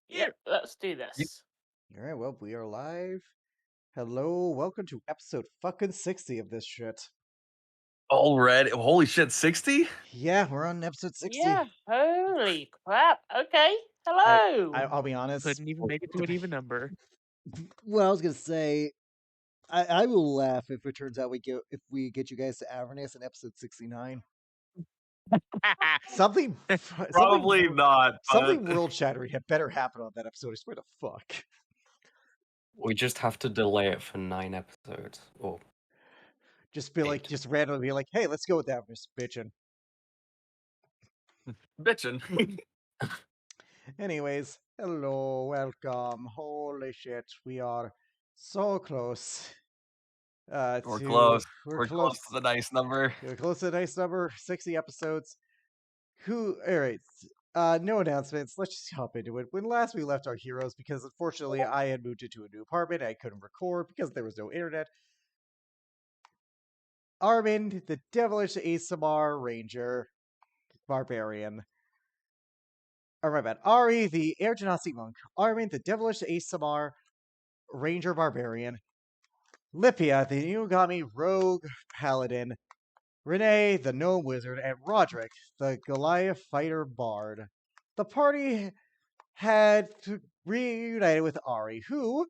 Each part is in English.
Yeah, let's do this. All right, well, we are live. Hello, welcome to episode fucking 60 of this shit. Already? Holy shit, 60? Yeah, we're on episode 60. Yeah, holy crap. Okay, I, hello. I'll be honest. Couldn't even make it to an even number. Well, I was gonna say, I will laugh if it turns out if we get you guys to Avernus in episode 69. Something Probably not, but something world shattering had better happen on that episode. I swear to fuck. We just have to delay it for 9 episodes. Or Just be like, 8. just randomly be like, hey, let's go with Avernus, bitchin'. bitchin'. Anyways, hello, welcome. Holy shit, we are so close. We're close. We're Close to the nice number. We're close to a nice number, 60 episodes. Alright. No announcements. Let's just hop into it. When last we left our heroes, because unfortunately I had moved into a new apartment, I couldn't record because there was no internet. Armin, the devilish ASMR ranger, barbarian. Or my bad. Ari, the air genasi monk. Armin, the devilish ASMR ranger barbarian. Lipia, the Inugami rogue paladin. Renee, the gnome wizard, and Roderick, the Goliath fighter bard. The party had reunited with Ari, who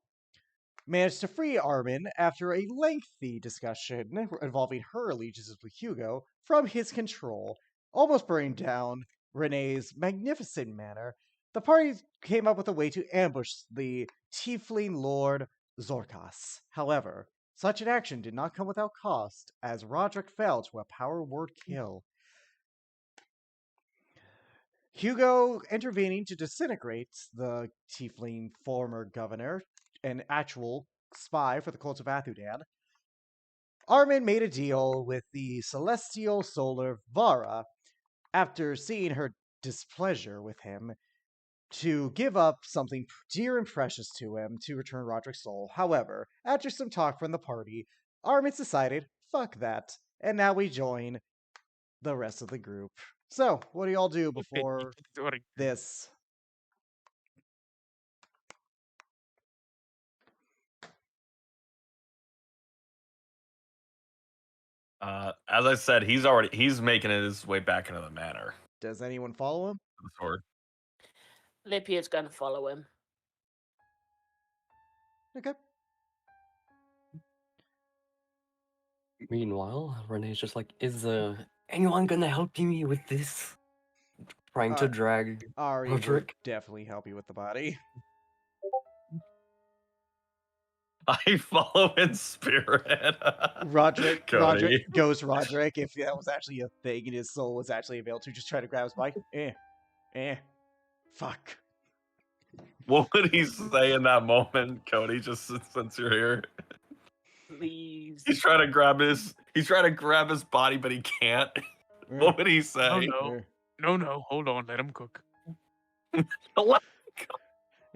managed to free Armin after a lengthy discussion involving her allegiances with Hugo from his control, almost burning down Renee's magnificent manor. The party came up with a way to ambush the tiefling lord Zorkas. However, such an action did not come without cost, as Roderick fell to a power word kill. Hugo intervening to disintegrate the tiefling former governor, an actual spy for the cult of Athudan. Armin made a deal with the celestial solar Vara after seeing her displeasure with him to give up something dear and precious to him to return Roderick's soul. However, after some talk from the party, Armin's decided, fuck that, and now we join the rest of the group. So, what do y'all do before this? As I said, he's making his way back into the manor. Does anyone follow him? The sword. Lipia's gonna follow him. Okay. Meanwhile, Renee's just like, is anyone gonna help me with this? Trying to drag Ari would Roderick. definitely help you with the body. I follow in spirit. Roderick Cody. goes Roderick, if that was actually a thing and his soul was actually available to just try to grab his body. Fuck. What would he say in that moment, Cody, just since you're here? Please. He's trying to grab his body, but he can't. What would he say? Oh, no, hold on, let him cook.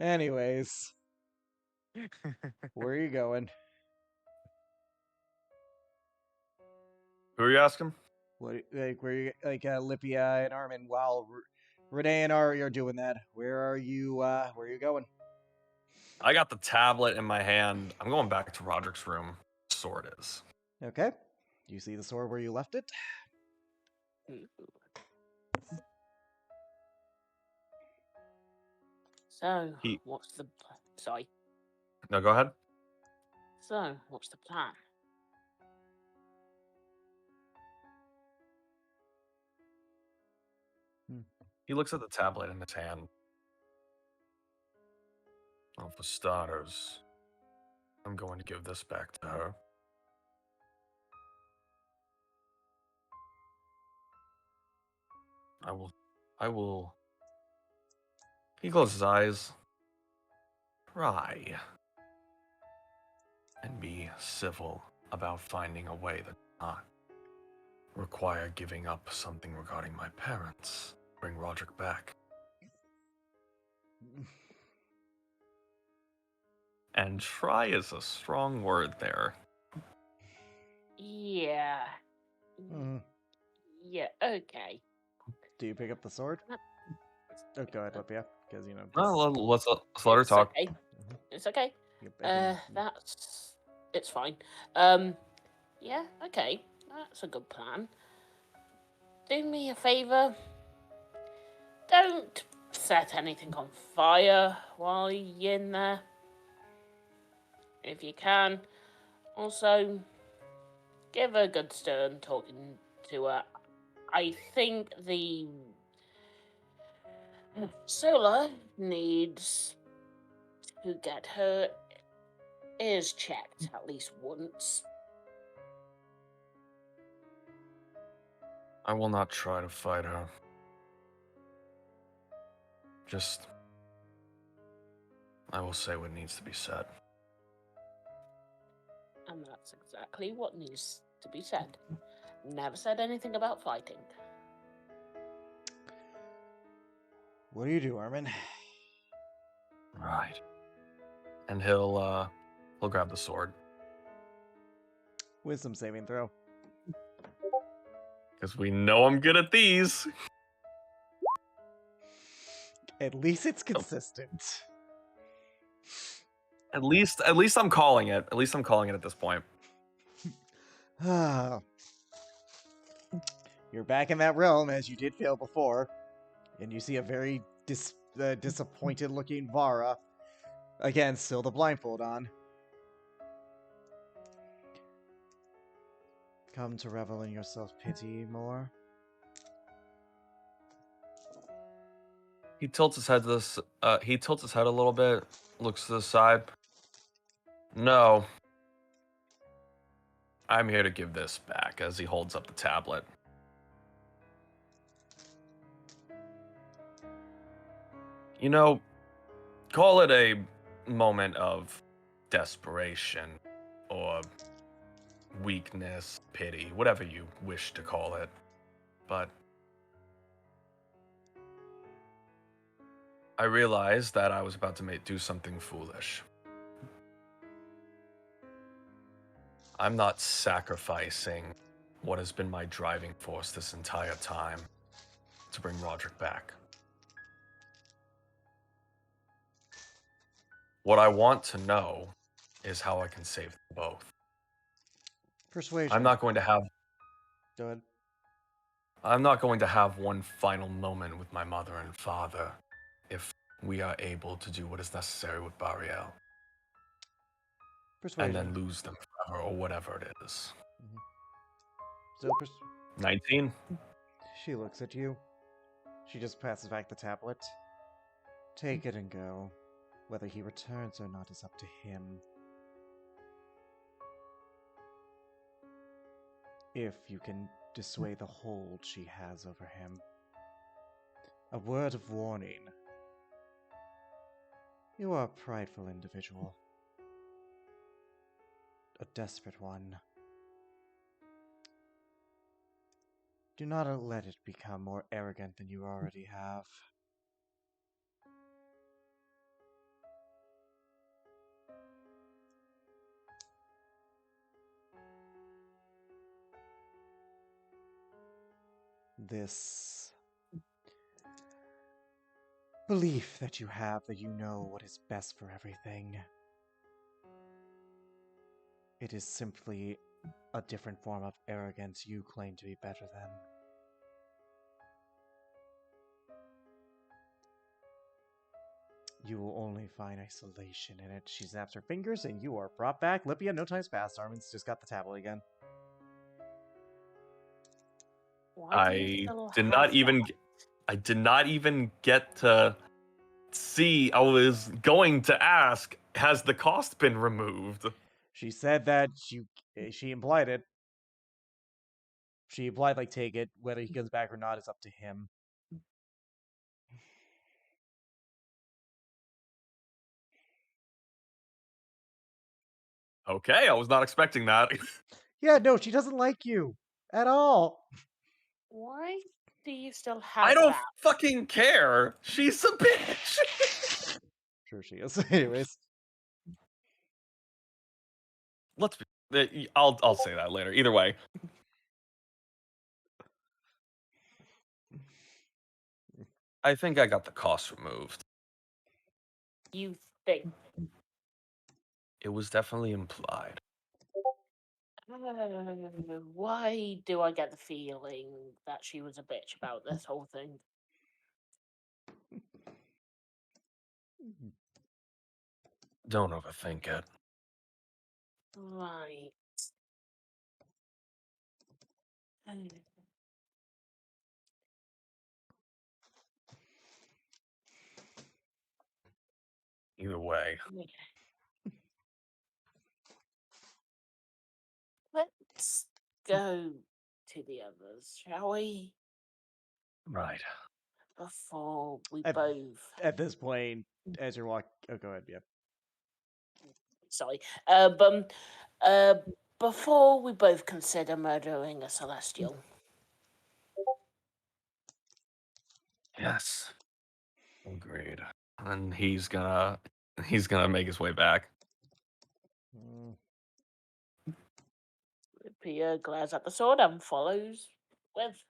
Anyways, where are you going? Who are you asking? Where you Lipia and Armin? While Renee and Ari are doing that, where are you going? I got the tablet in my hand. I'm going back to Roderick's room. Sword is. Okay. Do you see the sword where you left it? So, what's the... Sorry. No, go ahead. So, what's the plan? He looks at the tablet in his hand. Well, for starters, I'm going to give this back to her. I will. He closes his eyes. Try. And be civil about finding a way that does not require giving up something regarding my parents. Bring Roderick back. And try is a strong word there. Yeah. Yeah, okay. Do you pick up the sword? Oh, go ahead, Lipia. because Well, let's let her It's talk. okay. It's okay. I It's fine. Yeah, okay. That's a good plan. Do me a favor. Don't set anything on fire while you're in there. If you can. Also, give her a good stern talking to her. I think the Solar needs to get her ears checked at least once. I will not try to fight her. Just, I will say what needs to be said. And that's exactly what needs to be said. Never said anything about fighting. What do you do, Armin? Right. And he'll grab the sword. Wisdom saving throw. Because we know I'm good at these. At least it's consistent. At least I'm calling it. At least I'm calling it at this point. You're back in that realm as you did fail before, and you see a very disappointed-looking Vara. Again, still the blindfold on. Come to revel in your self-pity more. He tilts his head to this. He tilts his head a little bit. Looks to the side. No. I'm here to give this back as he holds up the tablet. You know, call it a moment of desperation or weakness, pity, whatever you wish to call it. But I realized that I was about to do something foolish. I'm not sacrificing what has been my driving force this entire time to bring Roderick back. What I want to know is how I can save them both. Persuasion. I'm not going to have Go ahead. I'm not going to have one final moment with my mother and father if we are able to do what is necessary with Bariel. Persuasion. And then lose them forever or whatever it is. Still 19. She looks at you. She just passes back the tablet. Take it and go. Whether he returns or not is up to him. If you can dissuade the hold she has over him. A word of warning. You are a prideful individual. A desperate one. Do not let it become more arrogant than you already have. This belief that you have that you know what is best for everything. It is simply a different form of arrogance you claim to be better than. You will only find isolation in it. She snaps her fingers and you are brought back. Lipia, no time's passed. Armin's just got the tablet again. Why do you I still did have not even that? I did not even get to see. I was going to ask, has the cost been removed? She said that she implied it. She implied, like, take it. Whether he comes back or not is up to him. Okay, I was not expecting that. Yeah, no, she doesn't like you. At all. Why do you still have I don't that? fucking care. She's a bitch. Sure she is. Anyways. Let's be, I'll say that later. Either way. I think I got the cost removed. You think? It was definitely implied. Why do I get the feeling that she was a bitch about this whole thing? Don't overthink it. Right. Either way, Let's go to the others, shall we? right. Before we At- both. At this point, as you're walking, oh, go ahead. Yeah. Sorry. Uh, before we both consider murdering a celestial. Yes. Agreed. And he's gonna make his way back. Mm. Pia glares at the sword and follows with.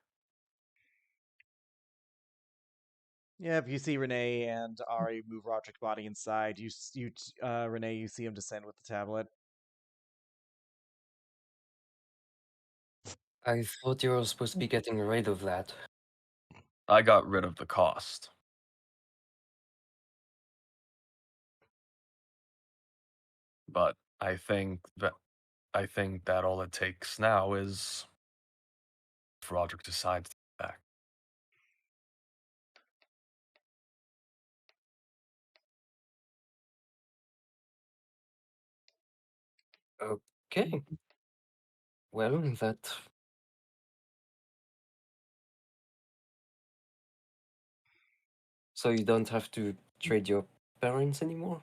Yeah, if you see Renee and Ari move Roderick's body inside, Renee, you see him descend with the tablet. I thought you were supposed to be getting rid of that. I got rid of the cost. But I think that all it takes now is if Roderick decides to go back. Okay. Well, that. So you don't have to trade your parents anymore?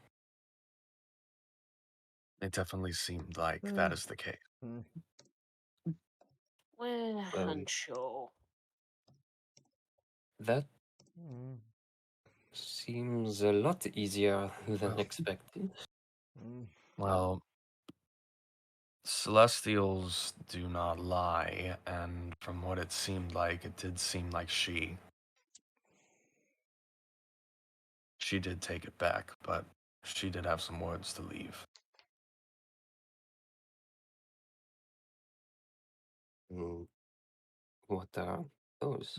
It definitely seemed like that is the case. Mm. We're Um, unsure. That Mm. seems a lot easier than Well. expected. Mm. Well, Celestials do not lie, and from what it seemed like, it did seem like she did take it back, but she did have some words to leave. Mm, what are those?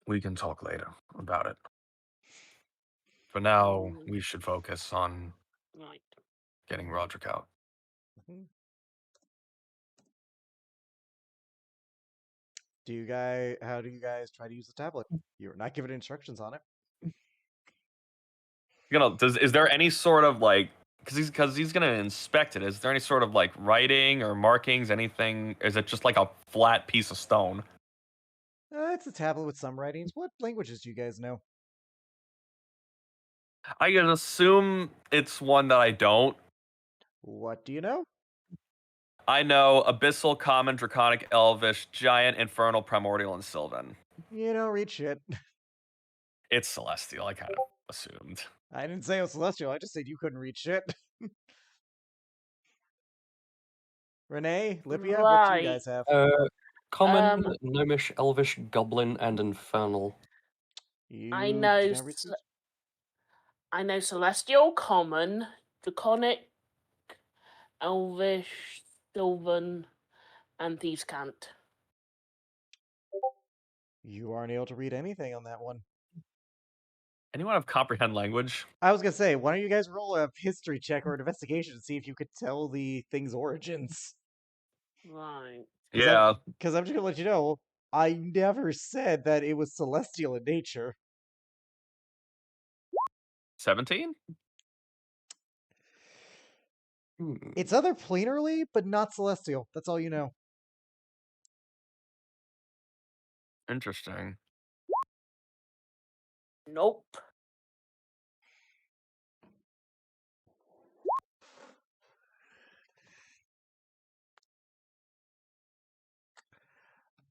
We can talk later about it. For now, Mm. we should focus on Right. getting Roderick out. Mhm. How do you guys try to use the tablet? You're not given instructions on it. Is there any sort of like, because he's gonna inspect it? Is there any sort of like writing or markings? Anything? Is it just like a flat piece of stone? It's a tablet with some writings. What languages do you guys know? I can assume it's one that I don't. What do you know? I know Abyssal, Common, Draconic, Elvish, Giant, Infernal, Primordial, and Sylvan. You don't read shit. It's Celestial, I kind of assumed. I didn't say it was celestial. I just said you couldn't read shit. Renee, Lipia, what do you Right. guys have? Common, Um, Gnomish, Elvish, Goblin, and Infernal. I You know. do not read speech? I know Celestial, Common, Draconic, Elvish, Sylvan, and Thieves' Cant. You aren't able to read anything on that one. Anyone have comprehend language? I was gonna say, why don't you guys roll a history check or an investigation to see if you could tell the thing's origins? Right. Yeah, Because I'm just gonna let you know, I never said that it was celestial in nature. 17? Hmm. It's otherplanarly, but not celestial. That's all you know. Interesting. Nope.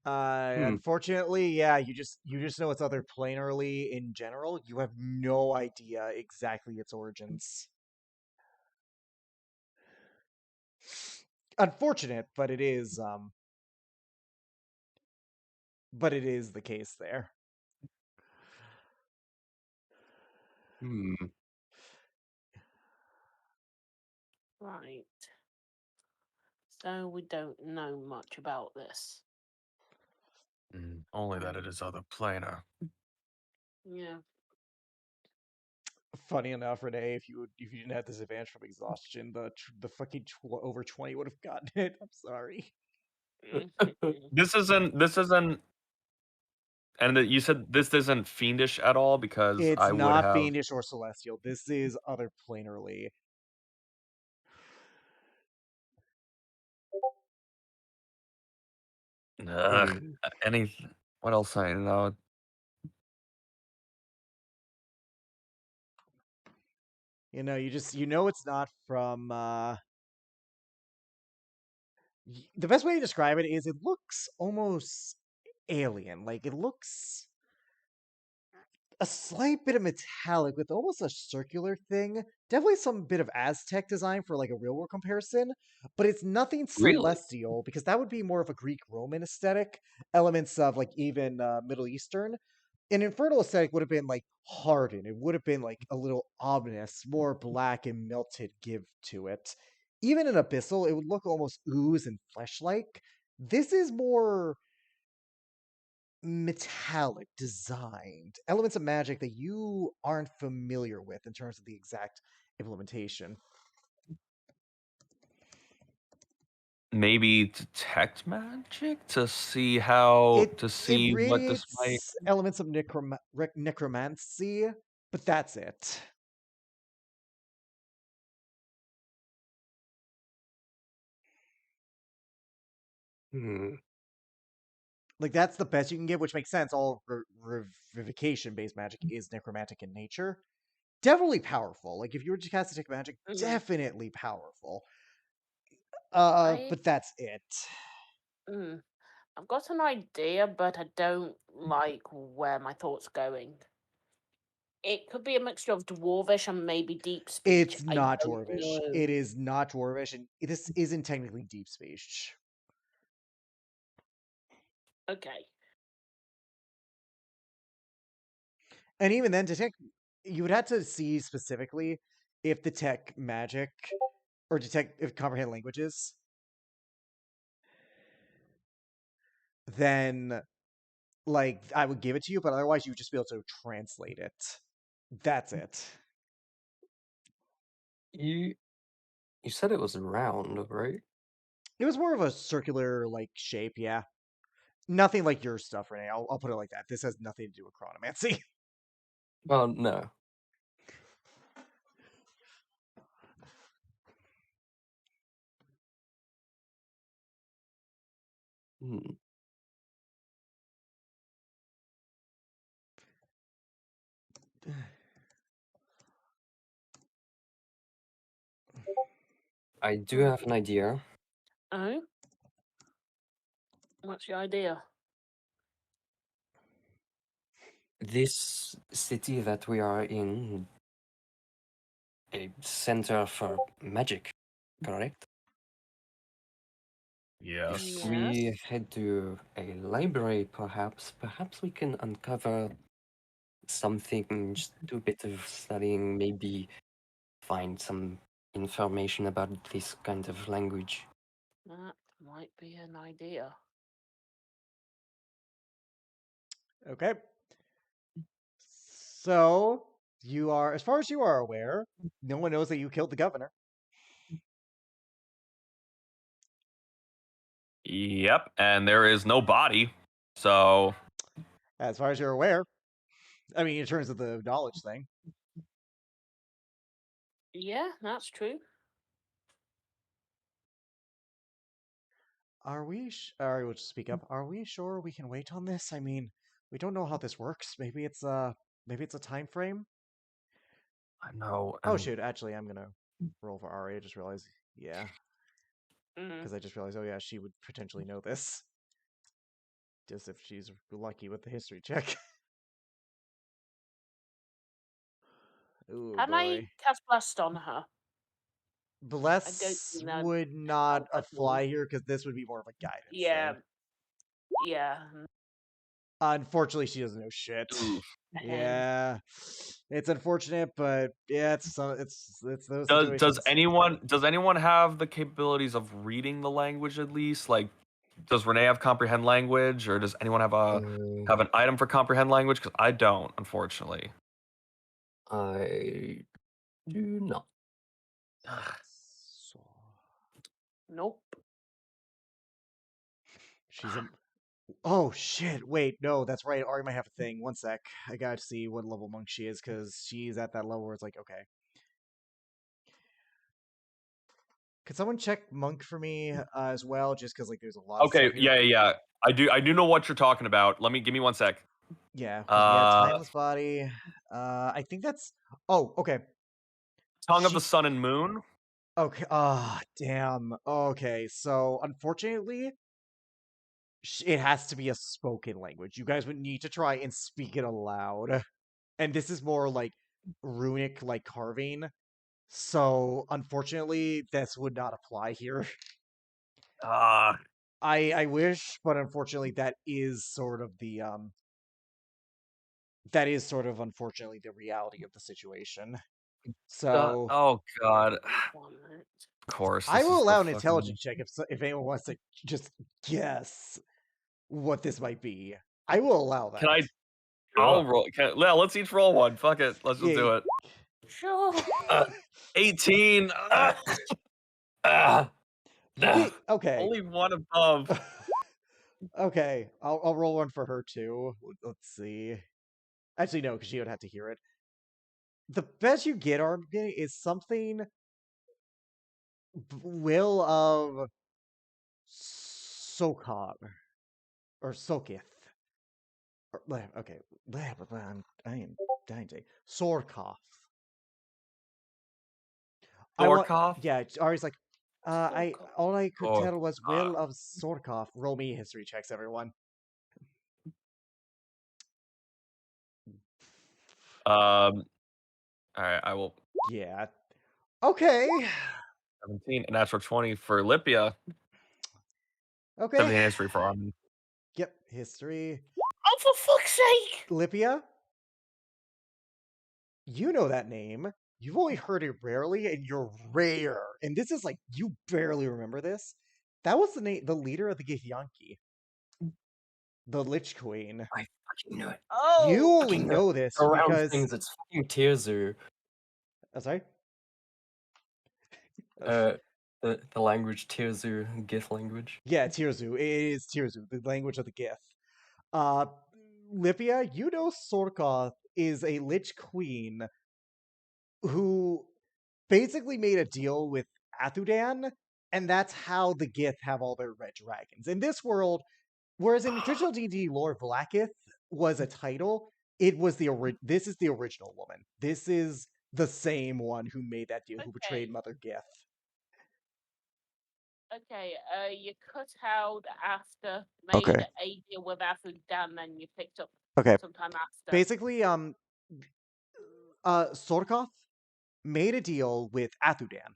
Hmm. Unfortunately, yeah, you just know it's otherplanarly in general. You have no idea exactly its origins. Unfortunate, but it is the case there. Hmm. Right. So we don't know much about this. Only that it is other planar. Yeah. Funny enough, Renee, if you didn't have this advantage from exhaustion, the fucking over 20 would have gotten it. I'm sorry. This isn't, and you said this isn't fiendish at all because It's I would not have. fiendish or celestial. This is other planarly. Ugh, any. What else I know? You know it's not from the best way to describe it is it looks almost alien. Like it looks a slight bit of metallic with almost a circular thing. Definitely some bit of Aztec design for like a real world comparison, but it's nothing Really? celestial because that would be more of a Greek Roman aesthetic, elements of like even Middle Eastern. An infernal aesthetic would have been like hardened. It would have been like a little ominous, more black and melted give to it. Even in abyssal, it would look almost ooze and flesh like. This is more metallic designed elements of magic that you aren't familiar with in terms of the exact implementation. Maybe detect magic to see It what this might. radiates elements of necromancy, but that's it. Hmm. Like that's the best you can get, which makes sense. All revivification based magic is necromantic in nature. Definitely powerful. Like if you were to cast detect magic, definitely powerful. I But that's it. I've got an idea, but I don't like where my thoughts going. It could be a mixture of dwarvish and maybe deep speech. It's I not don't dwarvish. know. It is not dwarvish, and this isn't technically deep speech. Okay. And even then, detect, you would have to see specifically if detect magic or detect if comprehend languages. Then, like, I would give it to you, but otherwise, you would just be able to translate it. That's it. You said it was round, right? It was more of a circular like shape, yeah. Nothing like your stuff, Renee. I'll put it like that. This has nothing to do with chronomancy. Well, no. Hmm. I do have an idea. Oh? What's your idea? This city that we are in, a center for magic, correct? Yes. If Yes. we head to a library, perhaps we can uncover something, just do a bit of studying, maybe find some information about this kind of language. That might be an idea. Okay. So, you are, as far as you are aware, no one knows that you killed the governor. Yep, and there is no body, so As far as you're aware. I mean, in terms of the knowledge thing. Yeah, that's true. Ari will just speak up. Are we sure we can wait on this? I mean, we don't know how this works. Maybe it's a time frame. I know. Oh And shoot, actually I'm gonna roll for Ari. I just realized, yeah. Because I just realized, oh yeah, she would potentially know this. Just if she's lucky with the history check. Ooh Can I boy. cast Blast on her? I don't Bless think that would not help at all. apply here because this would be more of a guidance Yeah. thing. Yeah. Unfortunately, she doesn't know shit. Oof. Yeah, it's unfortunate, but yeah, it's those Does situations. anyone have the capabilities of reading the language at least? Like, does Renee have comprehend language, or does anyone have Uh, an item for comprehend language? Because I don't, unfortunately. I do not. So, Nope. she's a. Oh shit! Wait, no, that's right. Ari might have a thing. One sec, I gotta see what level monk she is because she's at that level where it's like, okay. Could someone check monk for me as well? Just because like there's a lot of Okay, stuff here. yeah. I do know what you're talking about. Give me 1 sec. Yeah, because we have Uh, timeless body. I think that's. Oh, okay. Tongue of the She. Sun and Moon. Okay. Ah, damn. Okay, so unfortunately, it has to be a spoken language. You guys would need to try and speak it aloud. And this is more like runic, like carving. So unfortunately, this would not apply here. Ah, I wish, but unfortunately, that is sort of unfortunately the reality of the situation. So oh god. One minute. Of course, I this will is the allow an fucking. intelligence check if anyone wants to just guess what this might be. I will allow Can that. I? I'll roll. Yeah, let's each roll one. Fuck it. Let's just Yeah. do it. Sure. 18. Ah, Okay. Only one above. Okay. I'll roll one for her too. Let's see. Actually, no, because she would have to hear it. The best you get, Armageddon, is something will of Sokar or Sokith. Okay, I am dying to say Sorkoth. I want, Thorkoff? yeah. Ari's like, Sorkoff. all I could Or tell was will of Sorkoth. Roll me history checks, everyone. all right, I will. Yeah. Okay. 17, a natural 20 for Lipia. Okay. 17 history for Armin. Yep. History. Oh, for fuck's sake! Lipia. You know that name. You've only heard it rarely, and you're rare. And this is like you barely remember this. That was the leader of the Githyanki, the Lich Queen. I fucking knew it. You Oh! only Fucking know this around because. things, it's fucking Tearzu. Oh, sorry. The language Tearzu, Gith language. Yeah, Tirzu. It is Tirzu, the language of the Gith. Uh, Lipia, you know Sorkoth is a Lich Queen who basically made a deal with Athudan, and that's how the Gith have all their red dragons. In this world, whereas in traditional D&D lore, Blackith was a title, it was this is the original woman. This is the same one who made that deal, who betrayed Okay. Mother Gith. Okay, you cut out after, Okay. made a deal with Afudan, then you picked up Okay. sometime after. Basically, Sorkoth made a deal with Athudan.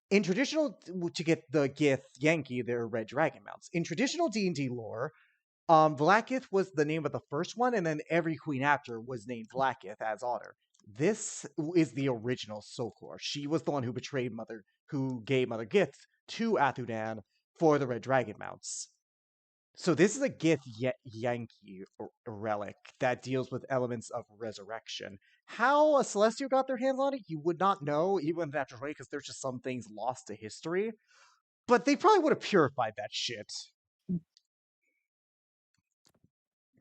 In traditional, to get the Gith Yankee, their red dragon mounts. In traditional D&D lore, Blackith was the name of the first one, and then every queen after was named Blackith as honor. This is the original Sokor. She was the one who who gave Mother Gith to Athudan for the red dragon mounts. So this is a Gith Yankee relic that deals with elements of resurrection. How a Celestial got their hands on it, you would not know, even if that's right, because there's just some things lost to history. But they probably would have purified that shit.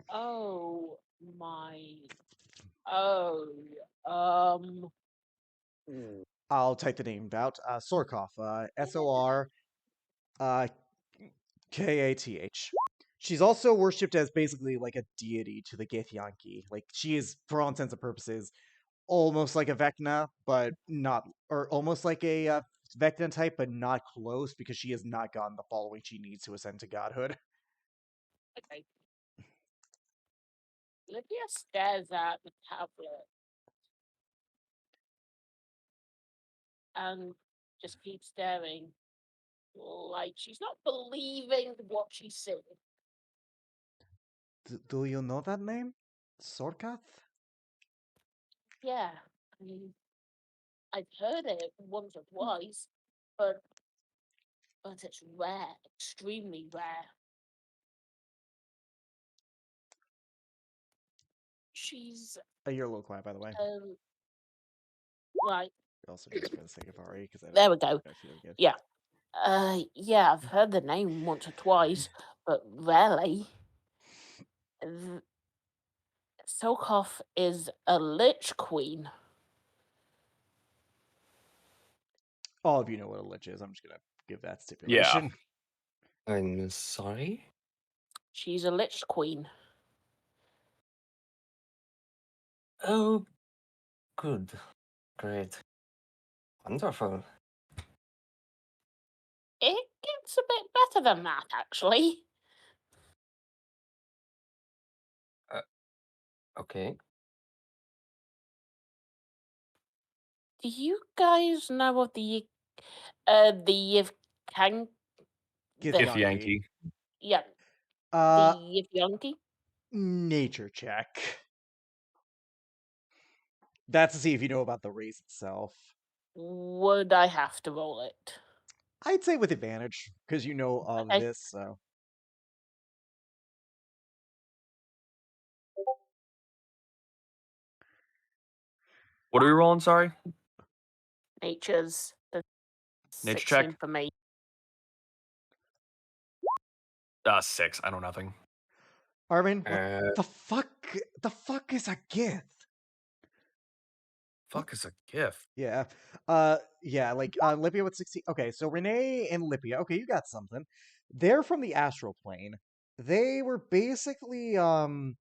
Oh my. Oh. Um. I'll type the name out. Sorkoth, Sor Kath. She's also worshipped as basically like a deity to the Githyanki. Like she is, for all intents and purposes, almost like a Vecna, but not, or almost like a Vecna type, but not close because she has not gotten the following she needs to ascend to godhood. Okay. Lydia stares at the tablet and just keeps staring, like she's not believing what she's seeing. Do you know that name? Sorkath? Yeah, I mean, I've heard it once or twice, but it's rare, extremely rare. She's You're a little quiet, by the way. right. Also, just for the sake of Ari, because There we go. I feel good. Yeah. Yeah, I've heard the name once or twice, but rarely. Sokoff is a lich queen. All of you know what a lich is. I'm just gonna give that Yeah. stipulation. I'm sorry? She's a lich queen. Oh, good. Great. Wonderful. It gets a bit better than that, actually. Okay. Do you guys know of the Yivkan? If Yankee. Yeah, the Uh, Yivyanki? nature check. That's to see if you know about the race itself. Would I have to roll it? I'd say with advantage, because you know of Okay. this, so. What are we rolling? Sorry. Nature's the Nature 16 check? for me. 6. I know nothing. Armin, Uh, what the fuck is a gift? Fuck is a gift. Yeah. Yeah, like Lipia with 16. Okay, so Renee and Lipia, okay, you got something. They're from the astral plane. They were basically from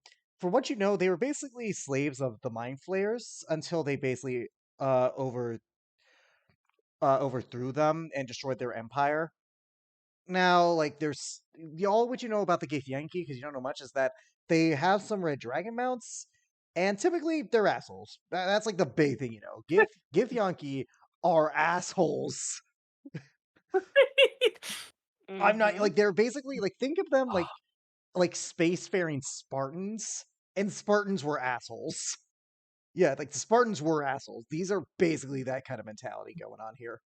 what you know, they were basically slaves of the mind flayers until they basically overthrew them and destroyed their empire. Now, like, there's all what you know about the Githyanki, because you don't know much, is that they have some red dragon mounts, and typically they're assholes. That's like the big thing, you know. Githyanki are assholes. I'm not like they're basically like think of them like spacefaring Spartans, and Spartans were assholes. Yeah, like the Spartans were assholes. These are basically that kind of mentality going on here.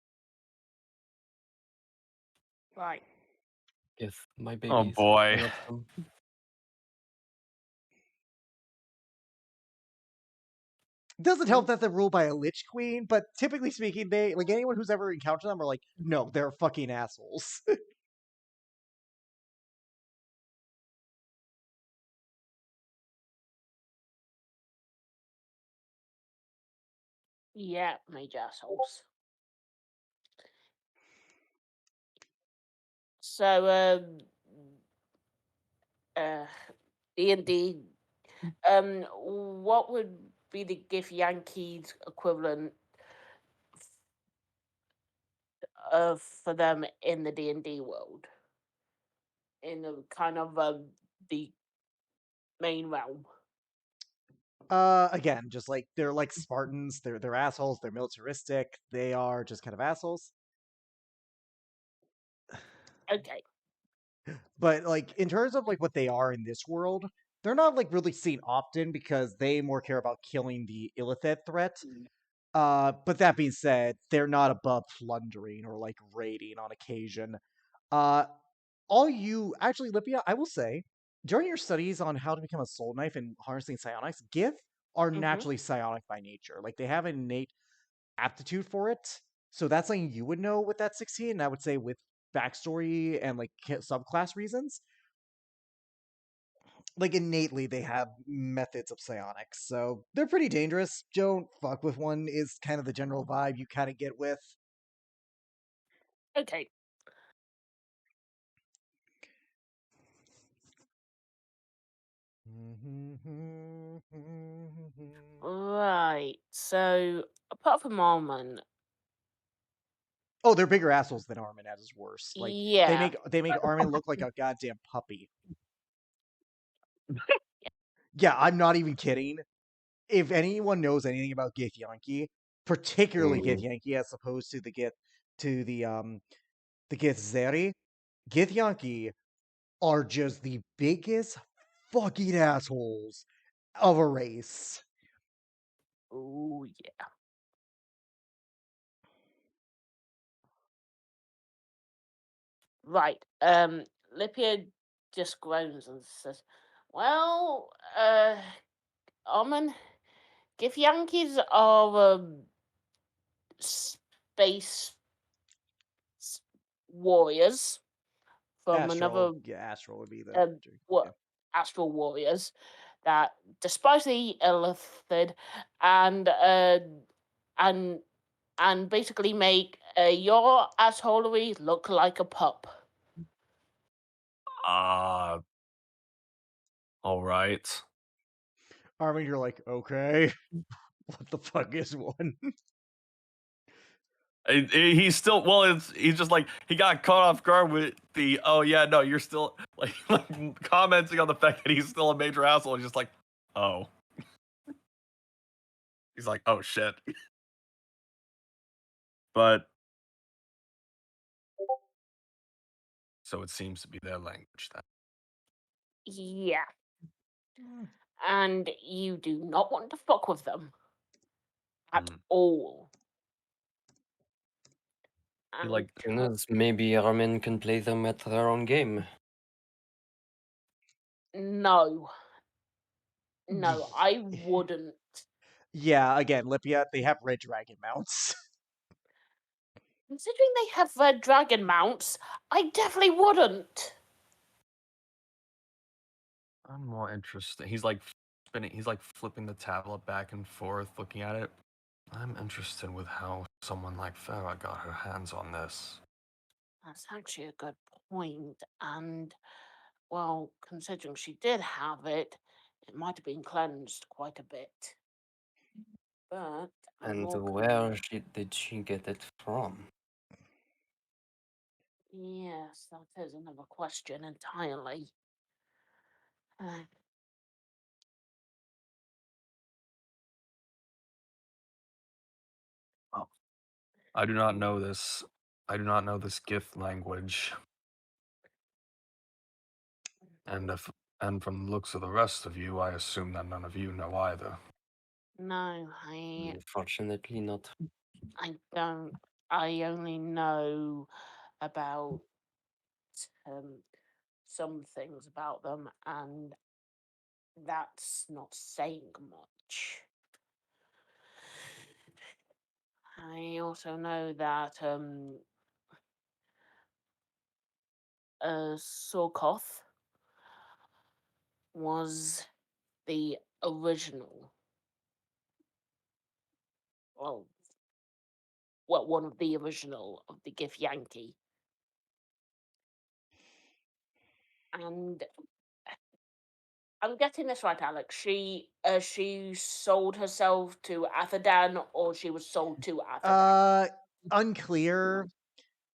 Right. yes, my Oh babies. boy. I love them. Doesn't help that they're ruled by a lich queen, but typically speaking, they like anyone who's ever encountered them are like, no, they're fucking assholes. Yeah, major assholes. So, D&D, what would be the GIF Yankees equivalent of for them in the D&D world? In the kind of the main realm. Again, just like they're like Spartans, they're assholes, they're militaristic, they are just kind of assholes. Okay. But like in terms of like what they are in this world, they're not like really seen often because they more care about killing the Illithid threat. But that being said, they're not above plundering or like raiding on occasion. Uh, all you actually, Lipia, I will say, during your studies on how to become a soul knife and harnessing psionics, Gith are naturally psionic by nature. Like they have an innate aptitude for it. So that's something you would know with that 16. And I would say with backstory and like subclass reasons, like innately they have methods of psionics. So they're pretty dangerous. Don't fuck with one is kind of the general vibe you kind of get with. Okay. Right. So, apart from Armin, Oh, they're bigger assholes than Armin at his worst. Like yeah. they make Armin look like a goddamn puppy. Yeah, I'm not even kidding. If anyone knows anything about Githyanki, particularly Mm. Githyanki as opposed to the Githzeri, Githyanki are just the biggest fucking assholes of a race. Oh yeah. Right. Lipia just groans and says, "Well, Armin, if Yankees are space warriors from another Astral would be the what yeah. astral warriors that despise the illithid and and basically make your assholery look like a pup." All right. Armin, you're like, okay, what the fuck is one? He's still he's just like he got caught off guard with the oh yeah no you're still like commenting on the fact that he's still a major asshole. He's just like oh he's like oh shit. But so it seems to be their language then. Yeah. And you do not want to fuck with them at all. You like Who knows? Maybe Armin can play them at their own game. No. No, I wouldn't. Yeah, again, Lipia, they have red dragon mounts. Considering they have red dragon mounts, I definitely wouldn't. I'm more interested. He's like spinning. He's like flipping the tablet back and forth, looking at it. I'm interested with how someone like Farah got her hands on this. That's actually a good point. And, well, considering she did have it, it might have been cleansed quite a bit. But I'm And more where did she get it from? Yes, that is another question entirely. Uh, I do not know this. I do not know this gift language. And from the looks of the rest of you, I assume that none of you know either. no, Unfortunately not. I don't. I only know about some things about them, and that's not saying much. I also know that Sorkoth was the original. Well, one of the original of the Gif Yankee. And I'm getting this right, Alex. She sold herself to Athadan, or she was sold to Athadan. Unclear.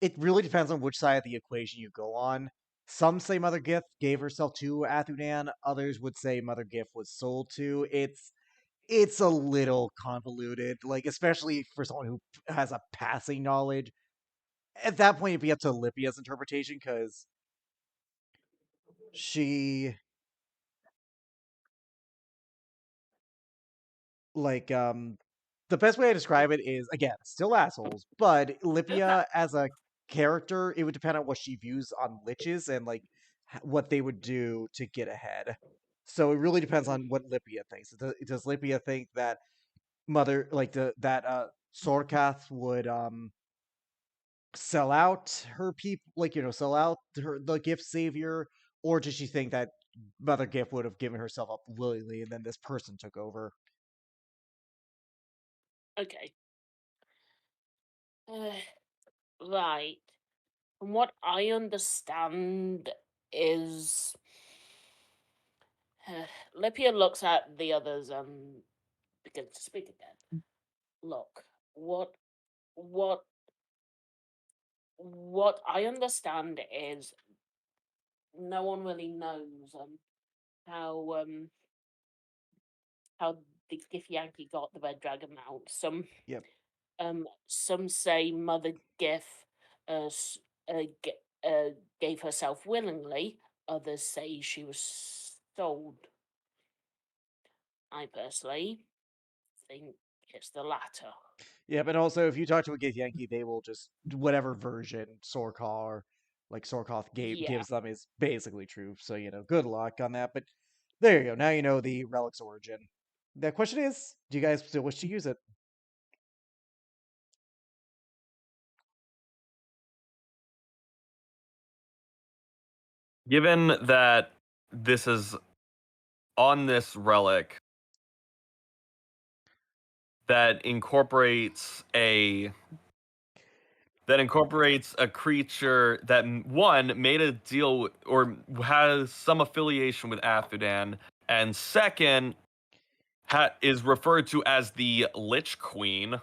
It really depends on which side of the equation you go on. Some say Mother Gift gave herself to Athudan. Others would say Mother Gift was sold to. It's a little convoluted, like especially for someone who has a passing knowledge. At that point, it'd be up to Lipia's interpretation because she the best way to describe it is again still assholes, but Lipia as a character, it would depend on what she views on liches and like what they would do to get ahead. So it really depends on what Lipia thinks. Does Lipia think that Mother like Sorkath would sell out her people, like sell out the gift savior, or does she think that Mother Gift would have given herself up willingly and then this person took over? Okay. Right. From what I understand is Lipia looks at the others and begins to speak again. Look, what what I understand is no one really knows how um how the Gif Yankee got the Red Dragon mount. Yep. Some say Mother Gif uh, s- uh, g- gave herself willingly. Others say she was old. I personally think it's the latter. Yeah, but also if you talk to a Githyanki, they will just whatever version Sorkoth Yeah. gives them is basically true. So good luck on that. But there you go. Now you know the relic's origin. The question is, do you guys still wish to use it? Given that this is on this relic that incorporates a creature that one made a deal or has some affiliation with Athudan, and second is referred to as the Lich Queen.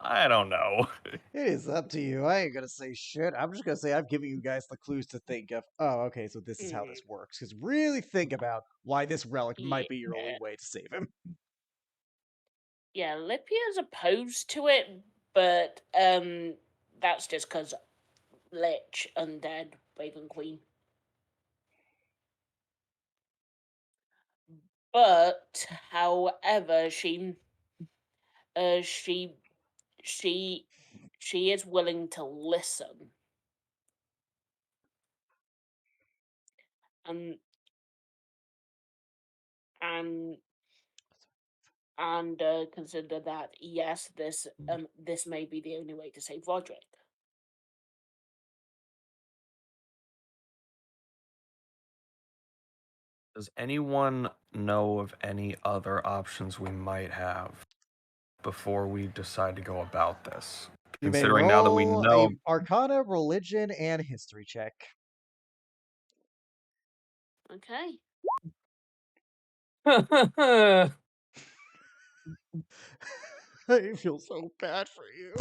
I don't know. It is up to you. I ain't gonna say shit. I'm just gonna say I've given you guys the clues to think of. Oh, okay, so this is how this works. Because really think about why this relic might be your only way to save him. Yeah, Lipia's opposed to it, but that's just because Lich, Undead, Raven Queen. But however, she is willing to listen. And and consider that yes, this may be the only way to save Roderick. Does anyone know of any other options we might have before we decide to go about this? You may Considering now that we roll know, a Arcana, Religion, and History check. Okay. I feel so bad for you.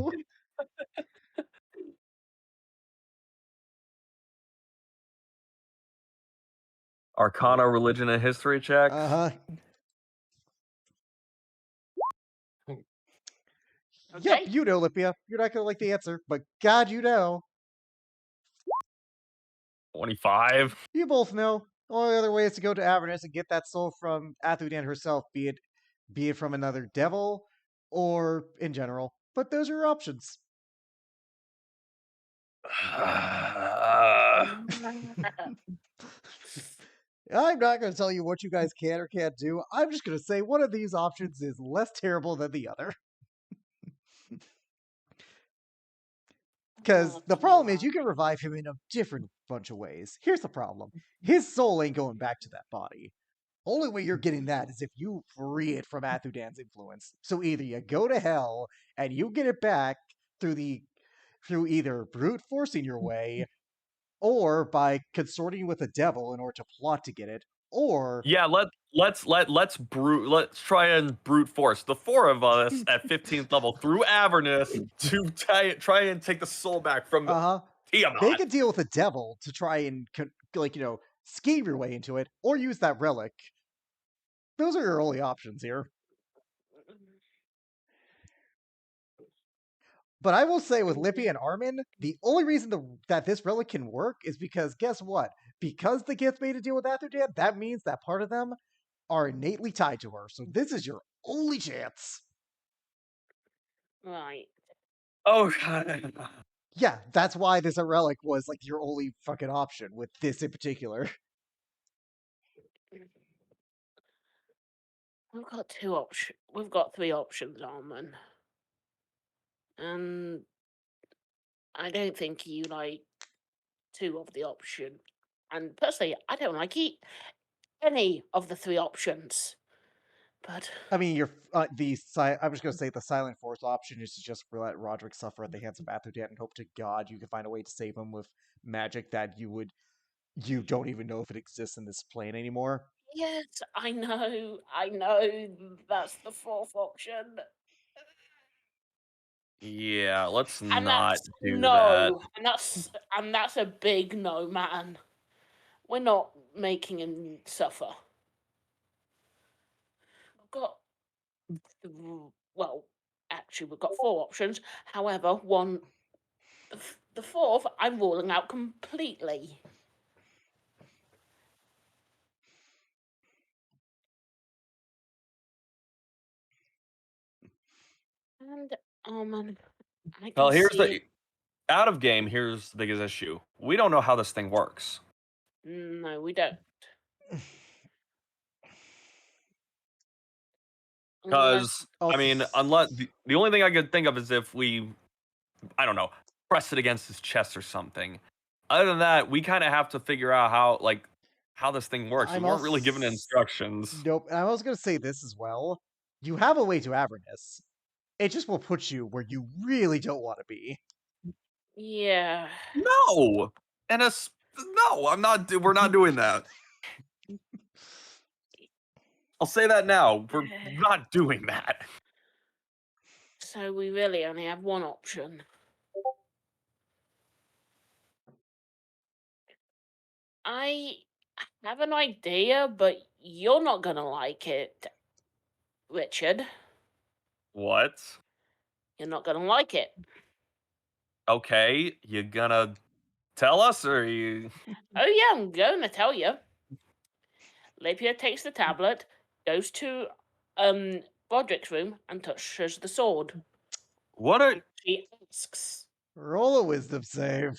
Arcana, Religion, and History checks. Uh-huh. Okay. Yep, you know, Lipia. You're not gonna like the answer, but God, you know. 25. You both know. Only other way is to go to Avernus and get that soul from Athudan herself, be it from another devil or in general. But those are your options. I'm not going to tell you what you guys can or can't do. I'm just going to say one of these options is less terrible than the other. Because the problem is you can revive him in a different bunch of ways. Here's the problem. His soul ain't going back to that body. Only way you're getting that is if you free it from Athudan's influence. So either you go to hell and you get it back through either brute forcing your way or by consorting with the devil in order to plot to get it, or Yeah, let's try and brute force the four of us at 15th level through Avernus to try and take the soul back from Tiamat. they could deal with the devil to try and scheme your way into it, or use that relic. Those are your only options here. But I will say with Lippy and Armin, the only reason that this relic can work is because guess what? Because the Gith made a deal with Atherdan, that means that part of them are innately tied to her. So this is your only chance. Right. Oh god. Yeah, that's why this relic was like your only fucking option with this in particular. We've got two options. We've got three options, Armin. And I don't think you like two of the option. And personally, I don't like any of the three options. But I mean, I'm just gonna say the Silent Force option is to just let Roderick suffer at the hands of Atherdan and hope to God you can find a way to save him with magic that you don't even know if it exists in this plane anymore. yes, I know, that's the fourth option. Yeah, let's And not that's do that. no, and that's a big no, man. We're not making him suffer. We've got well, actually, we've got four options. However, the fourth, I'm ruling out completely. And I can Well, here's see. the out of game. Here's the biggest issue. We don't know how this thing works. No, we don't. Because I Also, mean, unless the only thing I could think of is if we, I don't know, press it against his chest or something. Other than that, we kind of have to figure out how this thing works. We I'm weren't really also given instructions. nope. And I was gonna say this as well. You have a way to Avernus. It just will put you where you really don't want to be. Yeah. No, and no, I'm not. We're not doing that. I'll say that now. We're not doing that. So we really only have one option. I have an idea, but you're not gonna like it, Richard. What? You're not gonna like it. Okay, you gonna tell us, or you? Oh yeah, I'm going to tell you. Lapia takes the tablet, goes to Broderick's room, and touches the sword. What are? And she asks, Roll a wisdom save.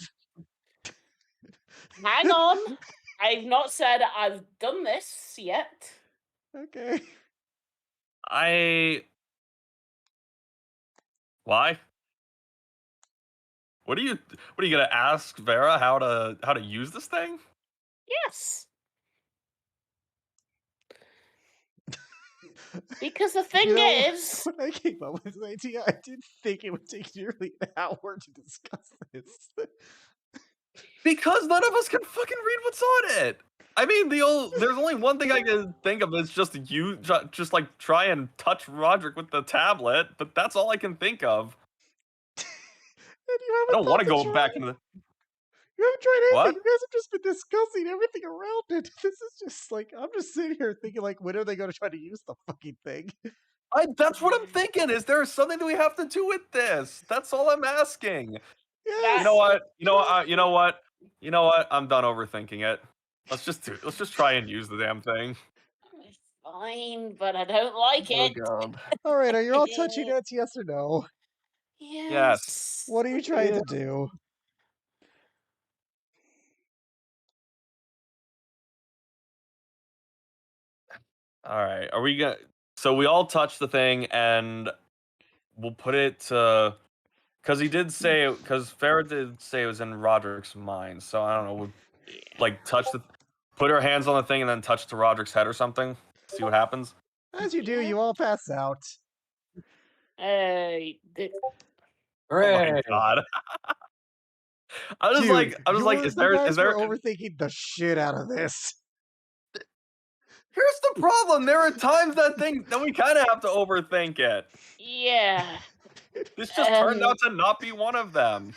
"Hang on, I've not said I've done this yet." Okay. Why? What are you gonna ask Vera how to use this thing? Yes, because the thing is, when I came up with this idea, I didn't think it would take nearly an hour to discuss this. Because none of us can fucking read what's on it. I mean, there's only one thing I can think of is just just like try and touch Roderick with the tablet, but that's all I can think of. And I don't want to go back into the. You haven't tried anything. What? You guys have just been discussing everything around it. This is just like I'm just sitting here thinking like, when are they going to try to use the fucking thing? That's what I'm thinking. Is there something that we have to do with this? That's all I'm asking. Yes. You know what? You know what? You know what? You know what? I'm done overthinking it. Let's just try and use the damn thing. it's fine, but I don't like it. God. All right, are you all touching it? Yes or no? Yes. What are you trying to do? All right. Are we gonna? So we all touch the thing, and we'll put it to. Because he did say, because Farrah did say it was in Roderick's mind. So I don't know. We'll like put our hands on the thing and then touch to Roderick's head or something. See what happens. As you do, you all pass out. The, Oh my Hooray! god. I was Dude, like, you is there? guys were overthinking the shit out of this. Here's the problem. There are times that we kind of have to overthink it. yeah. This just turned out to not be one of them.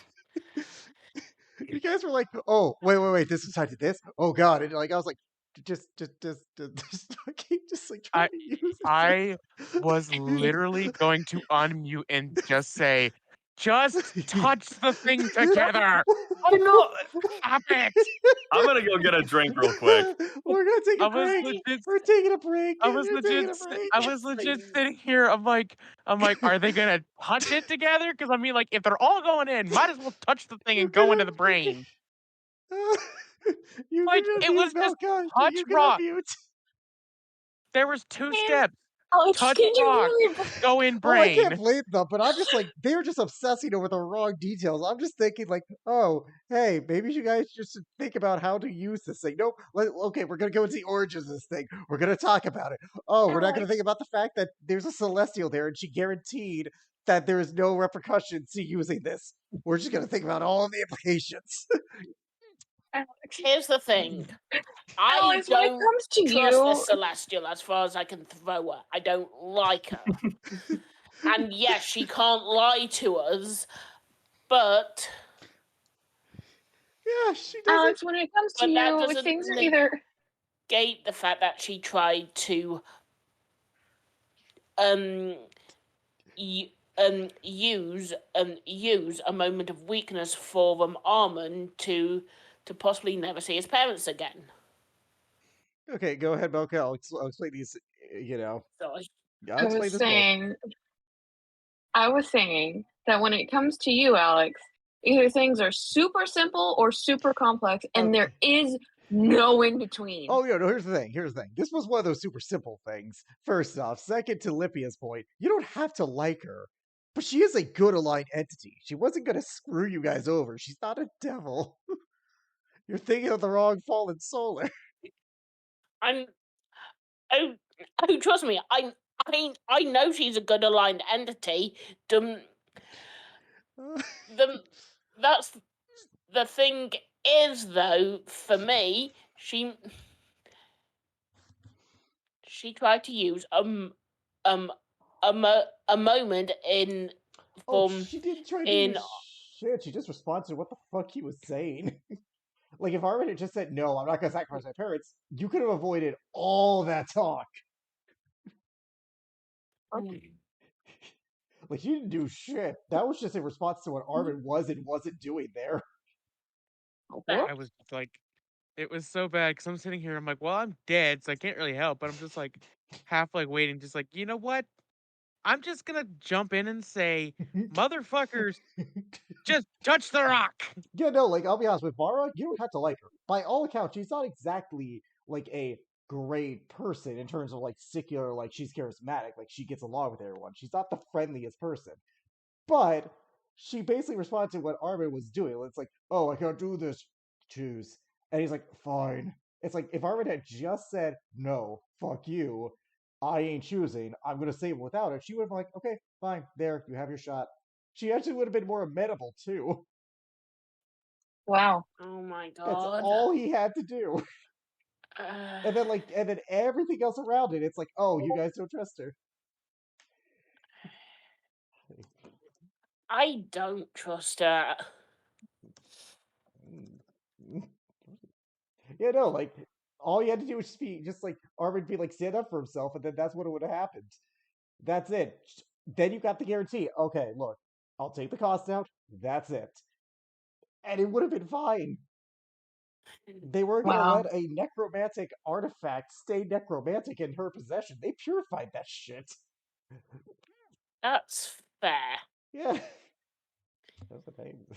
You guys were like, "Oh, wait, this is tied to this. Oh God!" And like, I was like, just fucking, just like trying to use it. I was literally going to unmute and just say, just touch the thing together. Oh no! Stop it. I'm gonna go get a drink real quick. We're gonna take a I was break. legit We're taking a break. I was We're taking legit a break. I was legit sitting here. I'm like, are they gonna touch it together? Because I mean, like, if they're all going in, might as well touch the thing We're and go gonna- into the brain. You Like, can it unmute, was just Malka. touch You can rock. unmute. There was 2 Man, steps. Alex, Touch can you rock, really? go in Oh, I can't brain. blame them, but I'm just like, they're just obsessing over the wrong details. I'm just thinking, like, oh, hey, maybe you guys just should think about how to use this thing. Nope. Okay, we're going to go into the origins of this thing. We're going to talk about it. Oh, we're not going to think about the fact that there's a celestial there and she guaranteed that there is no repercussions to using this. We're just going to think about all of the implications. Here's the thing. I Alex, when it don't comes to trust the you, Celestial as far as I can throw her. I don't like her. And yes, she can't lie to us, but Yeah, she doesn't. Alex, when it comes to But that you, doesn't things are neg- either. gate the fact that she tried to use a moment of weakness for Armand to possibly never see his parents again. Okay, go ahead, Mocha. I'll explain these, So I'll explain was this both. saying, I was saying that when it comes to you, Alex, either things are super simple or super complex, and there is no in between. Oh, yeah, no, here's the thing. Here's the thing. This was one of those super simple things. First off. Second, to Lipia's point, you don't have to like her. But she is a good aligned entity. She wasn't going to screw you guys over. She's not a devil. You're thinking of the wrong fallen solar. I'm. Oh, trust me. I know she's a good aligned entity. That's the thing is though. For me, she tried to use a moment in She didn't try to do shit. She just responded to what the fuck he was saying. Like, if Armin had just said, no, I'm not going to sacrifice my parents, you could have avoided all that talk. Like, she didn't do shit. That was just a response to what Armin was and wasn't doing there. I was like, it was so bad because I'm sitting here. I'm like, well, I'm dead, so I can't really help. But I'm just like, half like waiting, just like, you know what? I'm just gonna jump in and say, motherfuckers, just touch the rock. Yeah, no, like, I'll be honest, with Vara, you don't have to like her. By all accounts, she's not exactly, like, a great person in terms of, like, secular, like, she's charismatic, like, she gets along with everyone. She's not the friendliest person. But she basically responded to what Armin was doing. It's like, oh, I can't do this. Choose. And he's like, fine. It's like, if Armin had just said, no, fuck you, I ain't choosing, I'm going to save him without it, she would have been like, okay, fine, there, you have your shot. She actually would have been more amenable, too. Wow. Oh my god. That's all he had to do. And then everything else around it, it's like, oh, you guys don't trust her. I don't trust her. Yeah, no, like, all you had to do was just like, Armin be like, stand up for himself, and then that's what would have happened. That's it. Then you got the guarantee. Okay, look, I'll take the cost out. That's it. And it would have been fine. They weren't going to Wow. let a necromantic artifact stay necromantic in her possession. They purified that shit. That's fair. Yeah. That's the name.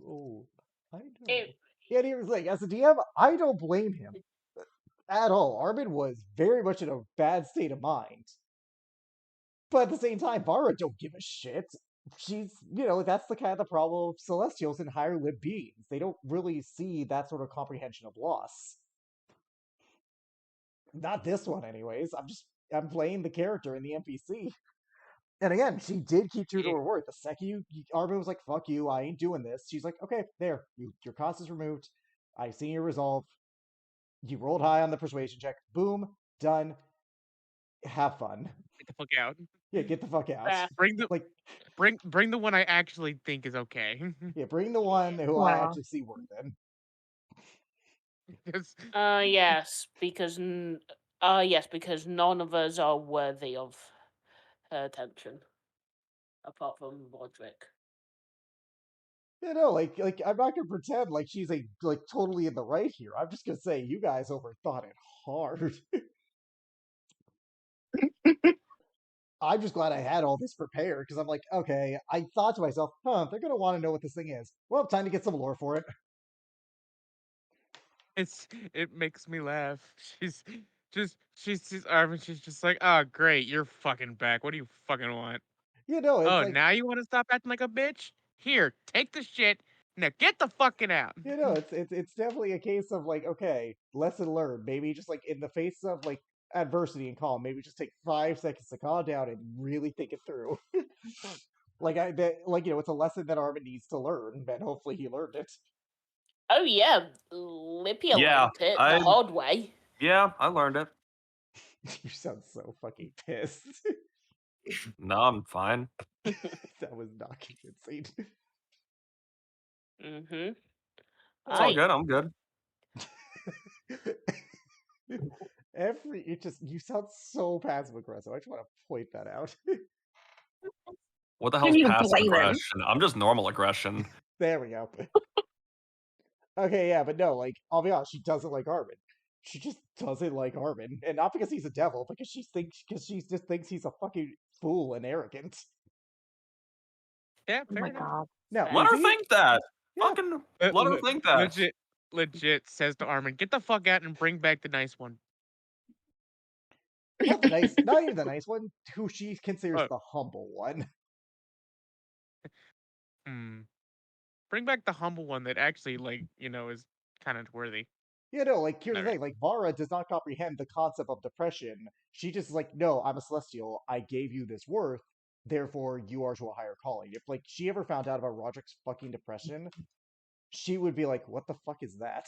Oh, I know. Yeah, and he was like, as a DM, I don't blame him at all. Armin was very much in a bad state of mind. But at the same time, Vara don't give a shit. She's, that's the kind of the problem of Celestials and higher lived beings. They don't really see that sort of comprehension of loss. Not this one, anyways. I'm playing the character in the NPC. And again, she did keep true to her word. The second Armin was like, fuck you, I ain't doing this. She's like, okay, there, your cost is removed. I've seen your resolve. You rolled high on the persuasion check. Boom, done. Have fun. Get the fuck out. Yeah, get the fuck out. Fair. Bring the one I actually think is okay. Yeah, bring the one who I actually see worth in. Yes, because none of us are worthy of her attention, apart from Roderick. Yeah, no, like I'm not gonna pretend like she's totally in the right here. I'm just gonna say you guys overthought it hard. I'm just glad I had all this prepared because I'm like, okay, I thought to myself, they're gonna want to know what this thing is. Well, time to get some lore for it. It makes me laugh. She's Armin. She's just like, oh great, you're fucking back. What do you fucking want? You know, it's oh, now you want to stop acting like a bitch? Here, take the shit. Now get the fucking out. You know, it's definitely a case of like, okay, lesson learned. Maybe just like in the face of like adversity and calm, maybe just take 5 seconds to calm down and really think it through. It's a lesson that Armin needs to learn, and hopefully he learned it. Oh yeah, Lipia learned it the hard way. Yeah, I learned it. You sound so fucking pissed. No, I'm fine. That was not convincing. Mm-hmm. It's all good. I'm good. You sound so passive aggressive. I just want to point that out. What the hell is passive aggression? I'm just normal aggression. There we go. Okay, yeah, but no, like, I'll be honest, she doesn't like Armin. She just doesn't like Armin, and not because he's a devil, because she just thinks he's a fucking fool and arrogant. Yeah, Oh fair my enough. god. Now, Let her Izzy, think that. yeah, Fucking let her think that. Legit says to Armin, "Get the fuck out and bring back the nice one." not even the nice one, who she considers Oh, the humble one. bring back the humble one that actually, like, is kind of worthy. You know, like, here's the Alright. thing, like, Vara does not comprehend the concept of depression. She just is like, no, I'm a celestial, I gave you this worth, therefore you are to a higher calling. If, like, she ever found out about Roderick's fucking depression, she would be like, what the fuck is that?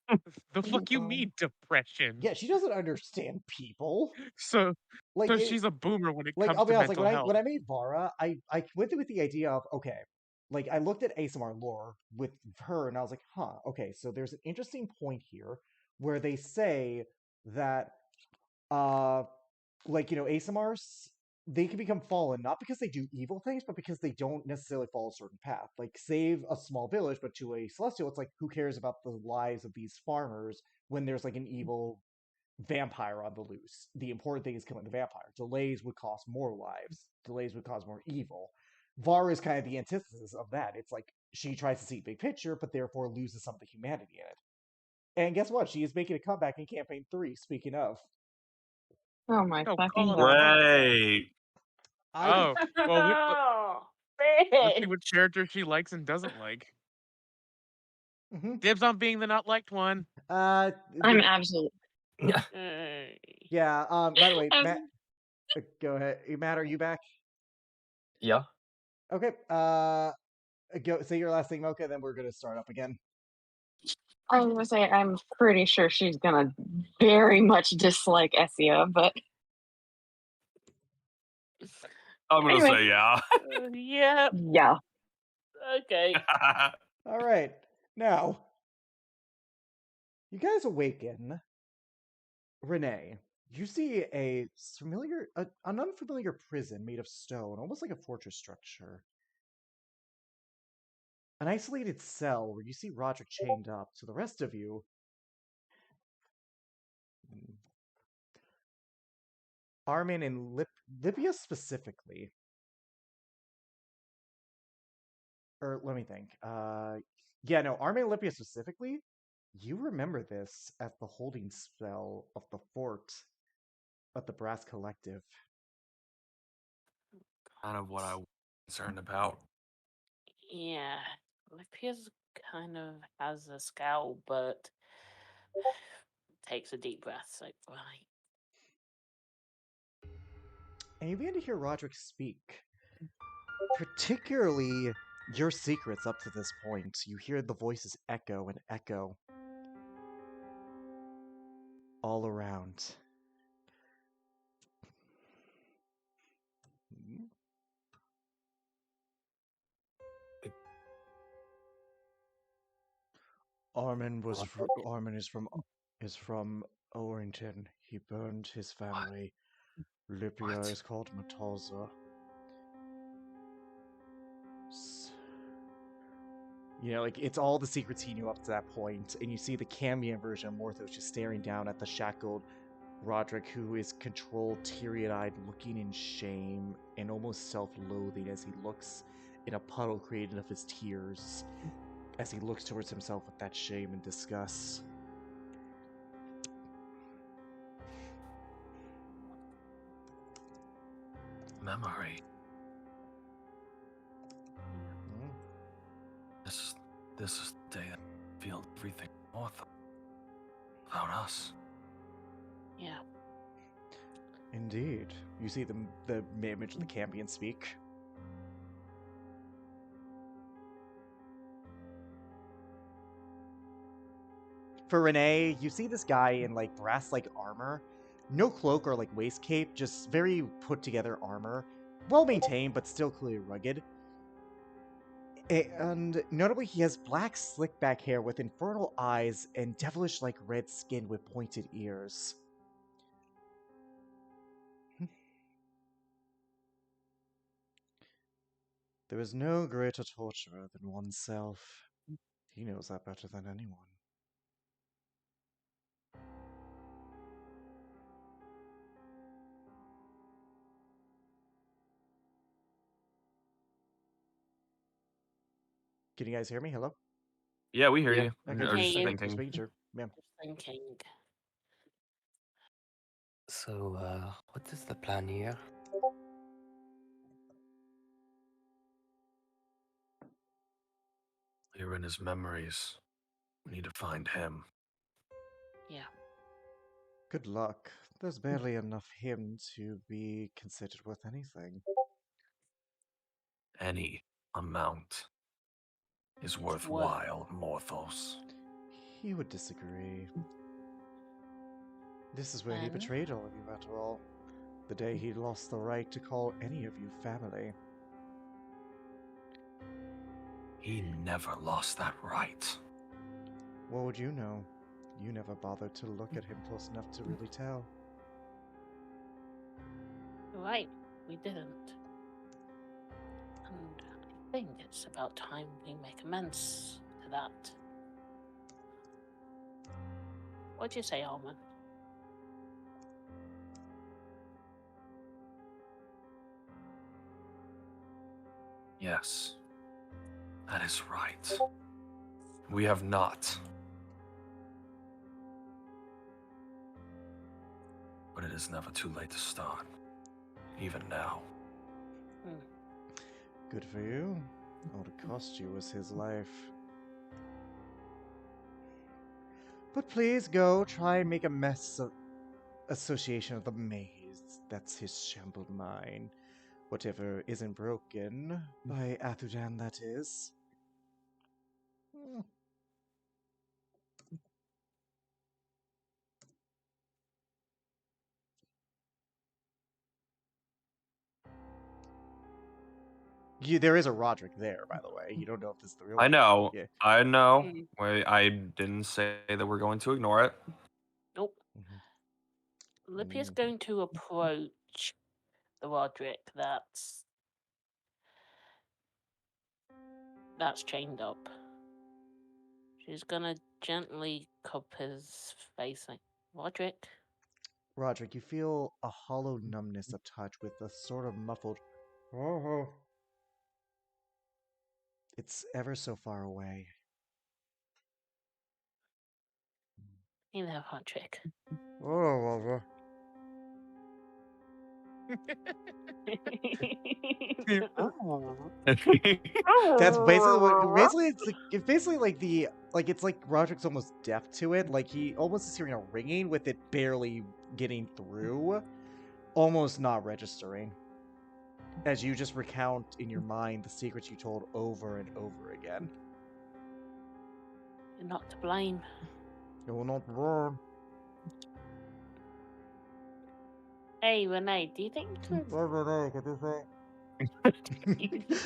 The Oh my fuck you god. mean depression? Yeah, she doesn't understand people. So, Like, so she's a boomer when it like, comes I'll to be honest, like, mental health. when I made Vara, I went with the idea of, okay, like, I looked at ASMR lore with her, and I was like, huh, okay, so there's an interesting point here where they say that, like, ASMRs, they can become fallen, not because they do evil things, but because they don't necessarily follow a certain path. Like, save a small village, but to a celestial, it's like, who cares about the lives of these farmers when there's, like, an evil vampire on the loose? The important thing is killing the vampire. Delays would cost more lives. Delays would cause more evil. Var is kind of the antithesis of that. It's like she tries to see big picture, but therefore loses some of the humanity in it. And guess what? She is making a comeback in campaign 3. Speaking of, Oh my Oh, fucking call it a god. month. Great. I Oh, well, Oh, let's see bitch. what character she likes and doesn't like. mhm. Dibs on being the not liked one. I'm absolutely. yeah. By the way, Matt, I'm, go ahead. Matt, are you back? Yeah. Okay. Go say your last thing, Mocha. Then we're gonna start up again. I was gonna say I'm pretty sure she's gonna very much dislike Essia, but I'm gonna anyway, say yeah. Yeah. yeah. Okay. All right. Now, you guys awaken. Renee, you see an unfamiliar prison made of stone, almost like a fortress structure. An isolated cell where you see Roderick chained up. To the rest of you, Armin and Libya specifically, or let me think. Yeah, no, Armin and Libya specifically. You remember this at the holding spell of the fort at the Brass Collective. Kind of what I was concerned about. Yeah. Lipia's kind of has a scowl, but takes a deep breath. Like, right. And you begin to hear Roderick speak. Particularly your secrets up to this point. You hear the voices echo and echo all around. Armin is from Orrington. He burned his family. Libya What? is called Matalza. Like, it's all the secrets he knew up to that point, and you see the Cambion version of Morthos just staring down at the shackled Roderick, who is controlled, teary-eyed, looking in shame and almost self-loathing as he looks in a puddle created of his tears, as he looks towards himself with that shame and disgust. Memory. Mm. This is the day that I feel everything north about us. Yeah. Indeed. You see the image of the Cambion speak. For Renee, you see this guy in like brass-like armor. No cloak or like waist cape, just very put together armor. Well maintained, but still clearly rugged. And notably, he has black slick back hair with infernal eyes and devilish like red skin with pointed ears. There is no greater torturer than oneself. He knows that better than anyone. Can you guys hear me? Hello? Yeah, we hear Yeah. you. Okay, I was Hey, just you. just thinking. making sure. Yeah. Just thinking. So, what is the plan here? You're in his memories. We need to find him. Yeah. Good luck. There's barely enough him to be considered worth anything. Any amount is worthwhile, Morthos. He would disagree. This is where he And betrayed all of you, after all. The day he lost the right to call any of you family. He never lost that right. What would you know? You never bothered to look at him close enough to really tell. right, we didn't. And I think it's about time we make amends to that. What'd you say, Alman? Yes, that is right. We have not. But it is never too late to start. Even now. Good for you. All it cost you was his life. But please go try and make a mess of association of the maze. That's his shambled mind. Whatever isn't broken by Athudan, that is. There is a Roderick there, by the way. You don't know if this is the real I one. know. Yeah. I know. Mm. I didn't say that we're going to ignore it. Nope. Lypia's going to approach the Roderick that's chained up. She's gonna gently cup his face like, Roderick? Roderick, you feel a hollow numbness of touch with a sort of muffled. It's ever so far away. Hey there, Roderick. That's basically what. It's like Roderick's almost deaf to it. Like he almost is hearing a ringing with it barely getting through, almost not registering. As you just recount in your mind the secrets you told over and over again. You're not to blame. You're not wrong. Hey, Renee, do you think you Renee, could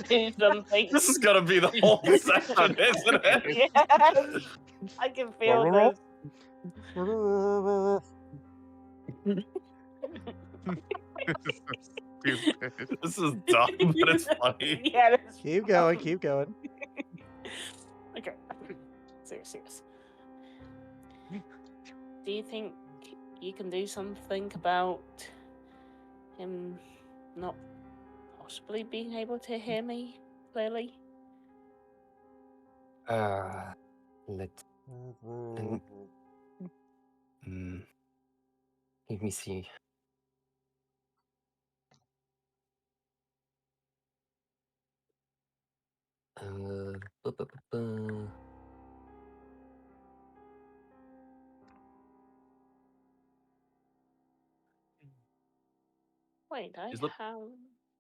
do something? This is gonna be the whole session, isn't it? Yes! I can feel this. Stupid. This is dumb, but it's funny. Yeah, that's Keep going, keep going. Okay. Serious. Do you think you can do something about him not possibly being able to hear me clearly? Let me see. Wait, I Is the- have.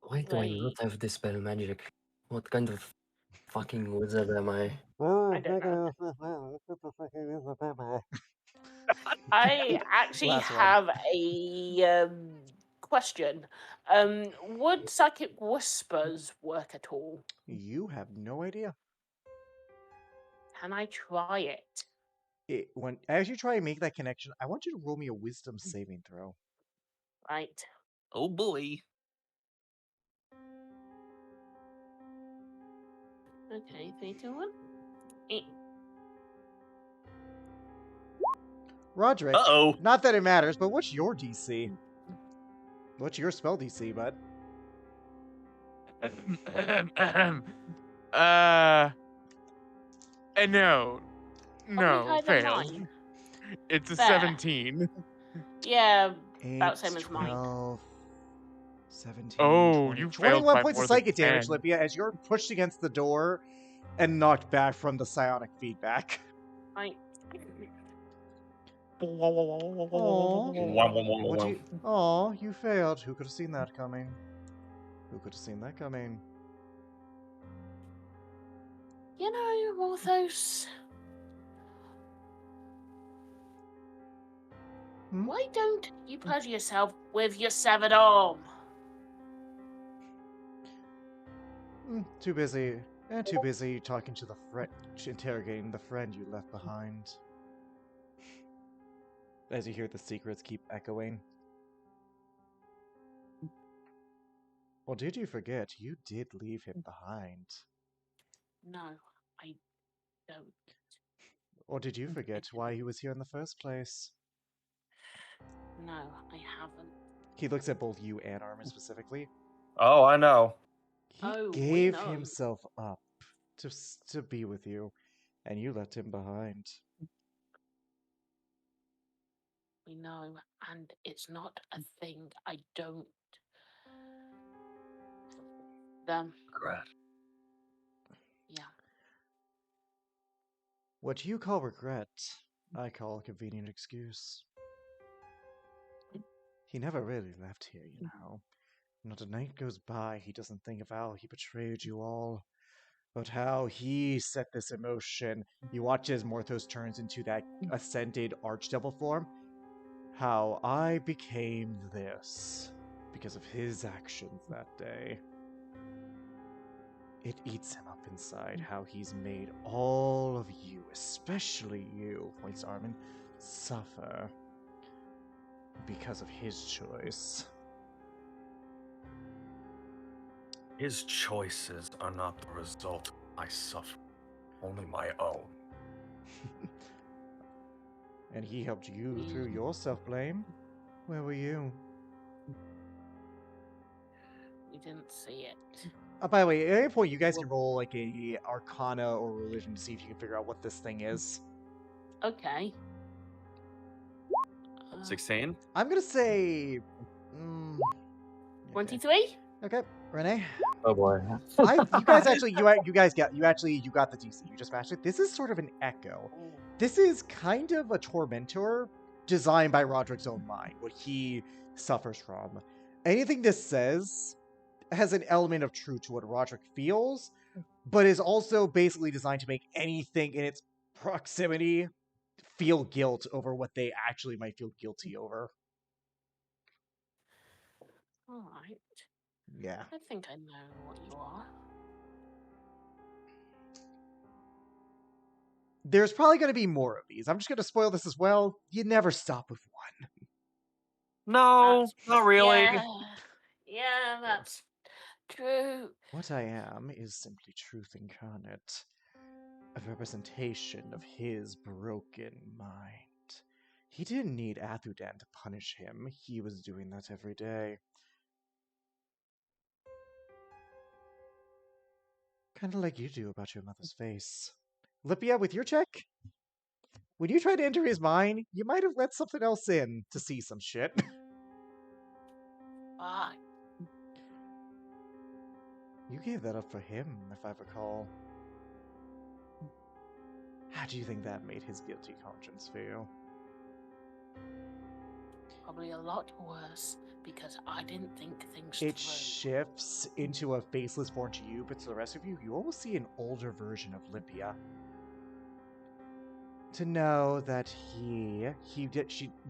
Why do I not Wait. have dispel magic? What kind of fucking wizard am I? I don't know. I actually Last one. have a question. Would psychic whispers work at all? You have no idea. Can I try it? As you try and make that connection, I want you to roll me a wisdom saving throw. Right. Oh boy. Okay, 3, 2, 1. 8. Roderick, Uh-oh. not that it matters, but what's your DC? What's your spell DC, bud? No. Probably No, higher than failed. mine. It's a Fair. 17. Yeah, 8, about same as mine. 12, 17, Oh, 20. you 21 failed by points of more than psychic damage, 10. Lipia, as you're pushed against the door and knocked back from the psionic feedback. I Aw, you failed. Who could have seen that coming? Who could have seen that coming? You know, Morthos, Hmm? why don't you pleasure yourself with your severed arm? Too busy. Too busy talking to the friend, interrogating the friend you left behind. As you hear the secrets keep echoing. Well, did you forget? You did leave him behind. No, I don't. Or did you forget why he was here in the first place? No, I haven't. He looks at both you and Armin specifically. Oh, I know. He Oh, we gave know. himself up to be with you, and you left him behind. We know, and it's not a thing. I don't. Them. Regret. Yeah. What you call regret, I call a convenient excuse. He never really left here, you know. Not a night goes by he doesn't think of how he betrayed you all. But how he set this in motion. You watch as Morthos turns into that ascended archdevil form. How I became this because of his actions that day. It eats him up inside how he's made all of you, especially you, points Armin, suffer because of his choice. His choices are not the result of my suffering, only my own. And he helped you through your self-blame. Where were you? We didn't see it. By the way, at any point you guys can roll like a Arcana or Religion to see if you can figure out what this thing is. Okay. 16? I'm gonna say... okay. 23? Okay, Renee. Oh boy. You guys actually, you got the DC. You just matched it. This is sort of an echo. This is kind of a tormentor designed by Roderick's own mind, what he suffers from. Anything this says has an element of truth to what Roderick feels, but is also basically designed to make anything in its proximity feel guilt over what they actually might feel guilty over. Alright. Yeah. I think I know what you are. There's probably going to be more of these. I'm just going to spoil this as well. You never stop with one. No, not really. Yeah, that's true. What I am is simply truth incarnate, a representation of his broken mind. He didn't need Athudan to punish him. He was doing that every day. Kind of like you do about your mother's face. Lipia, with your check, when you tried to enter his mind, you might have let something else in to see some shit. Fine. You gave that up for him, if I recall. How do you think that made his guilty conscience feel? Probably a lot worse because I didn't think things It through. shifts into a faceless form to you, but to the rest of you, you almost see an older version of Lipia. To know that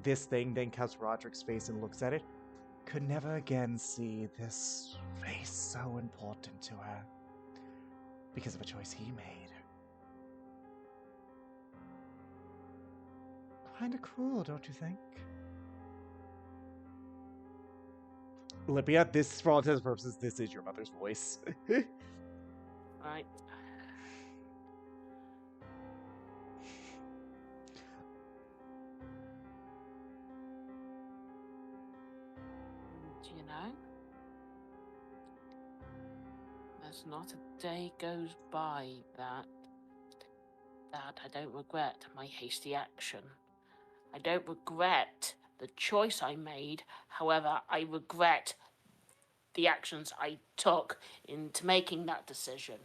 this thing then cuts Roderick's face and looks at it, could never again see this face so important to her because of a choice he made. Kinda cruel, don't you think? Lipia, this, for all intents and purposes, this is your mother's voice. Right. And, you know, there's not a day goes by that that I don't regret my hasty action. I don't regret the choice I made. However, I regret the actions I took into making that decision.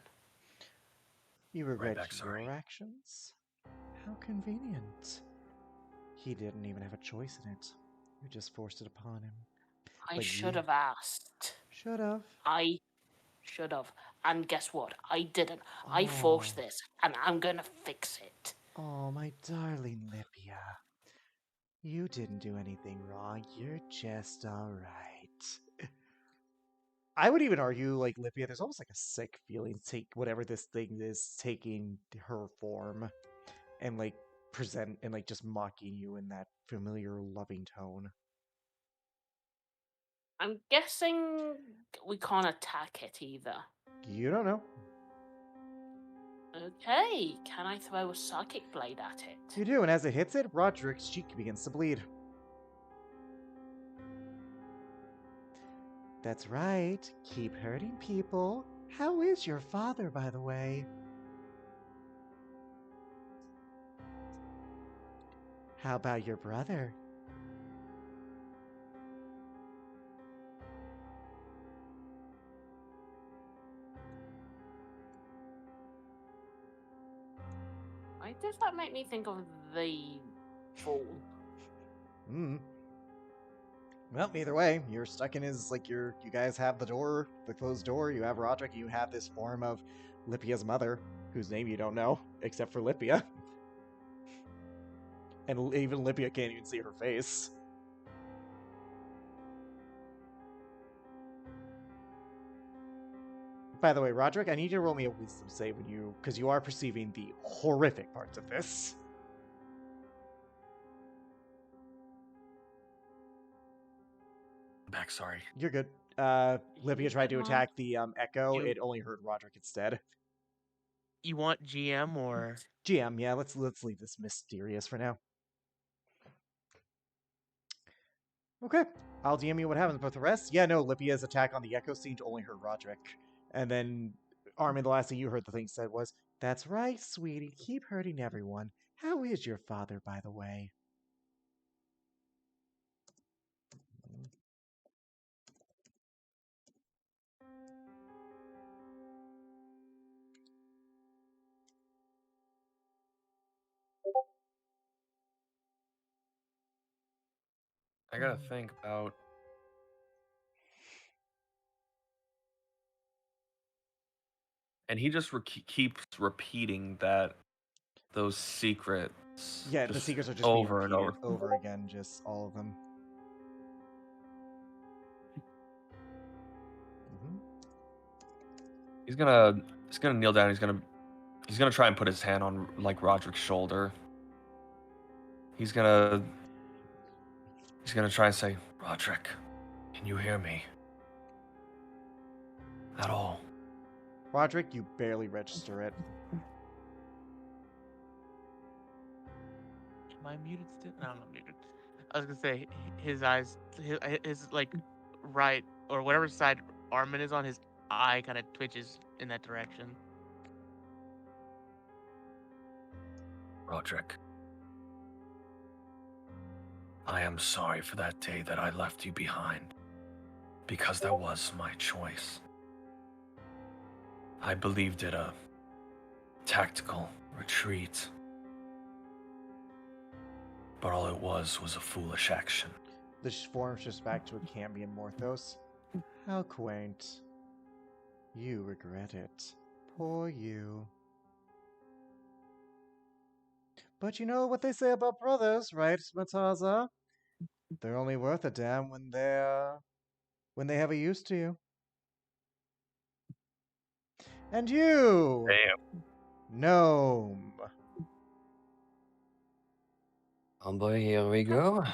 You regret back, sorry. your actions? How convenient. He didn't even have a choice in it. You just forced it upon him. I But should you have asked. should have. I should have. And guess what? I didn't. I Oh. forced this, and I'm gonna fix it. Oh, my darling Lipia. You didn't do anything wrong. You're just alright. I would even argue, like, Lipia, there's almost like a sick feeling, take whatever this thing is taking her form and, like, present and, like, just mocking you in that familiar, loving tone. I'm guessing we can't attack it either. You don't know. Okay, can I throw a psychic blade at it? You do, and as it hits it, Roderick's cheek begins to bleed. That's right. Keep hurting people. How is your father, by the way? How about your brother? Why does that make me think of the fool? Well, either way, you're stuck in his, like, you guys have the closed door, you have Roderick, you have this form of Lipia's mother, whose name you don't know, except for Lipia. And even Lipia can't even see her face. By the way, Roderick, I need you to roll me a wisdom save because you are perceiving the horrific parts of this. Back, sorry. You're good. Lipia tried to attack the Echo. It only hurt Roderick instead. You want GM or GM? Yeah, let's leave this mysterious for now. Okay, I'll DM you what happens. But the rest, yeah, no. Lipia's attack on the Echo seemed to only hurt Roderick, and then Armin, the last thing you heard the thing said was, "That's right, sweetie. Keep hurting everyone. How is your father, by the way?" I gotta think about. And he just keeps repeating those secrets. Yeah, the secrets are just over being and repeated over. over again, just all of them. He's gonna kneel down. He's gonna try and put his hand on like Roderick's shoulder. He's gonna try and say, "Roderick, can you hear me? At all?" Roderick, you barely register it. am I muted still? No, I'm not muted. I was gonna say his eyes, his like right or whatever side Armin is on, his eye kind of twitches in that direction. Roderick, I am sorry for that day that I left you behind, because that was my choice. I believed it a tactical retreat, but all it was a foolish action. The form's just back to a Cambion Morthos. How quaint. You regret it. Poor you. But you know what they say about brothers, right, Mataza? They're only worth a damn when they have a use to you. And you, Damn. gnome. Oh boy, here we go.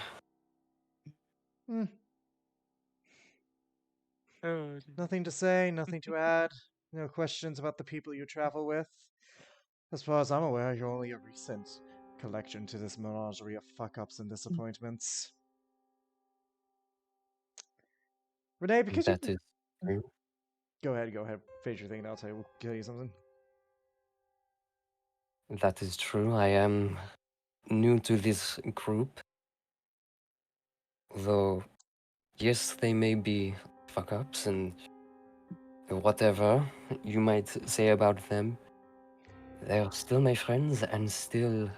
Nothing to say, nothing to add. No questions about the people you travel with. As far as I'm aware, you're only a recent collection to this menagerie of fuck-ups and disappointments. Renee, because That is true. Go ahead. Phase your thing, and I'll tell you something. That is true. I am new to this group. Though, yes, they may be fuck ups and whatever you might say about them. They're still my friends, and still,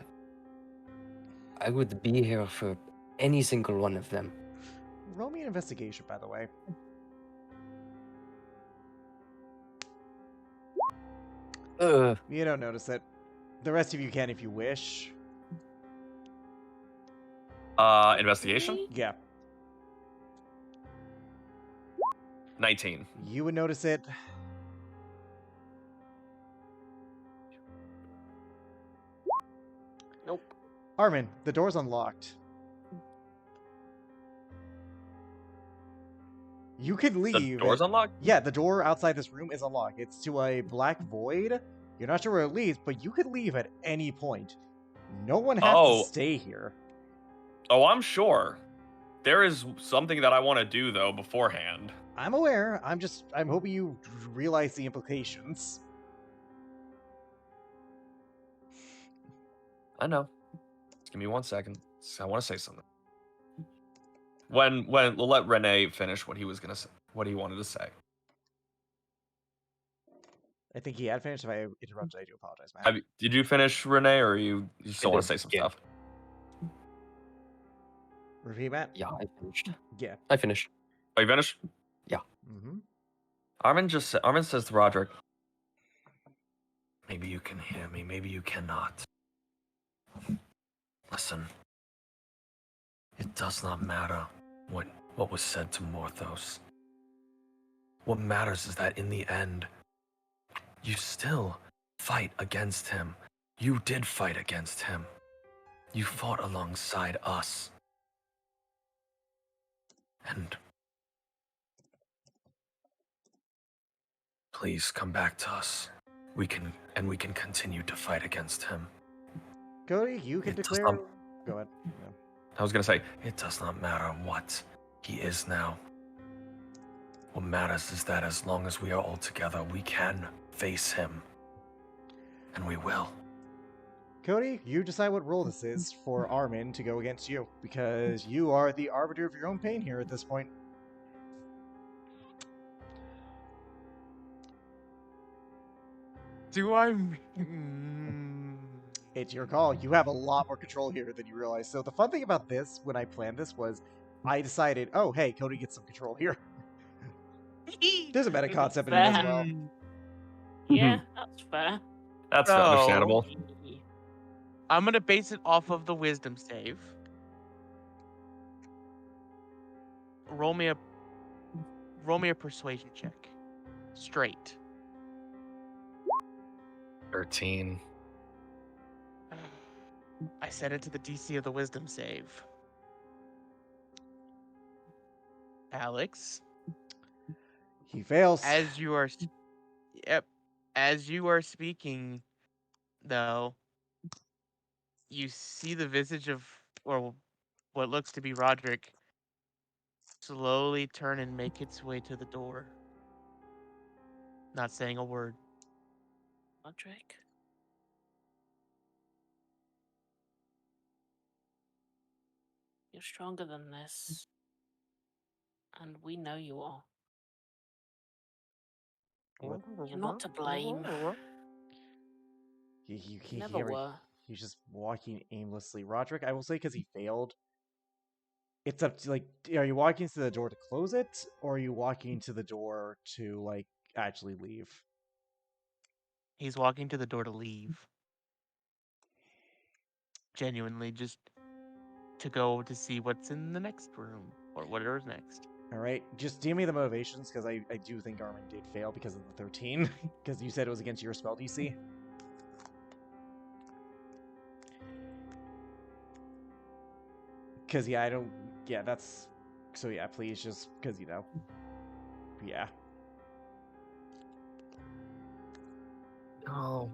I would be here for any single one of them. Roll me an investigation, by the way. You don't notice it. The rest of you can if you wish. Investigation? Yeah, 19. you would notice it. Nope. Armin, the door's unlocked. You could The leave. door's unlocked? Yeah, the door outside this room is unlocked. It's to a black void. You're not sure where it leads, but you could leave at any point. No one has Oh. to stay here. Oh, I'm sure. There is something that I want to do, though, beforehand. I'm aware. I'm hoping you realize the implications. I know. Just give me 1 second. I want to say something. When we'll let Renee finish what he was gonna say, what he wanted to say. I think he had finished. If I interrupted, I do apologize, man. Did you finish, Renee, or you still want to say some Yeah. stuff? Repeat, Matt? Yeah, I finished. Yeah. I finished. Are you finished? Mm-hmm. Armin says to Roderick, maybe you can hear me, maybe you cannot. Listen, it does not matter what was said to Morthos. What matters is that in the end, you still fight against him. You did fight against him. You fought alongside us. And please come back to us. We can continue to fight against him. Cody, you can It does declare. not- Go ahead. Yeah. I was gonna say, it does not matter what he is now. What matters is that as long as we are all together, we can face him. And we will. Cody, you decide what role this is for Armin to go against you, because you are the arbiter of your own pain here at this point. Do I? It's your call. You have a lot more control here than you realize. So the fun thing about this, when I planned this, was I decided, oh, hey, Cody gets some control here. There's a meta concept in it as well. Yeah, that's fair. That's So- understandable. I'm gonna base it off of the wisdom save. Roll me a persuasion check. Straight. 13. I set it to the DC of the wisdom save. Alex, He fails. as you are speaking, though, you see the visage of, or what looks to be Roderick, slowly turn and make its way to the door. Not saying a word. Roderick? You're stronger than this. And we know you are. You're not to blame. You You never were. He's just walking aimlessly. Roderick, I will say, because he failed, it's up to, like, are you walking to the door to close it, or are you walking to the door to, like, actually leave? He's walking to the door to leave. Genuinely, just to go to see what's in the next room, or whatever's next. All right, just give me the motivations, because I do think Armin did fail because of the 13, because you said it was against your spell DC. Because, yeah, I don't... Yeah, that's... So, yeah, please, just... Because, you know... Yeah. No.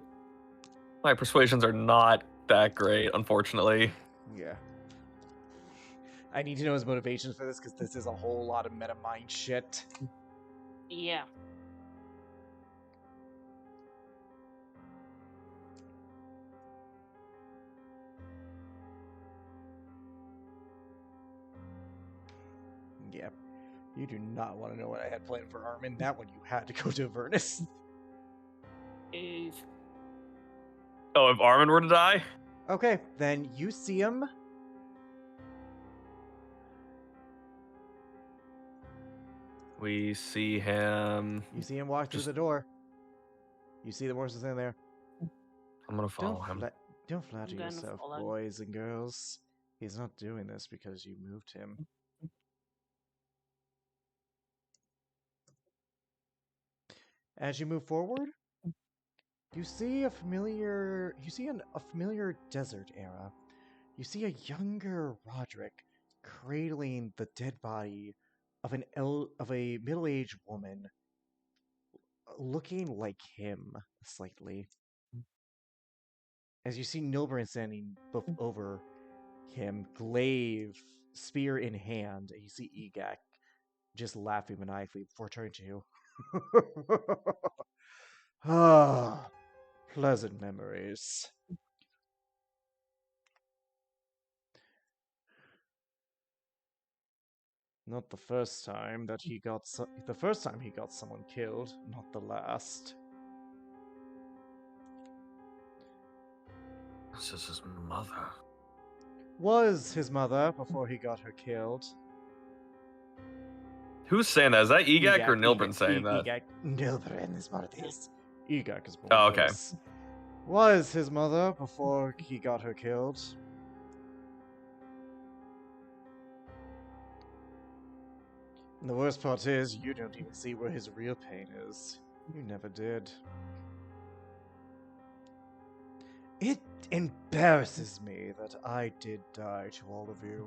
My persuasions are not that great, unfortunately. Yeah. I need to know his motivations for this, because this is a whole lot of meta mind shit. Yeah. Yeah. You do not want to know what I had planned for Armin. That one you had to go to Avernus. If Oh, if Armin were to die? Okay, then you see him. We see him. You see him walk through Just- the door. You see the horses in there. I'm gonna follow Don't, him. don't flatter I'm gonna yourself, follow. boys and girls. He's not doing this because you moved him. As you move forward, you see a familiar desert era. You see a younger Roderick cradling the dead body of a middle-aged woman, looking like him slightly. As you see Nilbrin standing over him, glaive, spear in hand, and you see Egak just laughing maniacally before turning to you. Ah, pleasant memories. Not the first time that he got the first time he got someone killed, not the last. This is his mother. Was his mother before he got her killed. Who's saying that? Is that Egak or Nilbrin saying that? Egak. Nilbrin is what it is. Egak is more Oh, okay. close. Was his mother before he got her killed. And the worst part is, you don't even see where his real pain is. You never did. It embarrasses me that I did die to all of you.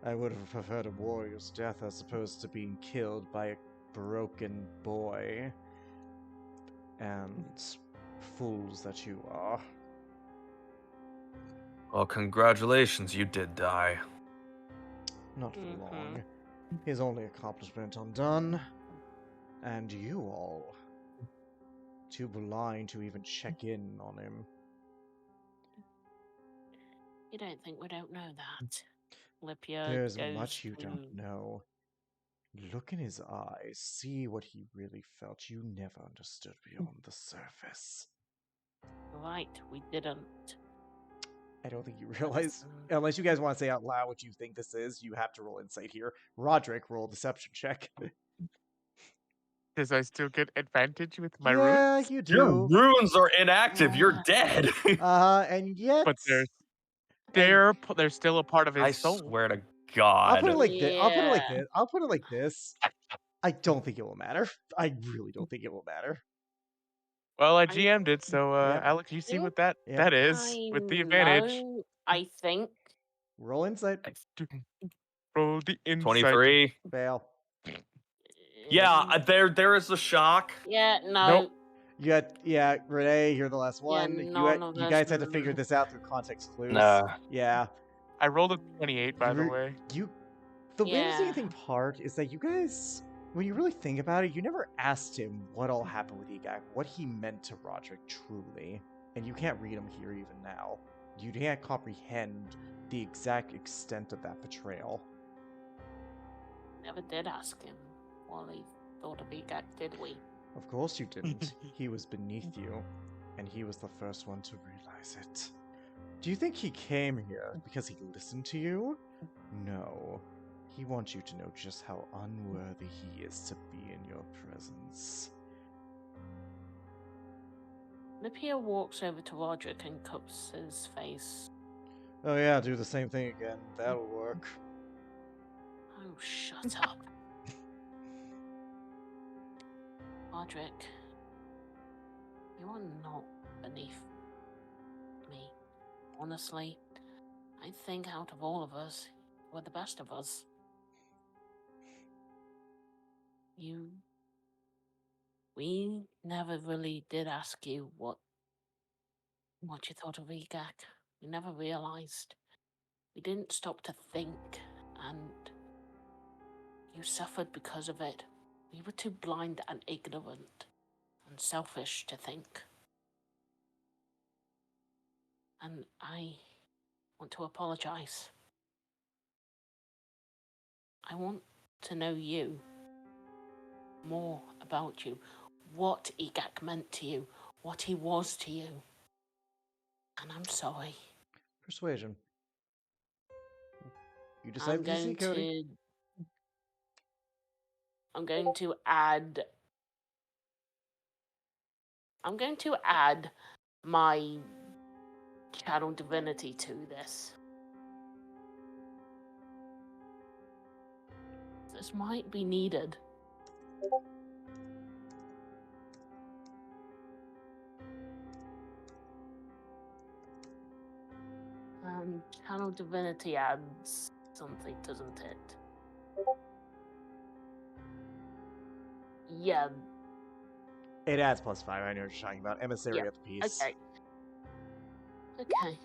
I would have preferred a warrior's death as opposed to being killed by a broken boy. And fools that you are. Well, congratulations, you did die. Not for long. His only accomplishment undone. And you all. Too blind to even check in on him. you don't think we don't know that. Lipia There's goes much you to... don't know. Look in his eyes, see what he really felt. You never understood beyond the surface. Right, we didn't. I don't think you realize, unless you guys want to say out loud what you think this is, you have to roll insight here. Roderick, roll a deception check. Does I still get advantage with my Yeah, runes? you Your do. runes are inactive. You're dead. And yet... But they're still a part of his I soul. swear to I'll put it God. like this. I'll put it like Yeah. this. I'll put it like this. I don't think it will matter. I really don't think it will matter. Well, I GM'd it, so Yep. Alex, you see Think what that Yep. is with the advantage. No, I think. Roll insight. Roll the insight. 23. Fail. Yeah, there is a shock. Yeah, no. Nope. Yeah, Renee, you're the last Yeah, one. none of You us guys had to know. figure this out through context clues. Nah. Yeah. I rolled a 28, by You the re- way. The Yeah. interesting part is that you guys, when you really think about it, you never asked him what all happened with Egak, what he meant to Roderick truly. And you can't read him here even now. You can't comprehend the exact extent of that betrayal. Never did ask him while he thought of Egak, did we? Of course you didn't. He was beneath you, and he was the first one to realize it. Do you think he came here because he listened to you? No. He wants you to know just how unworthy he is to be in your presence. Lipia walks over to Roderick and cups his face. Oh yeah, do the same thing again. That'll work. Oh, shut up. Roderick, you are not beneath me. Honestly, I think out of all of us, you are the best of us. We never really did ask you what you thought of Egak. We never realized. We didn't stop to think, and you suffered because of it. We were too blind and ignorant and selfish to think. And I want to apologize. I want to know you. More about you. What Egak meant to you. What he was to you. And I'm sorry. Persuasion. You I'm decide to see, going Cody. to... I'm going to add... I'm going to add my channel divinity to this. This might be needed. Channel divinity adds something, doesn't it? Yeah. It adds +5. I know what you're talking about. Emissary Yeah, of the Peace. Okay. Okay.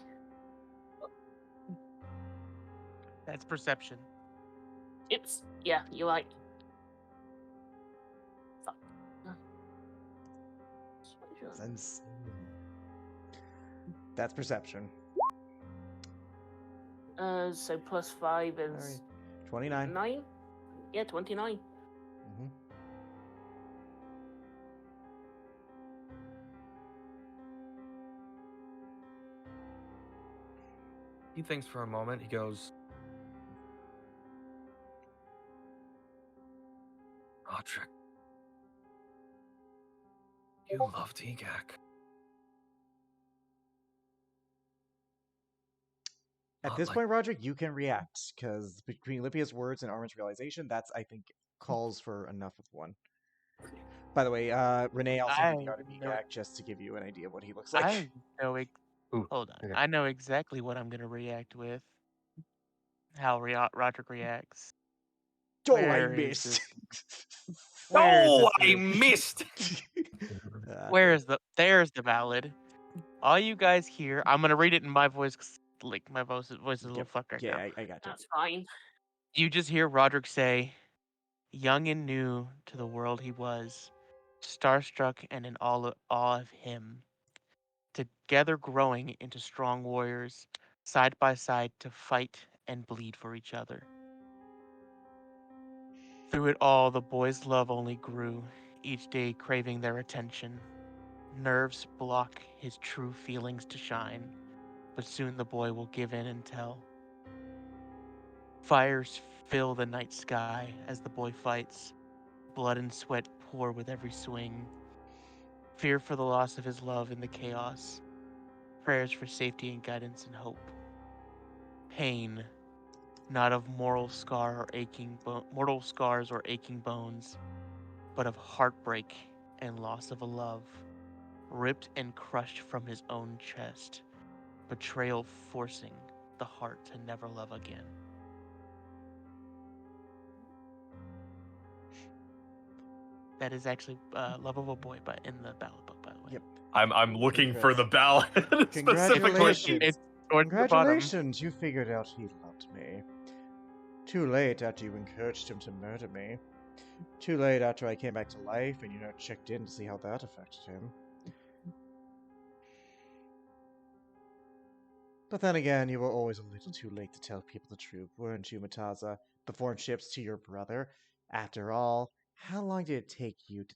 That's perception. It's... Yeah, you're right. Fuck. Sense. That's perception. So +5 is... Alright. 29. 9? Yeah, 29. Mm-hmm. He thinks for a moment. He goes, Roderick, you loved Egak. At this point, Roderick, you can react, because between Lipia's words and Armin's realization, that's, I think, calls for enough of one. By the way, Renee also I regarded know- Egak, just to give you an idea of what he looks like. I know. Ooh, Hold on. okay. I know exactly what I'm gonna react with. How Roderick reacts. Oh, Where I is missed! Where is Oh, this I movie? missed! There's the ballad. All you guys hear, I'm gonna read it in my voice, 'cause, like my voice is a little Yep. fucked right Yeah, now. I got you. That's fine. You just hear Roderick say, young and new to the world he was, starstruck and in awe of him, together growing into strong warriors, side by side to fight and bleed for each other. Through it all, the boy's love only grew, each day craving their attention. Nerves block his true feelings to shine, but soon the boy will give in and tell. Fires fill the night sky as the boy fights. Blood and sweat pour with every swing. Fear for the loss of his love in the chaos. Prayers for safety and guidance and hope. Pain, not of mortal scars or aching bones, but of heartbreak and loss of a love, ripped and crushed from his own chest. Betrayal forcing the heart to never love again. That is actually "Love of a Boy" in the ballad book, by the way. Yep. I'm looking for the ballad specifically. Congratulations. It's towards the bottom. Congratulations, you figured out he loved me. Too late after you encouraged him to murder me. Too late after I came back to life and you checked in to see how that affected him. But then again, you were always a little too late to tell people the truth, weren't you, Mataza? Before ships to your brother. After all, how long did it take you to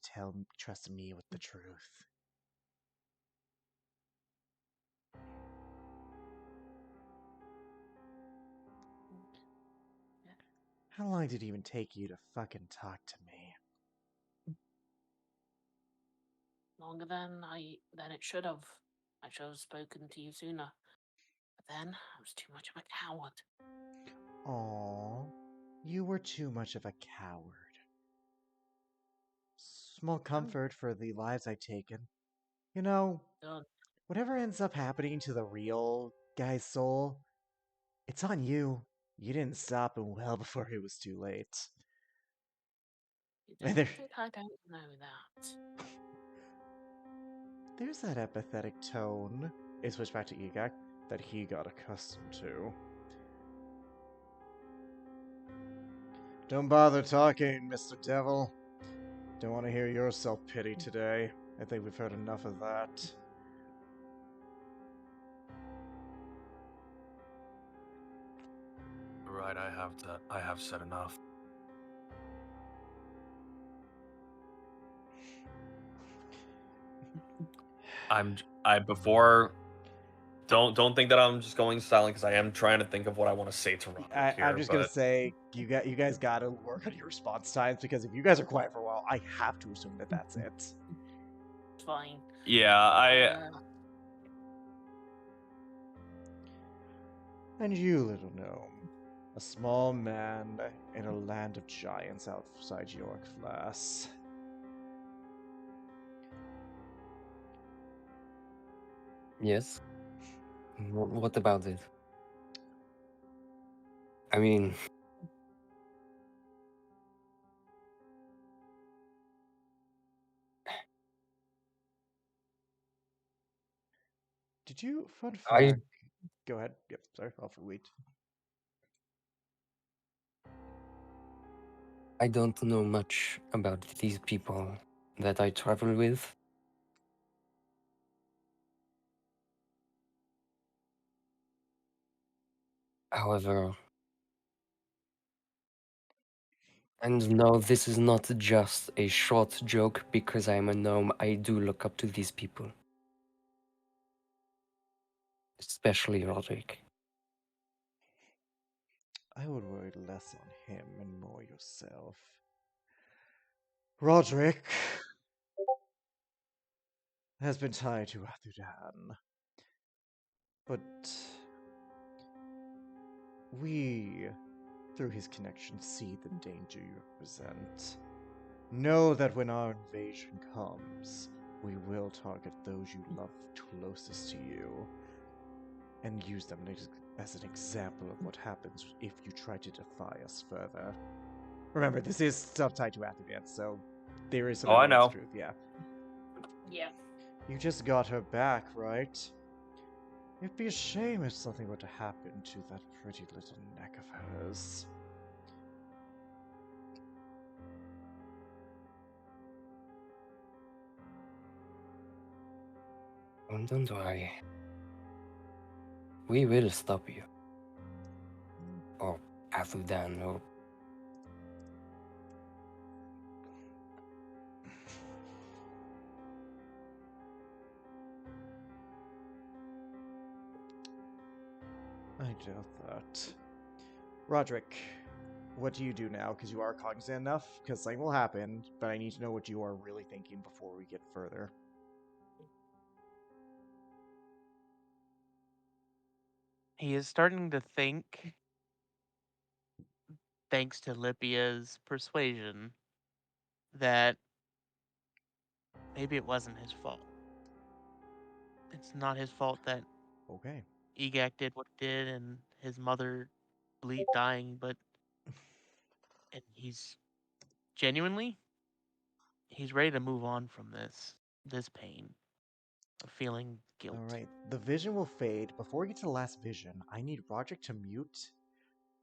trust me with the truth? How long did it even take you to fucking talk to me? Longer than it should have. I should have spoken to you sooner. But then I was too much of a coward. Aww, you were too much of a coward. Small comfort for the lives I've taken. You know, Done. whatever ends up happening to the real guy's soul, it's on you. You didn't stop him well before it was too late. You don't There- think I don't know that? There's that apathetic tone, it switched back to Egak, that he got accustomed to. Don't bother talking, Mr. Devil. Don't want to hear your self-pity today. I think we've heard enough of that. right. I have said enough. Before. Don't think that I'm just going silent, because I am trying to think of what I want to say to Roderick here. I'm just gonna say you guys gotta work on your response times, because if you guys are quiet for a while, I have to assume that that's it. Fine. Yeah, And you, little gnome, a small man in a land of giants outside York Flass. Yes. What about it? I mean, Did you? Fun I fact. Go ahead. Yep. Sorry. I'll wait. I don't know much about these people that I travel with. However, and no, this is not just a short joke because I'm a gnome. I do look up to these people. Especially Roderick. I would worry less on him and more yourself. Roderick has been tied to Athudan. But we, through his connection, see the danger you represent. Know that when our invasion comes, we will target those you love closest to you, and use them as an example of what happens if you try to defy us further. Remember, this is stuff tied to Athudan, so there is some I elements of know. truth, yeah. Yeah. You just got her back, right? It'd be a shame if something were to happen to that pretty little neck of hers. Don't worry. We will stop you. Or Athudan, or I doubt that. Roderick, what do you do now? Because you are cognizant enough? Because something will happen, but I need to know what you are really thinking before we get further. He is starting to think, thanks to Lipia's persuasion, that maybe it wasn't his fault. It's not his fault that Okay. Egak did what he did and his mother dying, but and he's genuinely he's ready to move on from this pain of feeling guilt. Alright, the vision will fade. Before we get to the last vision, I need Roderick to mute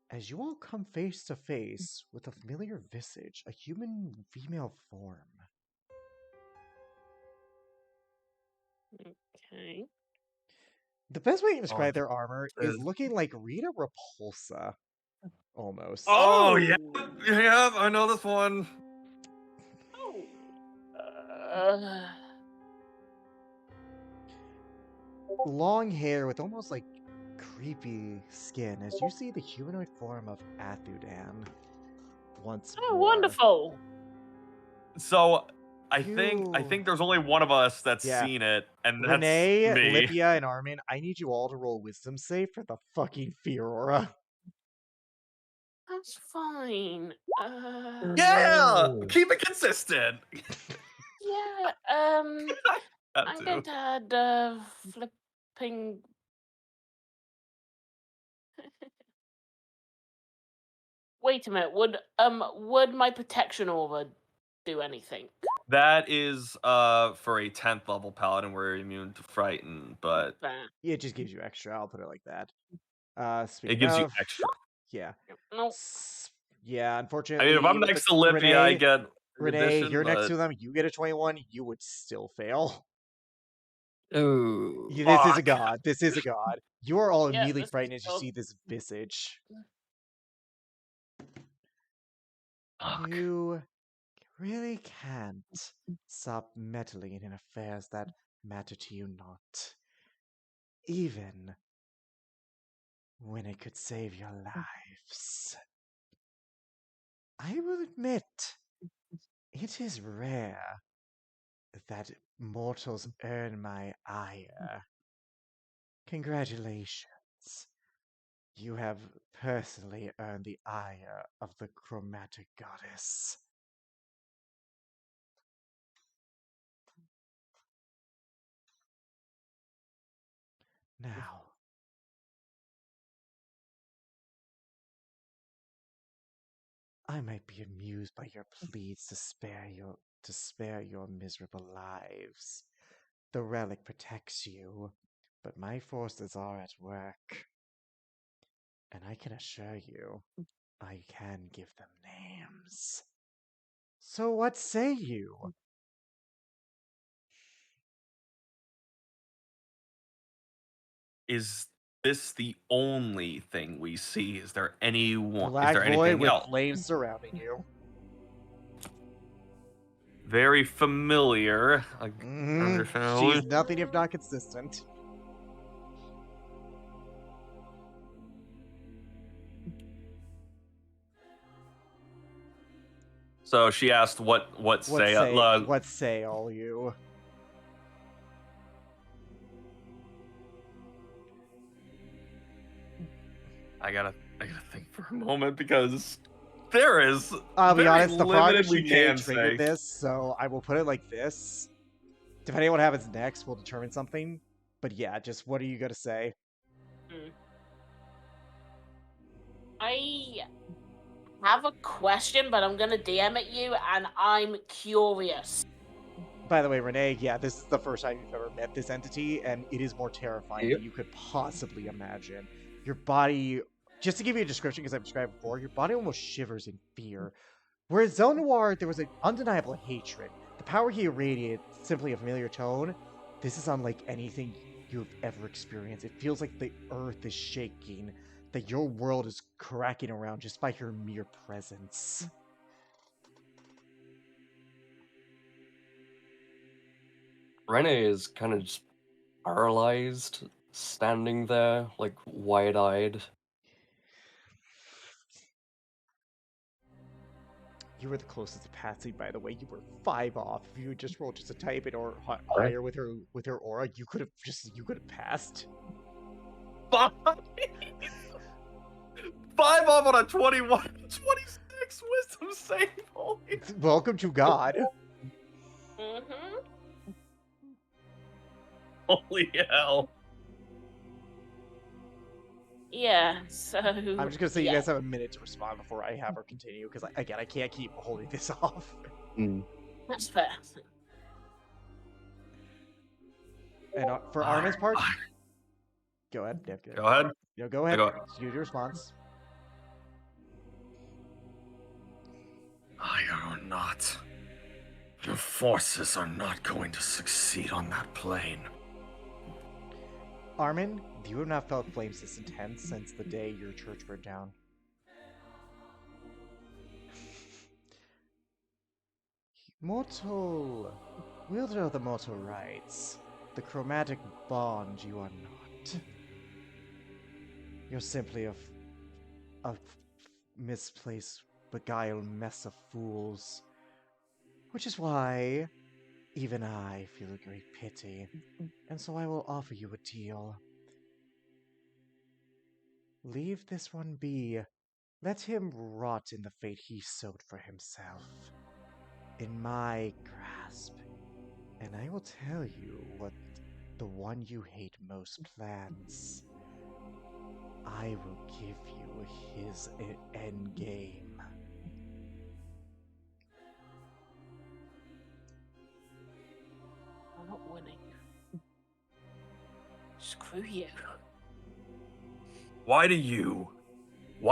as you all come face to face with a familiar visage, a human female form. Okay. The best way to describe Oh, their armor is looking like Rita Repulsa, almost. Oh yeah, yeah, I know this one. Oh. Uh, Long hair with almost like creepy skin as you see the humanoid form of Athudan once oh, more. wonderful. So I You- think there's only one of us that's Yeah. seen it, and that's Renee, me. Lipia, and Armin, I need you all to roll wisdom save for the fucking fear aura. That's fine. Yeah, No. keep it consistent. Yeah, That I'm too. going to add flipping. Wait a minute. Would my protection aura do anything? That is for a 10th level paladin, we're immune to frighten, but Fair. Yeah, it just gives you extra. I'll put it like that. it Speaking gives you of, extra. yeah, Nope. yeah. I Unfortunately, mean, if I'm with next to Lippy, I get Renee, addition, you're next but to them. You get a 21. You would still fail. Oh. This is a fuck. god. This is a god. You are all Yeah, immediately this is frightened as you dog. see this visage. Fuck. You really can't stop meddling in affairs that matter to you not, even when it could save your lives. I will admit, it is rare that mortals earn my ire. Congratulations. You have personally earned the ire of the chromatic goddess. Now, I might be amused by your pleas to spare your miserable lives. The relic protects you, but my forces are at work. And I can assure you, I can give them names. So what say you? Is this the only thing we see? Is there anyone? Is Black there void anything with else? flames surrounding you. Very familiar. She's nothing if not consistent. So she asked, "What say?" What say all you? I gotta think for a moment because there is. I'll be very honest, the limited progress we you can made triggered say. this, so I will put it like this. Depending on what happens next, we'll determine something. But yeah, just what are you gonna say? I have a question, but I'm gonna DM at you, and I'm curious. By the way, Renee, yeah, this is the first time you've ever met this entity, and it is more terrifying Yep. than you could possibly imagine. Your body, just to give you a description, because I've described before, your body almost shivers in fear. Whereas Zel Noir, there was an undeniable hatred. The power he irradiated, simply a familiar tone. This is unlike anything you've ever experienced. It feels like the earth is shaking, that your world is cracking around just by your mere presence. Rene is kind of just paralyzed, standing there, like wide-eyed. You were the closest to passing, by the way. You were 5 off. If you had just rolled just a tiny bit or higher with her aura, you could have passed. 5 off on a 21, 26 wisdom save. Holy. Welcome to God. Mm-hmm. Holy hell. Yeah, so I'm just gonna say you yeah. guys have a minute to respond before I have her continue, because again, I can't keep holding this off. That's fair. And for Armin's part, go ahead. Yeah, Go ahead. go ahead. Go. Do your response. I are not. Your forces are not going to succeed on that plane. Armin, you have not felt flames this intense since the day your church burned down. Mortal, wielder of the mortal rights, the chromatic bond you are not. You're simply a misplaced, beguiled mess of fools. Which is why even I feel a great pity, and so I will offer you a deal. Leave this one be. Let him rot in the fate he sowed for himself. In my grasp. And I will tell you what the one you hate most plans. I will give you his endgame. I'm not winning. Screw you. Why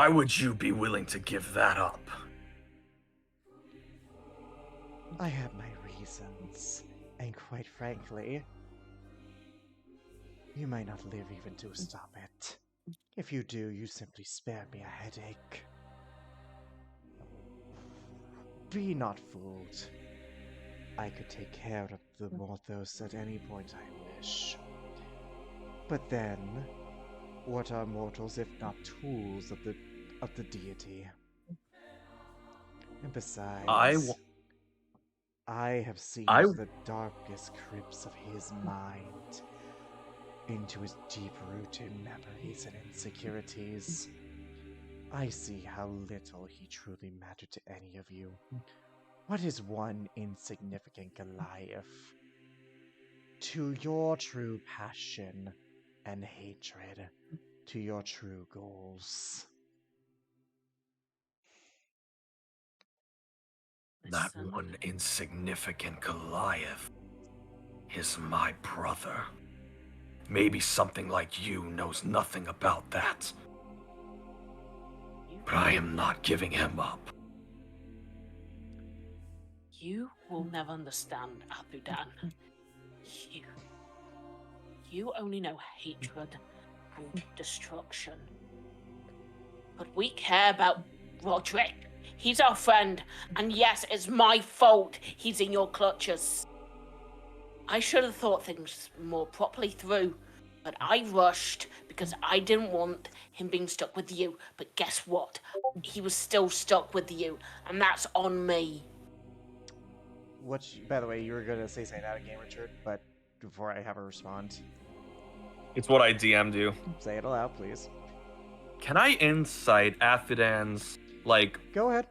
would you be willing to give that up? I have my reasons, and quite frankly, you might not live even to stop it. If you do, you simply spare me a headache. Be not fooled. I could take care of the Morthos at any point I wish. But then, what are mortals if not tools of the deity? And besides, I have seen I- into the darkest crypts of his mind, into his deep-rooted memories and insecurities. I see how little he truly mattered to any of you. What is one insignificant Goliath to your true passion and hatred, to your true goals? That Listen, one insignificant Goliath is my brother. Maybe something like you knows nothing about that. But I am not giving him up. you will never understand, Abudan. You only know hatred and destruction. But we care about Roderick. He's our friend, and yes, it's my fault he's in your clutches. I should have thought things more properly through, but I rushed because I didn't want him being stuck with you. But guess what? He was still stuck with you, and that's on me. By the way, you were going to say something out of game, Richard, but before I have her respond, It's what I DM'd you. say it aloud, please. Can I insight Aphidan's Go ahead.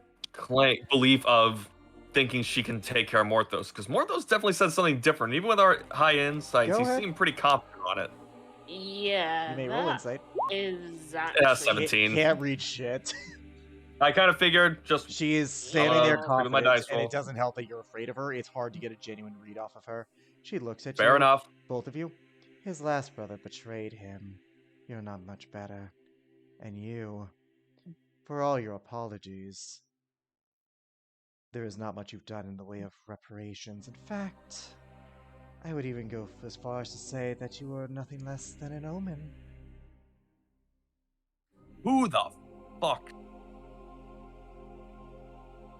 belief of thinking she can take care of Morthos? Because Morthos definitely said something different. Even with our high insights, Go he ahead. seemed pretty confident on it. Yeah, You may roll that insight. is Yeah, actually 17. Can't read shit. I kind of figured just She is standing there Oh. With my confident, dice and roll. it doesn't help that you're afraid of her. It's hard to get a genuine read off of her. She looks at fair you, enough. both of you. His last brother betrayed him. You're not much better. And you, for all your apologies, there is not much you've done in the way of reparations. In fact, I would even go as far as to say that you are nothing less than an omen. Who the fuck?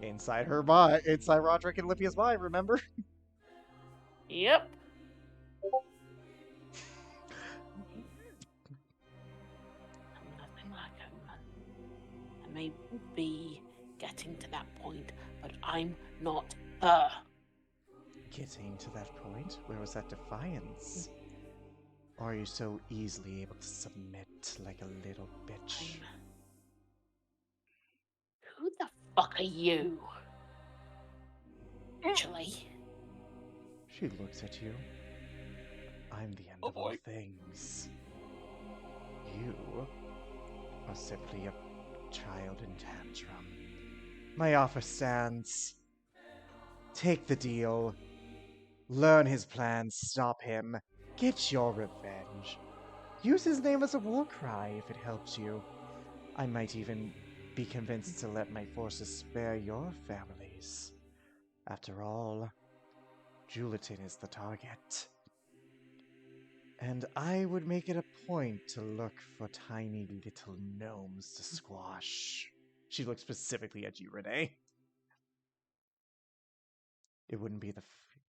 Inside her mind, inside Roderick and Lypia's mind, remember? Yep. I'm nothing like Omen. I may be getting to that point, but I'm not her. Getting to that point? Where was that defiance? Or are you so easily able to submit like a little bitch? Who the fuck are you? Actually, She looks at you. I'm the end Oh of all boy. things. You are simply a child in tantrum. My offer stands. Take the deal. Learn his plans, stop him. Get your revenge. Use his name as a war cry if it helps you. I might even be convinced to let my forces spare your families. After all, Juletin is the target. And I would make it a point to look for tiny little gnomes to squash. She looked specifically at you, Renee. It wouldn't be the...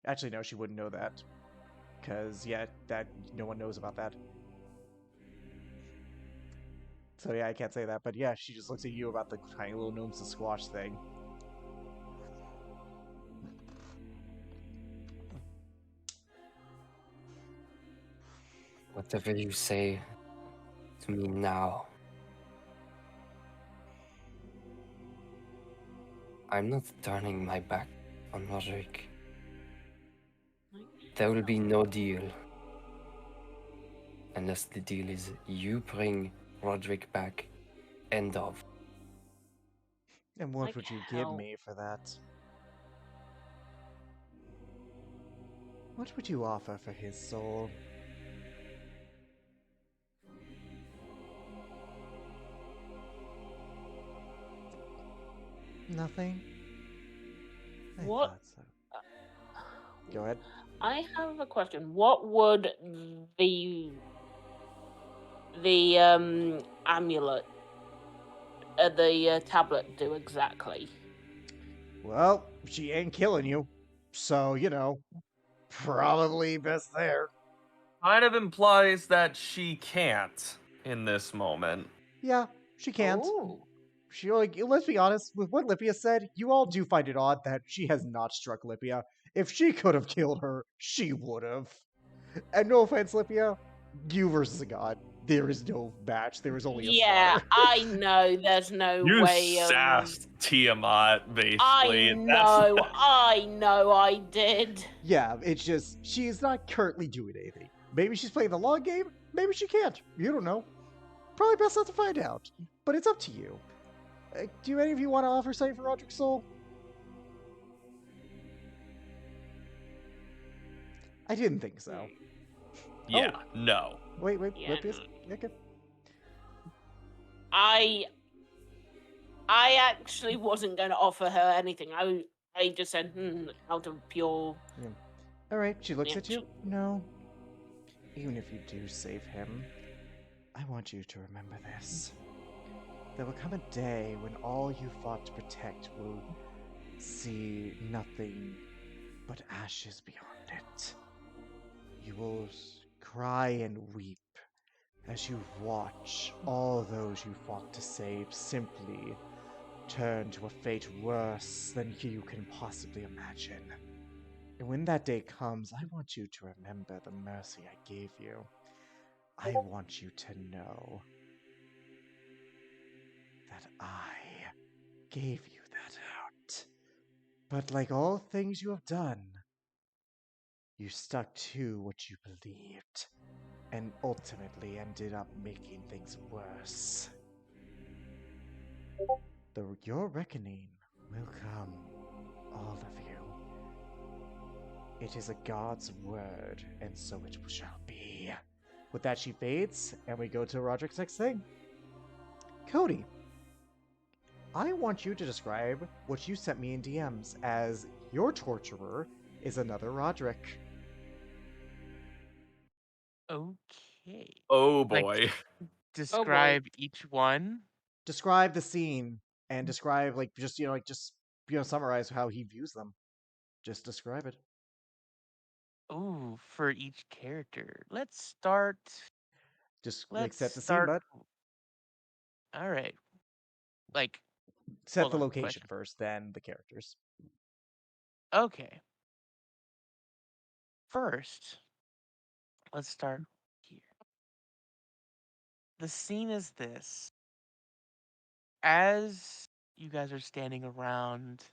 Actually, no, she wouldn't know that. Because, yeah, that no one knows about that. So, yeah, I can't say that. But, yeah, she just looks at you about the tiny little gnomes to squash thing. Whatever you say to me now, I'm not turning my back on Roderick. There will be no deal. Unless the deal is you bring Roderick back. End of. And what Like would you hell. give me for that? What would you offer for his soul? Nothing? I What- thought so. Go ahead. I have a question. What would the amulet, the tablet do exactly? Well, she ain't killing you. So, probably best there. Kind of implies that she can't in this moment. Yeah, she can't. Oh. She, let's be honest, with what Lipia said, you all do find it odd that she has not struck Lipia. If she could have killed her, she would have. And no offense, Lipia, you versus a god. There is no match. There is only a Yeah, slaughter. I know. There's no You way of. sassed Tiamat, I basically. know. I know. I did. Yeah, it's just, she's not currently doing anything. Maybe she's playing the long game, maybe she can't. You don't know. Probably best not to find out. But it's up to you. Do any of you want to offer something for Roderick's soul? I didn't think so. Yeah, no. Wait, Yeah, Lipia's? Okay. I actually wasn't going to offer her anything. I just said, out of pure. Alright, she looks Yeah, at you. No. Even if you do save him, I want you to remember this. There will come a day when all you fought to protect will see nothing but ashes beyond it. You will cry and weep as you watch all those you fought to save simply turn to a fate worse than you can possibly imagine. And when that day comes, I want you to remember the mercy I gave you. I want you to know that I gave you that heart. But like all things you have done, you stuck to what you believed, and ultimately ended up making things worse. Your reckoning will come, all of you. It is a god's word, and so it shall be. With that, she fades, and we go to Roderick's next thing. Cody, I want you to describe what you sent me in DMs as your torturer is another Roderick. Okay. Oh Like, boy. describe each one. Describe the scene and describe, summarize how he views them. Just describe it. Ooh, for each character. Let's start. Just Let's set the scene, start. bud. All right. Like, Set hold the on, location question. first, then the characters. Okay. First, let's start here. The scene is this. As you guys are standing around,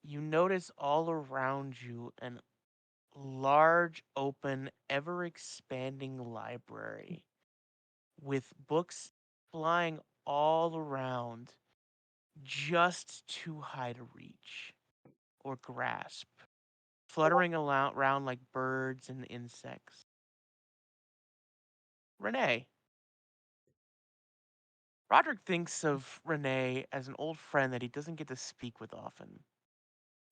you notice all around you an large, open, ever expanding library with books flying all around, just too high to reach or grasp, fluttering around like birds and insects. Renee. Roderick thinks of Renee as an old friend that he doesn't get to speak with often.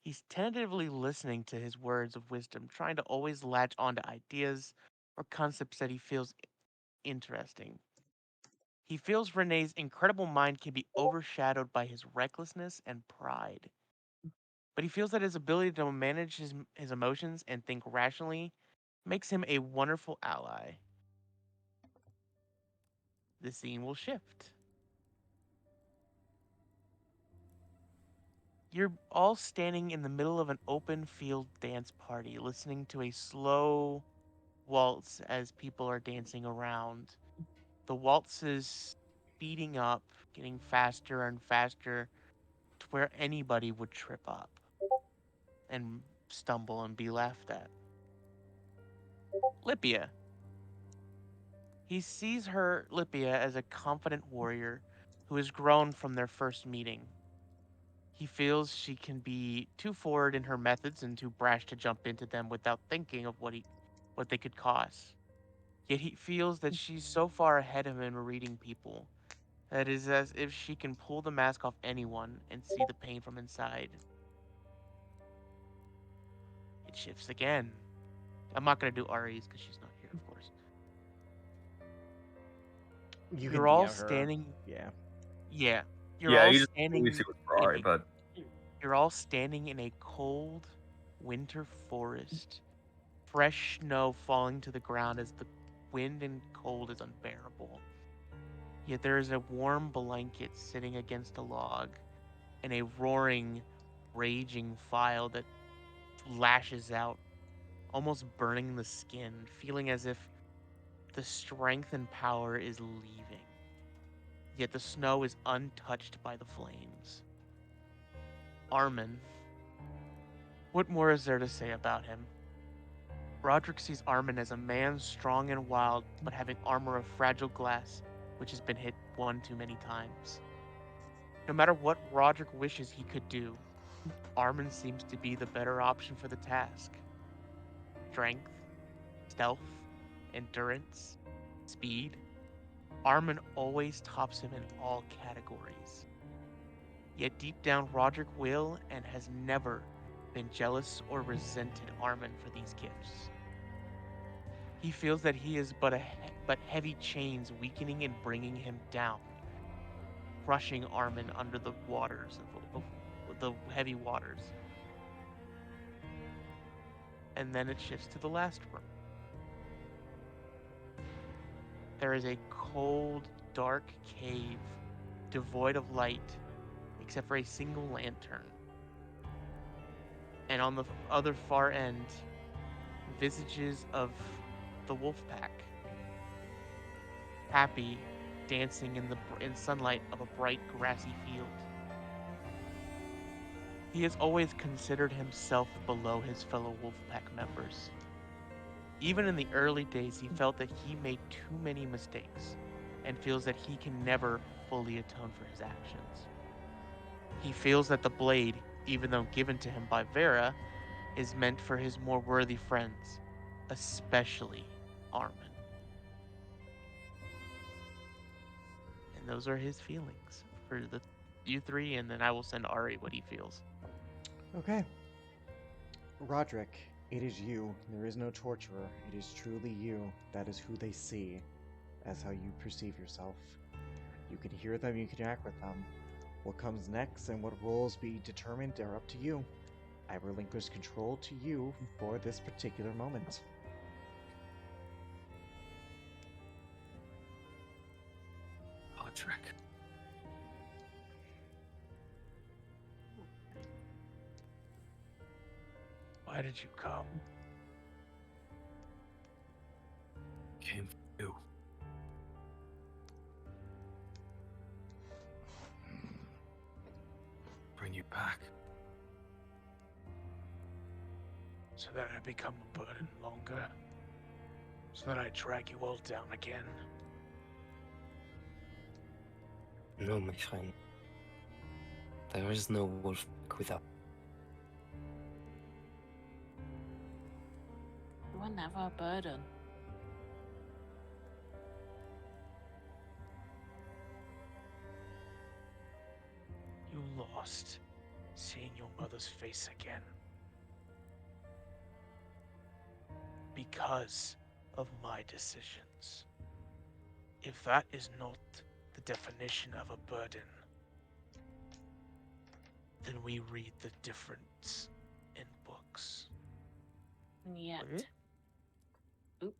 He's tentatively listening to his words of wisdom, trying to always latch onto ideas or concepts that he feels interesting. He feels Renee's incredible mind can be overshadowed by his recklessness and pride. But he feels that his ability to manage his emotions and think rationally makes him a wonderful ally. The scene will shift. You're all standing in the middle of an open field dance party, listening to a slow waltz as people are dancing around. The waltz is speeding up, getting faster and faster to where anybody would trip up and stumble and be laughed at. Lipia. He sees her, Lipia, as a confident warrior who has grown from their first meeting. He feels she can be too forward in her methods and too brash to jump into them without thinking of what they could cause. Yet he feels that she's so far ahead of him in reading people that it is as if she can pull the mask off anyone and see the pain from inside. It shifts again. I'm not gonna do Ari's because she's not here, of course. You can You're all DM her. standing. Yeah. Yeah, you're Yeah, all you just standing. we see what's Ferrari, but You're all standing in a cold winter forest. Fresh snow falling to the ground as the wind and cold is unbearable. Yet there is a warm blanket sitting against a log and a roaring, raging fire that lashes out, almost burning the skin, feeling as if the strength and power is leaving. Yet the snow is untouched by the flames. Armin. What more is there to say about him? Roderick sees Armin as a man strong and wild, but having armor of fragile glass, which has been hit one too many times. No matter what Roderick wishes he could do, Armin seems to be the better option for the task. Strength, stealth, endurance, speed. Armin always tops him in all categories. Yet deep down, Roderick will and has never been jealous or resented Armin for these gifts. He feels that he is but heavy chains weakening and bringing him down, crushing Armin under the waters of the heavy waters. And then it shifts to the last room. There is a cold, dark cave, devoid of light, except for a single lantern. And on the other far end, visages of the wolf pack, happy, dancing in sunlight of a bright grassy field. He has always considered himself below his fellow Wolfpack members. Even in the early days, he felt that he made too many mistakes and feels that he can never fully atone for his actions. He feels that the blade, even though given to him by Vera, is meant for his more worthy friends, especially Armin. And those are his feelings for you three, and then I will send Ari what he feels. Okay. Roderick, it is you. There is no torturer. It is truly you. That is who they see, as how you perceive yourself. You can hear them, you can act with them. What comes next and what roles be determined are up to you. I relinquish control to you for this particular moment. Roderick. Why did you come? Came for you. Bring you back. So that I become a burden longer? So that I drag you all down again? No, my friend. There is no wolf without. You were never a burden. You lost seeing your mother's face again. Because of my decisions. If that is not the definition of a burden, then we read the difference in books. And yet. Okay.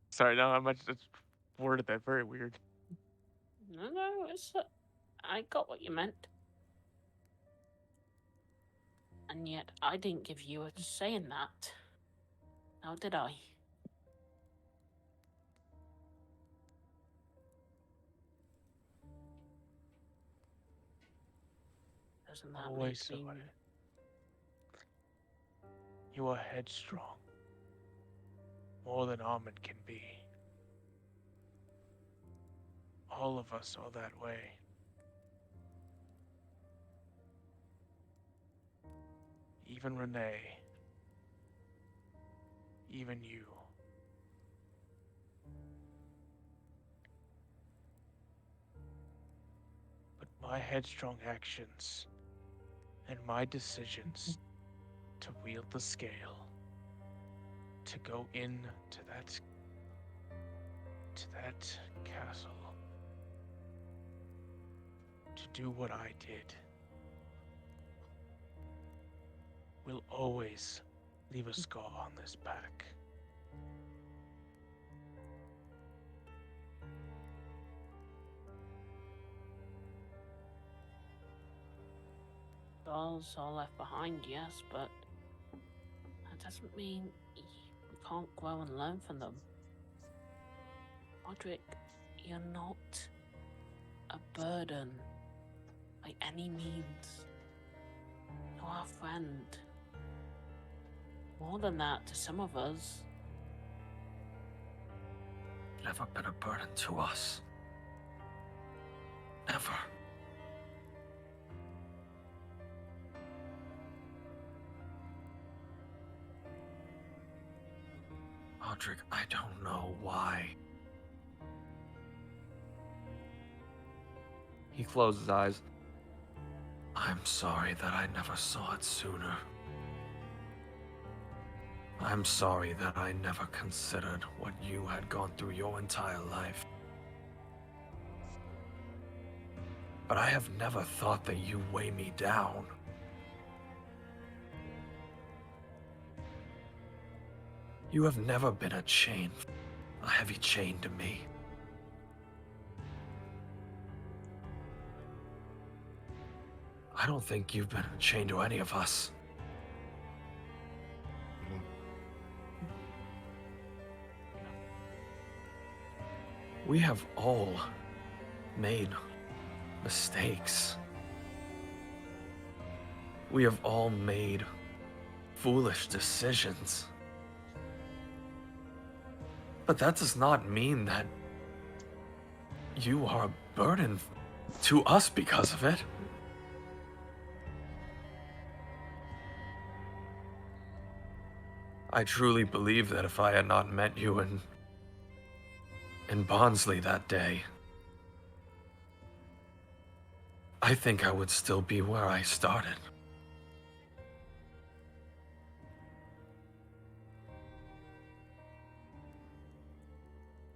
Sorry, no, I might just worded that very weird. No, I got what you meant. And yet, I didn't give you a say in that. Now did I? Doesn't that Always make saw me... it. You are headstrong. More than Armin can be. All of us are that way. Even Renee. Even you. But my headstrong actions and my decisions to wield the scale, to go into that castle, to do what I did, will always leave a scar on this back. Scars are left behind, yes, but that doesn't mean we can't grow and learn from them. Roderick, you're not a burden by any means. You're our friend. More than that to some of us. Never been a burden to us. Ever. Audric, I don't know why. He closed his eyes. I'm sorry that I never saw it sooner. I'm sorry that I never considered what you had gone through your entire life. But I have never thought that you weigh me down. You have never been a heavy chain to me. I don't think you've been a chain to any of us. We have all made mistakes. We have all made foolish decisions. But that does not mean that you are a burden to us because of it. I truly believe that if I had not met you in Barnsley that day, I think I would still be where I started.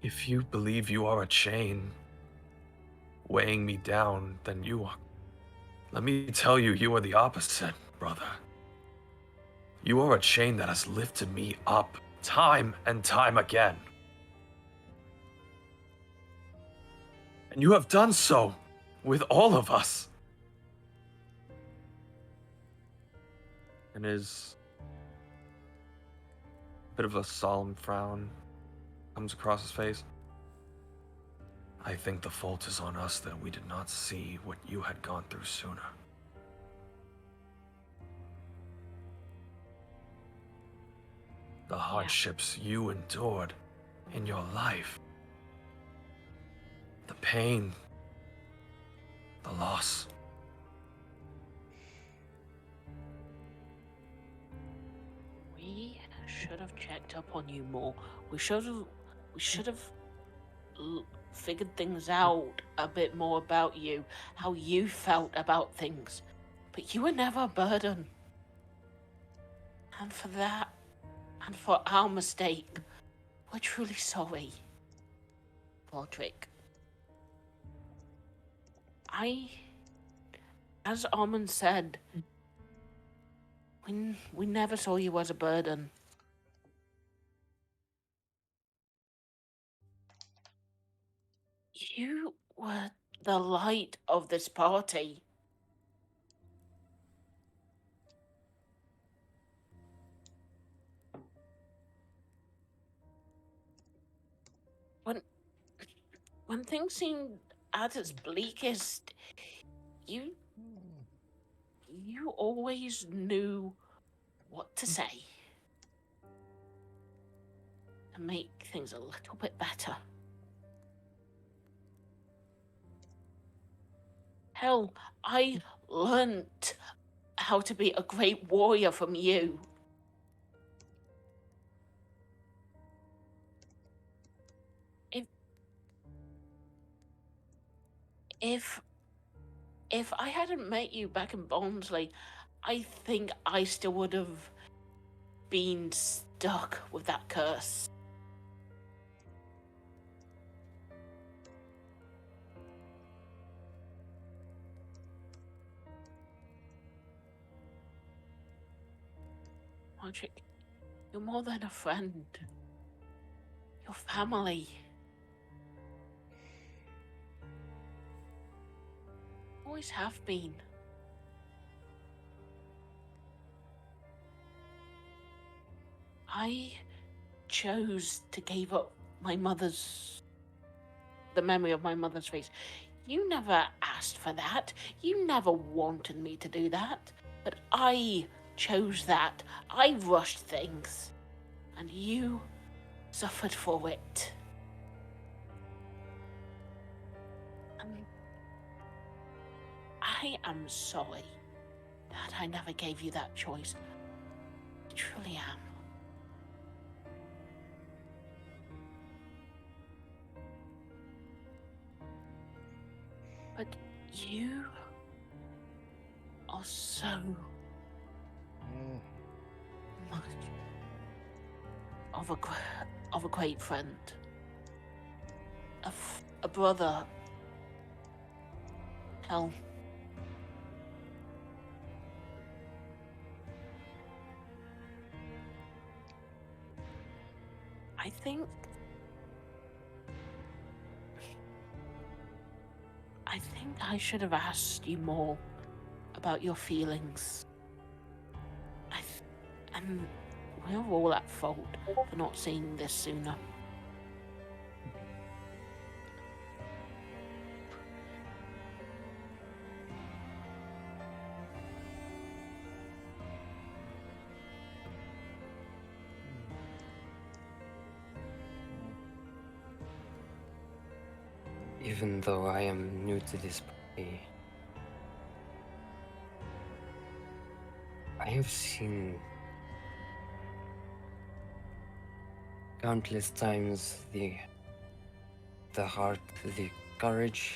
If you believe you are a chain weighing me down, then you are. Let me tell you, you are the opposite, brother. You are a chain that has lifted me up time and time again. And you have done so with all of us. And his bit of a solemn frown comes across his face. I think the fault is on us that we did not see what you had gone through sooner. The hardships you endured in your life. The pain. The loss. We should have checked up on you more. We should have figured things out a bit more about you, how you felt about things. But you were never a burden. And for that, and for our mistake, we're truly sorry. Roderick. As Armand said, we never saw you as a burden. You were the light of this party. When things seemed at its bleakest, you always knew what to say to make things a little bit better. Hell, I learnt how to be a great warrior from you. If I hadn't met you back in Barnsley, I think I still would have been stuck with that curse. Magic, you're more than a friend. You're family. Always have been. I chose to give up the memory of my mother's face. You never asked for that. You never wanted me to do that. But I chose that. I rushed things. And you suffered for it. And I am sorry that I never gave you that choice. I truly am. But you are so much of a great friend, a brother. Hell, I think I should have asked you more about your feelings. And we're all at fault for not seeing this sooner. Even though I am new to this party, I have seen countless times the heart, the courage.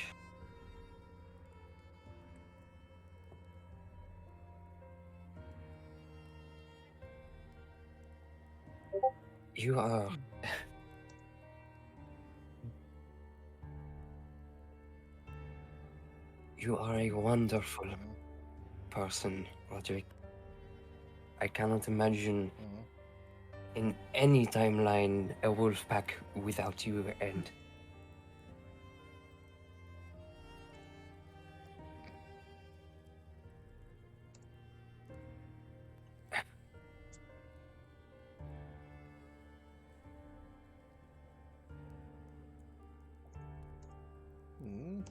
You are you are a wonderful person, Roderick. I cannot imagine in any timeline a wolf pack without you, and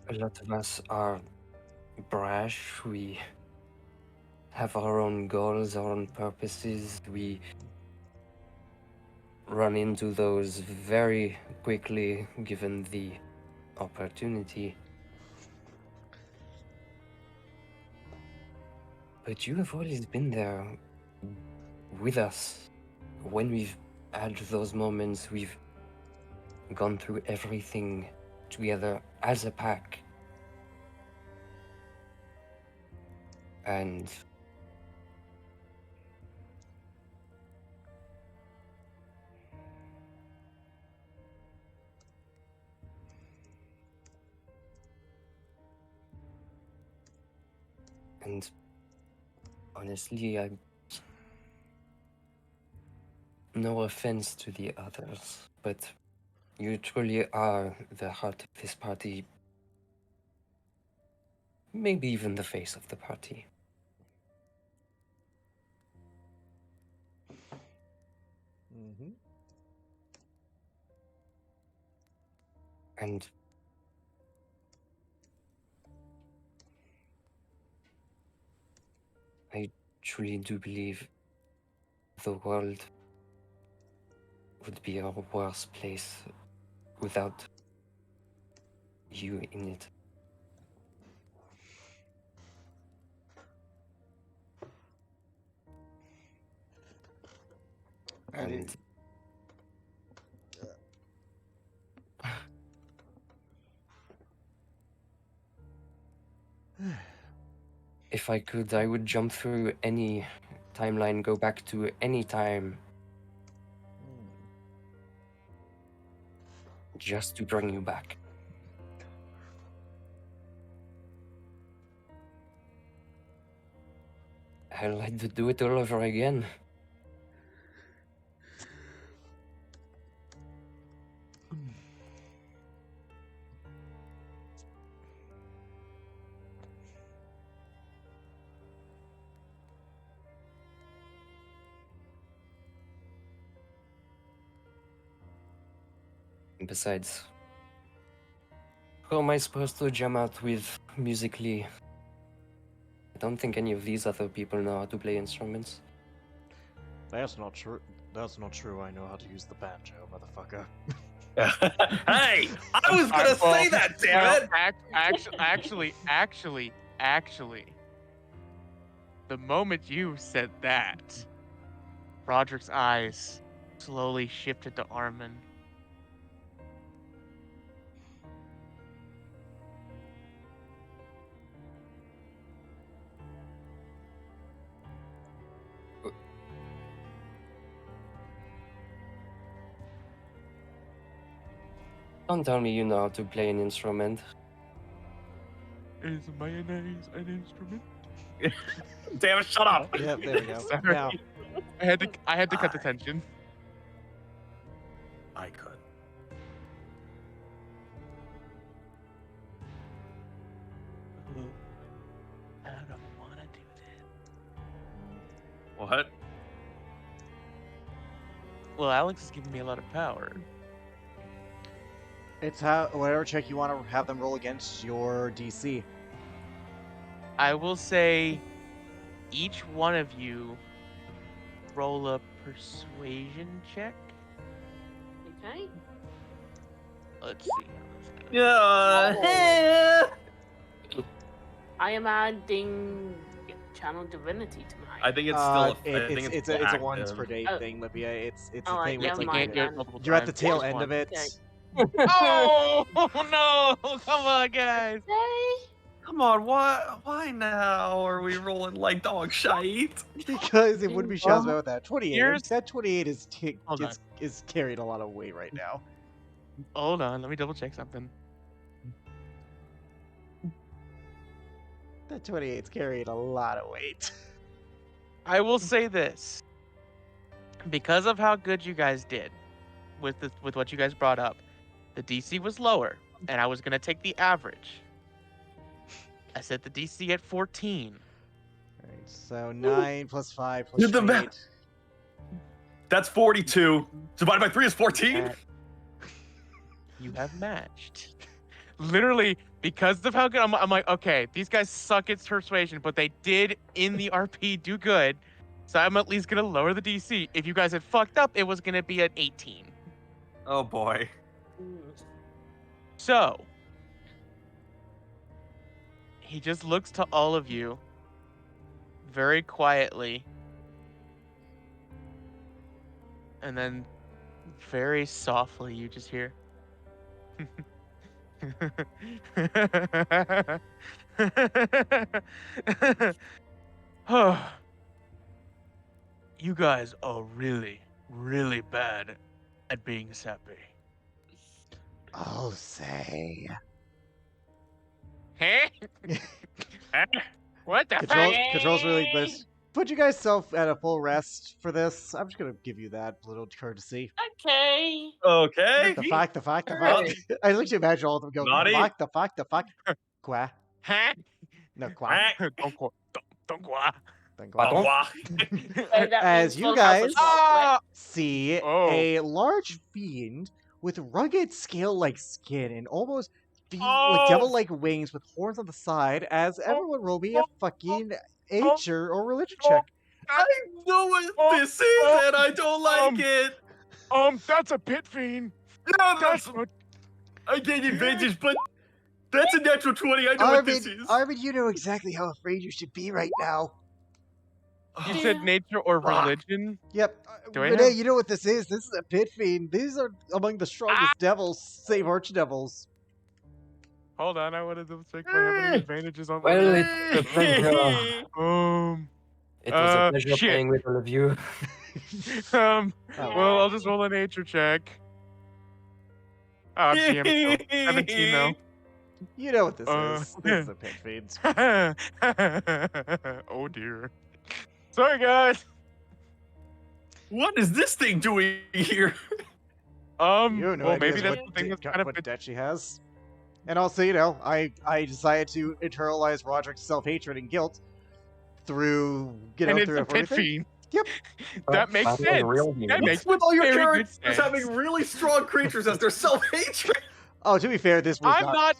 a lot of us are brash. We have our own goals, our own purposes. We run into those very quickly given the opportunity. But you have always been there with us. When we've had those moments, we've gone through everything together as a pack. And honestly, no offense to the others, but you truly are the heart of this party. Maybe even the face of the party. And I truly do believe the world would be a worse place without you in it. And if I could, I would jump through any timeline, go back to any time, just to bring you back. I'd like to do it all over again. Besides, who am I supposed to jam out with musically? I don't think any of these other people know how to play instruments. That's not true. That's not true. I know how to use the banjo, motherfucker. Hey, I was gonna say that, damn it! Actually, the moment you said that, Roderick's eyes slowly shifted to Armin. Don't tell me you know how to play an instrument. Is mayonnaise an instrument? Damn it, shut up! Yep, there we go. Sorry. Now, I had to cut the tension. I could. I don't want to do that. What? Well, Alex is giving me a lot of power. it's how whatever check you want to have them roll against your DC. I will say each one of you roll a persuasion check. Okay. Let's see. Yeah. I am adding channel divinity to mine. I think it's still. It's a once per day Oh. thing, Libya. It's Oh, a thing yeah, where it's You like mine can't do it then. multiple you're at the times, tail just end one. of it. Okay. Oh no! Come on, guys. Hey. Come on, why now are we rolling like dog shite? Because it wouldn't be Shazma with that 28. Here's- That 28 Hold on. is carrying a lot of weight right now. Hold on, let me double check something. That 28's carrying a lot of weight. I will say this. Because of how good you guys did with what you guys brought up, the DC was lower, and I was gonna take the average. I set the DC at 14. Alright, so 9 plus 5 plus Did the 8. math. That's 42. Divided by 3 is 14. You have matched. Literally, because of how good I'm like, okay, these guys suck at persuasion, but they did in the RP do good. So I'm at least gonna lower the DC. If you guys had fucked up, it was gonna be at 18. Oh boy. So he just looks to all of you very quietly, and then very softly you just hear oh, you guys are really, really bad at being sappy. I'll say. Huh? What the Controls really this. Put you guys self at a full rest for this. I'm just gonna give you that little courtesy. Okay. Okay. The fact. Alright. I like to imagine all of them going, Naughty. the fuck. Qua. Huh? No, qua. Don't go. Then qua. Wah. So that As means you full health guys- as well, quick. See Oh. a large fiend with rugged scale-like skin and almost like devil-like wings with horns on the side. As everyone roll me a fucking nature or religion check. I know what this is, and I don't like it. That's a pit fiend. No, That's that's, what. I gained advantage, but that's a natural 20. I know what this is. Armin, you know exactly how afraid you should be right now. You said nature or religion? Yep. Do I Renee, have- you know what this is? This is a pit fiend. These are among the strongest devils, save archdevils. Hold on, I wanted to check if I have any advantages on Well, my. it's a pleasure. It was a pleasure shit. playing with all of you. Well, I'll just roll a nature check. Oh, damn, so 17 though. You know what this is. This is a pit fiend. Oh dear. Sorry, guys. What is this thing doing here? You have no Well, idea maybe that's what the thing that's kind of. what debt she has. And also, you know, I decided to internalize Roderick's self-hatred and guilt through, And it's through a pit everything. fiend. Yep. That makes Battle sense. real That humans. makes With all your very good characters sense. having really strong creatures as their self-hatred. Oh, to be fair, this was I'm not.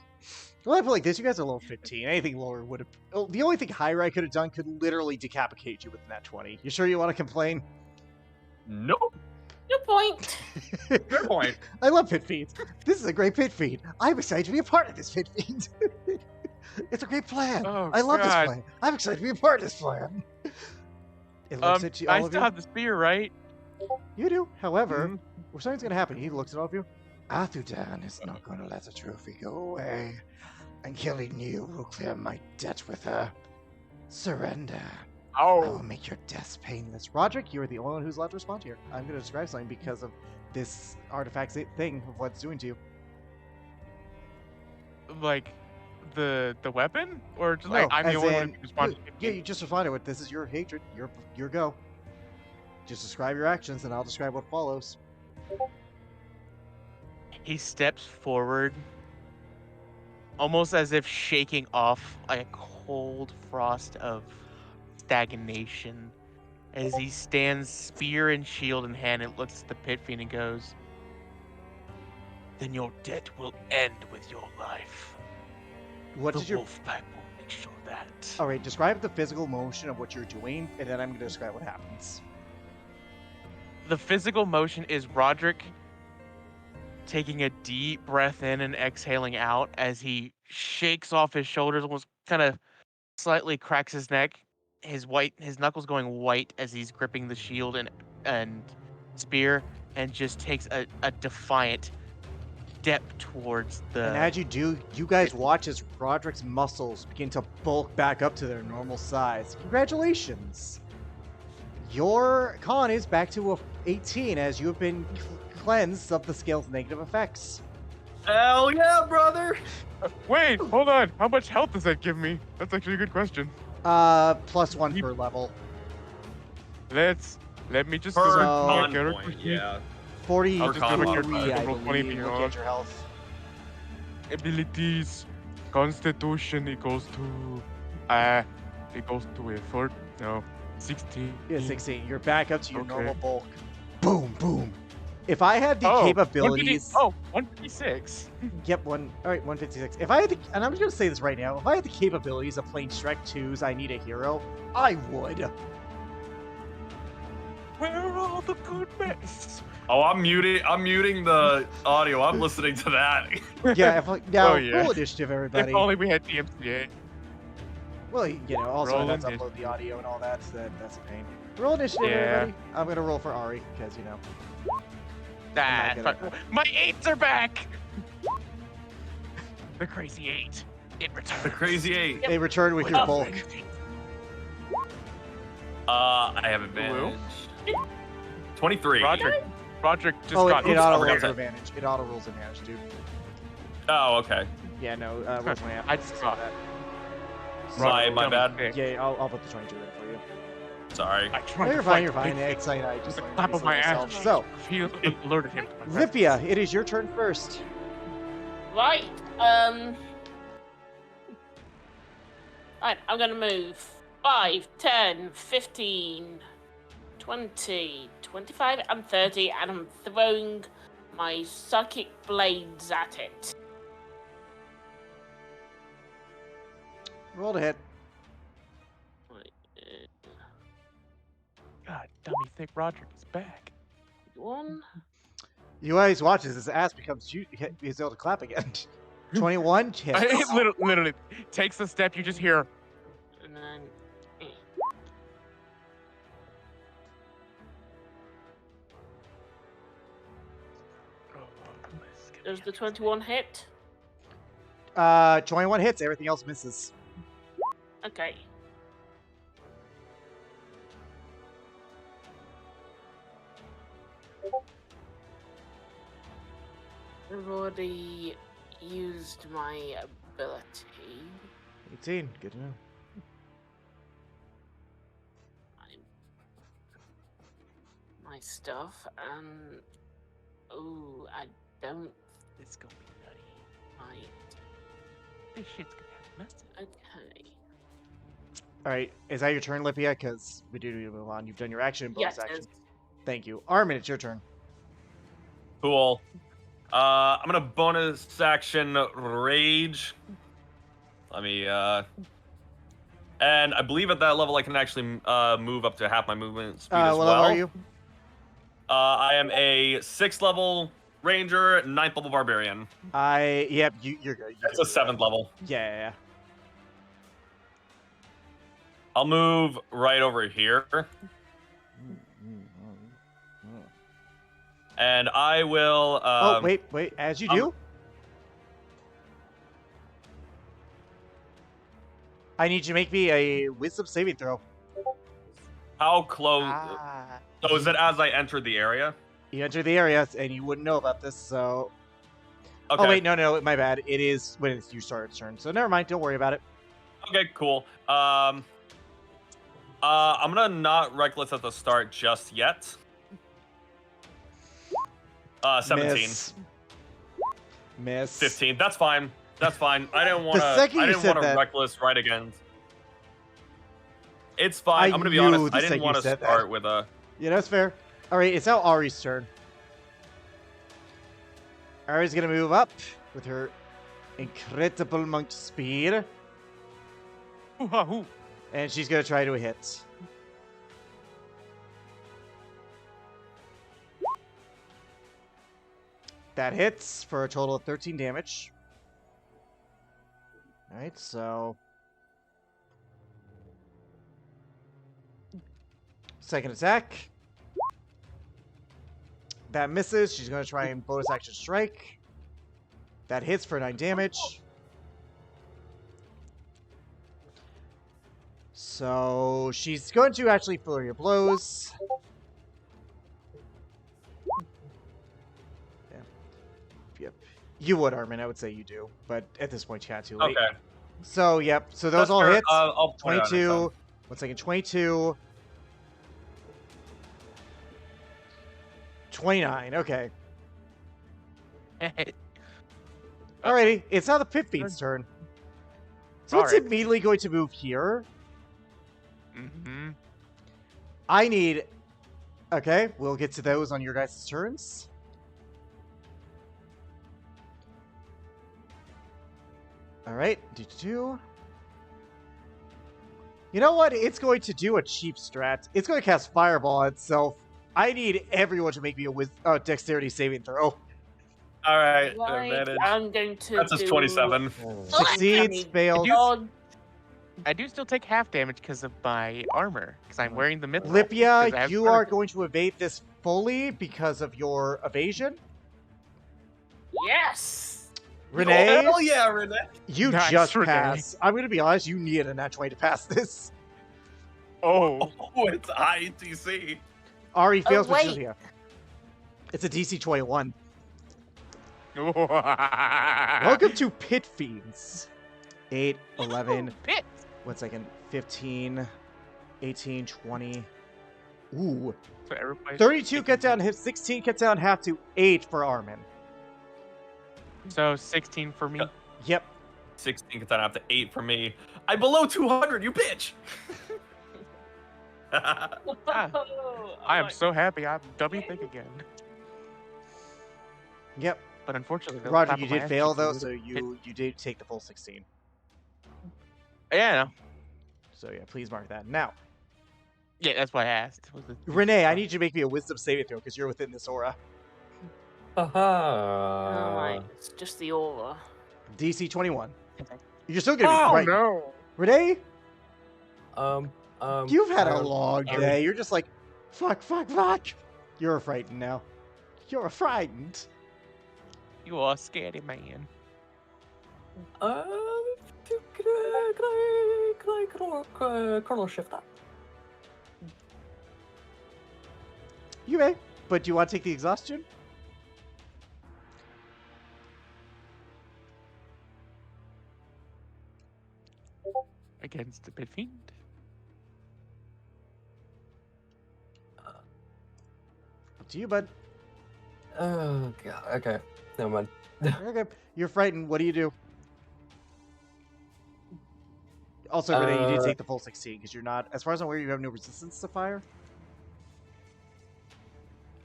Well, I feel like this. You guys are level 15. Anything lower would have. Oh, the only thing higher I could have done could literally decapitate you with that 20. You sure you want to complain? Nope. Good point. Good point. I love pit feeds. This is a great pit feed. I'm excited to be a part of this pit feed. It's a great plan. Oh, I love this God. plan. I'm excited to be a part of this plan. It looks at you, all I of still you. have the spear, right? You do. However, Mhm. something's going to happen. He looks at all of you. Arthurdan is not going to let the trophy go away. And killing you will clear my debt with her. Surrender. I will Oh, make your deaths painless. Roderick, you are the only one who's allowed to respond here. I'm going to describe something because of this artifact thing of what it's doing to you. like the weapon, or just No, like I'm the as only one in, who can respond. yeah, you just responded with, this is your hatred, your go. Just describe your actions, and I'll describe what follows. He steps forward, almost as if shaking off a cold frost of stagnation. As he stands, spear and shield in hand, and looks at the pit fiend and goes, "Then your debt will end with your life. What The did your... wolf pack will make sure that." Alright, describe the physical motion of what you're doing, and then I'm going to describe what happens. The physical motion is Roderick taking a deep breath in and exhaling out as he shakes off his shoulders, almost kind of slightly cracks his neck. His knuckles going white as he's gripping the shield and spear, and just takes a defiant step towards the. And as you do, you guys watch as Roderick's muscles begin to bulk back up to their normal size. Congratulations! Your con is back to a 18 as you have been cleansed of the scale's negative effects. Hell yeah, brother. Wait, hold on. How much health does that give me? That's actually a good question. +1 per level. Let me just Per go back to my con character point, sheet. yeah. 43, I'll just do my I character sheet, roll 20 believe. Look beyond. at your health. Abilities, Constitution equals to effort. No, 16. Yeah, 16. You're back up to your Okay. normal bulk. Boom, boom. If I had the Oh, capabilities... 156. Yep, all right, 156. If I had the... And I'm just going to say this right now. If I had the capabilities of playing Shrek 2's I Need a Hero, I would. Where are all the good men? Oh, I'm muting the audio. I'm listening to that. Yeah, now, Oh, yeah. roll initiative, everybody. If only we had DMCA. Well, also Roll I have to initiative. upload the audio and all that, so that's a pain. Roll initiative, Yeah. everybody. I'm going to roll for Ari, because, Ah, gonna- fuck. My 8s are back! The crazy 8. It returns. The crazy 8. they return with your bulk. I have advantage. 23. Roderick just Oh, got it I auto forgot rolls that. advantage. It auto rolls advantage, dude. Oh, okay. Yeah, no, rolls my app. I just saw that. My bad. Yeah, I'll put the 22 in for you. Sorry. I tried No, to you're fight fine, you're the fine. big It's like, I just the learned clap to of my myself. ass. So, He alerted him to my presence. Lipia, it is your turn first. Right. Right, I'm gonna move 5, 10, 15, 20, 25, and 30, and I'm throwing my psychic blades at it. Roll to hit. God, dummy thick Roderick is back. 1, You guys watch as his ass becomes he's able to clap again. 21 hits. It literally takes a step, you just hear. and then. Does the 21 hit? 21 hits. Everything else misses. Okay. I've already used my ability. 18. Good to know. My stuff, and oh, I don't. It's gonna be nutty. Right. This shit's gonna have message. Okay. All right, is that your turn, Lipia? Because we do need to move on. You've done your action and bonus Yes, it action. is. Thank you. Armin, it's your turn. Cool. I'm gonna bonus action rage. Let me and I believe at that level I can actually move up to half my movement speed as What well. level are you? I am a 6th level ranger, 9th level barbarian. Yep, you're good. It's a 7th level. Yeah. I'll move right over here. And I will Oh, wait. As you do, I need you to make me a wisdom saving throw. How close? Ah. So is it as I entered the area? You enter the area, and you wouldn't know about this, so... Okay. Oh, wait, no, my bad. It is when it's you start its turn, so never mind. Don't worry about it. Okay, cool. I'm gonna not reckless at the start just yet. 17. Miss. 15. That's fine. That's fine. I didn't want to. second I you didn't said want to that- reckless right against. It's fine. I I'm gonna be knew honest. the I didn't second want you to said that. start with a. Yeah, that's fair. All right, it's now Ari's turn. Ari's gonna move up with her incredible monk speed, Wahoo. and she's gonna try to hit. That hits for a total of 13 damage. All right, so second attack. That misses. She's going to try and bonus action strike. That hits for 9 damage. So she's going to actually flurry of blows. Yeah. Yep. You would, Armin. I would say you do. But at this point, you can't too late. Okay. So, yep. So those That's all fair. hits. I'll point it out next 22. time. 1 second. 22. 29. Okay. Alrighty. It's now the Pit Fiend's turn. So it's Alright. immediately going to move here. Mm-hmm. I need... Okay, we'll get to those on your guys' turns. Alright, do. You know what? It's going to do a cheap strat. It's going to cast Fireball on itself. I need everyone to make me a dexterity saving throw. All right. Right, Advantage. I'm going to That's his 27. Succeeds, fails. God, I do still take half damage because of my armor, because I'm wearing the mithril. 'cause I Lipia, have you sort are of- going to evade this fully because of your evasion. yes! Renee, Oh, hell yeah, Renee. you Nice, just Renee. pass. I'm going to be honest, you needed a nat 20 to pass this. Oh. Oh, it's high TC. Ari fails, but wait. yeah. It's a DC 21. Welcome Welcome to Pit Fiends. 8, 11, Pit. 1 second, 15, 18, 20. Ooh. So everybody. 32 cut down, 16 cut down, half to 8 for Armin. So 16 for me. Yep. 16 gets down to 8 for me. I'm below 200, you bitch. I am so happy I'm dummy thick again. Yep. But unfortunately, the Roger, top you of my did ass fail cheeks are though, a so little you did take the full 16. bit- Yeah, I know. So yeah, please mark that. Now, Yeah, that's why I asked. Was it- Renee, I need you to make me a wisdom saving throw because you're within this aura. Aha! Alright, it's just the aura. DC 21. Okay. You're still gonna be Oh frightened. no! Renee, Um, you've had a um, long Ari- day. You're just like, fuck. You're frightened now. You're frightened. You are a scaredy man. Can I Colonel shift that? You may, but do you want to take the exhaustion? Against the Pit Fiend. Up to you, bud. Oh god. Okay. Never mind. Okay. You're frightened. What do you do? Also, Renee, you did take the full 16 because you're not, as far as I'm aware, you have no resistance to fire.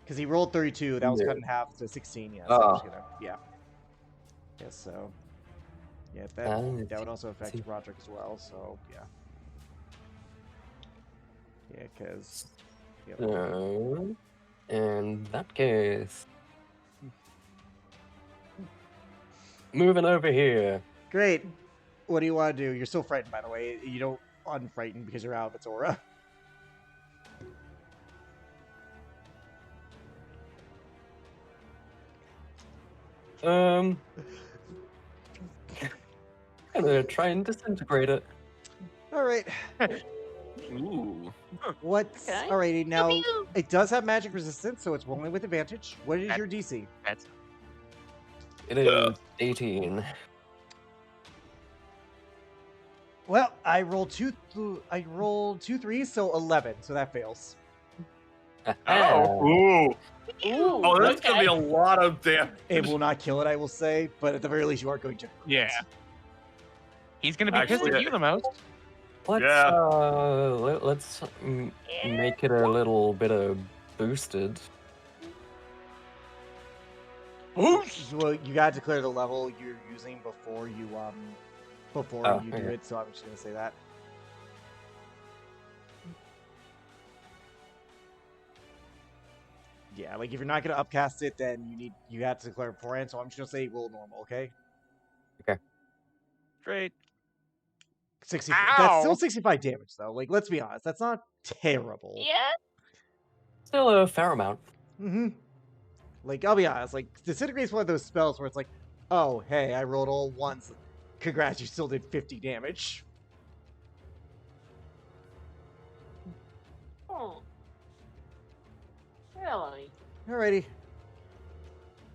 Because he rolled 32, that was cut in half to 16. Yeah, so I'm just gonna, yeah. So yeah, that would also affect Roderick as well. So yeah, because. In that case, moving over here. Great. What do you want to do? You're still frightened, by the way. You don't unfrighten because you're out of its aura. I'm gonna try and disintegrate it. All right. Ooh. What's Okay. alrighty now? It does have magic resistance, so it's rolling with advantage. What is your DC? It is 18. Well, I rolled two threes, so 11. So that fails. Ooh. Ooh, Oh, that's gonna be okay. a lot of damage. It will not kill it, I will say, but at the very least, you are going to. Yeah. He's gonna be pissed Actually, at you the most. Let's Yeah. let's make it a little bit of boosted. Boost! Well, you got to declare the level you're using before you do it. So I'm just gonna say that. Yeah, like if you're not gonna upcast it, then you have to declare it beforehand. So I'm just gonna say roll normal, okay? Great. 60. That's still Ow! 65 damage though. Like, let's be honest, that's not terrible. Yeah. Still a fair amount. Mm-hmm. Like, I'll be honest, like, Disintegrate's one of those spells where it's like, oh, hey, I rolled all ones. Congrats, you still did 50 damage. Oh. Really? Alrighty.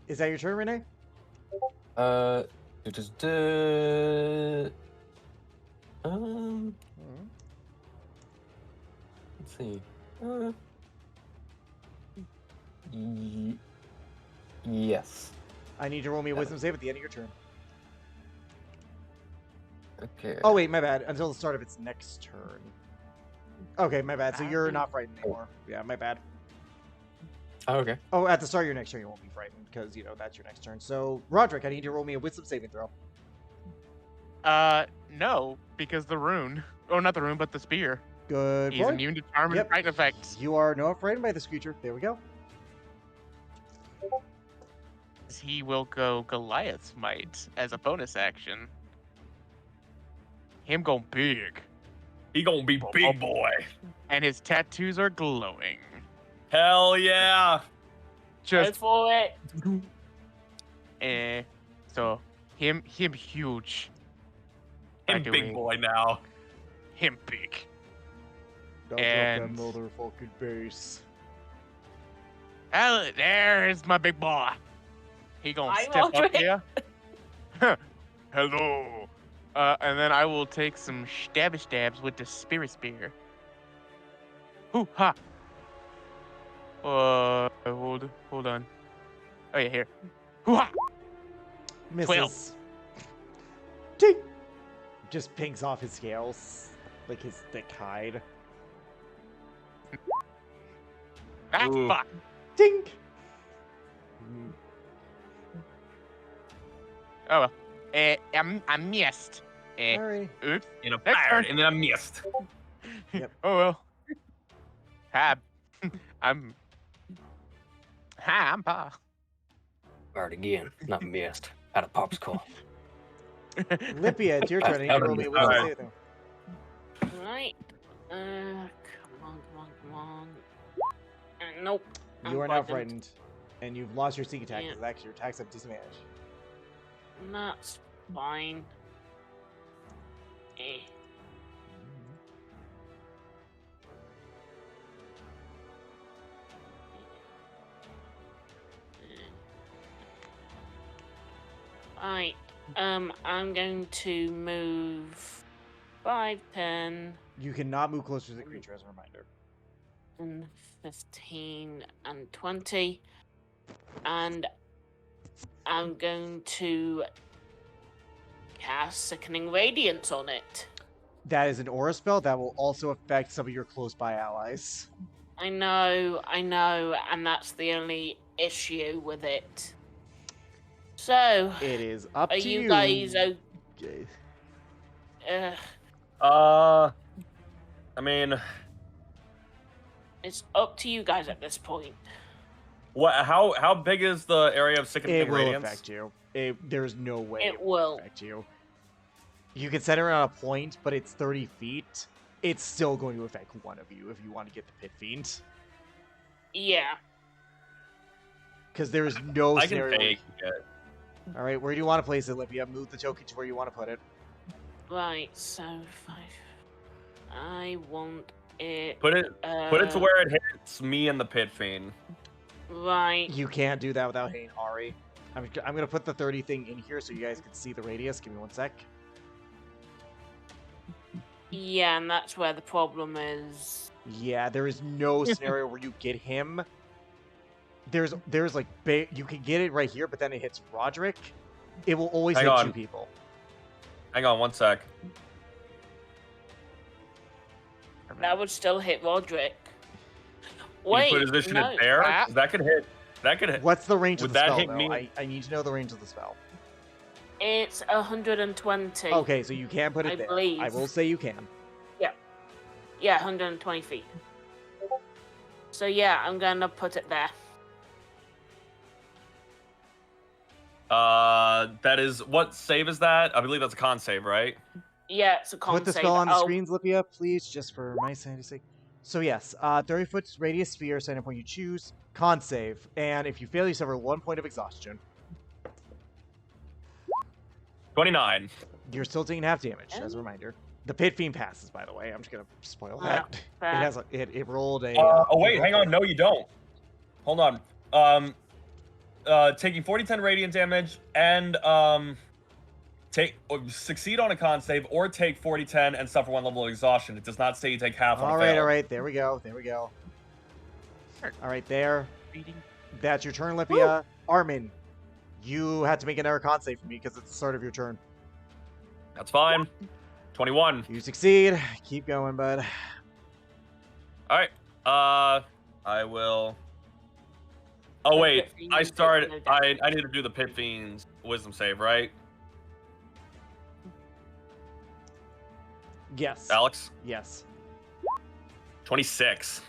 Is that your turn, Renee? Just let's see. Yes. I need to roll me a wisdom save at the end of your turn. Okay. Oh, wait, my bad. Until the start of its next turn. Okay, my bad. So you're not frightened anymore. Yeah, my bad. Oh, okay. Oh, at the start of your next turn, you won't be frightened because, that's your next turn. So, Roderick, I need you to roll me a wisdom saving throw. No, because the rune. Oh, not the rune, but the spear. Good He's boy. immune to charm and fright effects. You are not frightened by this creature. There we go. He will go Goliath's might as a bonus action. Him going big. He gonna be big boy. And his tattoos are glowing. Hell yeah. Go Just for it. so him huge. Him big boy now. Him big. Don't And- drop that motherfucking base. There's my big boy. He gonna Hi, step up Roderick. here. Hello. And then I will take some stabs with the spirit spear. Hoo ha. Hold on. Oh yeah, here. Hoo ha. Misses. 12. Ding! Just pings off his scales. Like his thick hide. Ah, Ooh. fuck. Ding! Oh well. I missed. Alright. Oops. In a Next fire, turn. and then I missed. Yep. Oh well. Hi. I'm Pa. Alright, again. Not missed. Had a popsicle. Lippia, it's your turn. I need you to roll me a wisdom Alright. saving throw. Right. Come on. Nope. You are I'm now frightened. frightened. And you've lost your sneak attack Yeah. because actually your attacks have disadvantage. That's fine. Eh. Right. I'm going to move 5, 10, You cannot move closer to the creature as a reminder. and 15, and 20. And I'm going to cast Sickening Radiance on it. That is an aura spell that will also affect some of your close by allies. I know, and that's the only issue with it. So, It is up are to you you. guys Okay. I mean, it's up to you guys at this point. what? How big is the area of It sickening will radiance? affect you. There's no way It it will will. affect you. You can center it on a point, but it's 30 feet. It's still going to affect one of you if you want to get the Pit Fiend. Yeah. Because there is no I can scenario. take it. All right, where do you want to place it, Lippia? Move the token to where you want to put it. Right, so 5. I want it. Put it to where it hits me and the Pit Fiend. Right. You can't do that without hitting Ari. I'm going to put the 30 thing in here so you guys can see the radius. Give me 1 sec. Yeah, and that's where the problem is. Yeah, there is no scenario where you get him. There's like you can get it right here, but then it hits Roderick. It will always Hang hit on. 2 people. Hang on 1 sec. That would still hit Roderick. Can Wait, you position no. it there? 'Cause that could hit. That could hit. What's the range Would of the that spell, hit though? me? I need to know the range of the spell. It's 120. Okay, so you can put it I there. believe. I will say you can. Yeah, 120 feet. So yeah, I'm gonna put it there. That is what save is that? I believe that's a con save, right? Yeah, it's a con Put the save. spell on the Oh, screens, Lippia, please, just for my sanity's sake. So yes, 30-foot radius sphere, center point you choose, con save, and if you fail, you suffer 1 point of exhaustion. 29. You're still taking half damage, as a reminder. The Pit Fiend passes, by the way. I'm just gonna spoil that. fair. It has it rolled a. Oh wait, hang on. No, you don't. Hold on. Taking 40-10 radiant damage and succeed on a con save or take 40-10 and suffer 1 level of exhaustion. It does not say you take half on a fail. All right. There we go. All right, there. Beating. That's your turn, Lippia. Armin, you had to make another con save for me because it's the start of your turn. That's fine. 21. You succeed. Keep going, bud. All right. I will. Oh wait, Pit Fiend I takes started. no I damage. need to do the Pit Fiend's wisdom save, right? Yes. Alex. Yes. 26.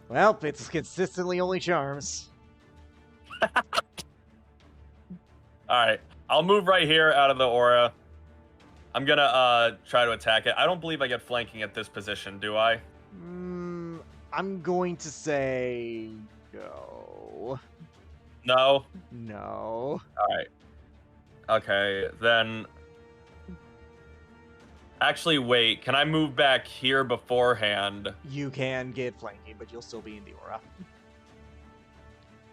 Well, it's consistently only charms. All right. I'll move right here out of the aura. I'm gonna try to attack it. I don't believe I get flanking at this position, do I? I'm going to say no. No. No. All right. Okay, then. Actually, wait. Can I move back here beforehand? You can get flanking, but you'll still be in the aura.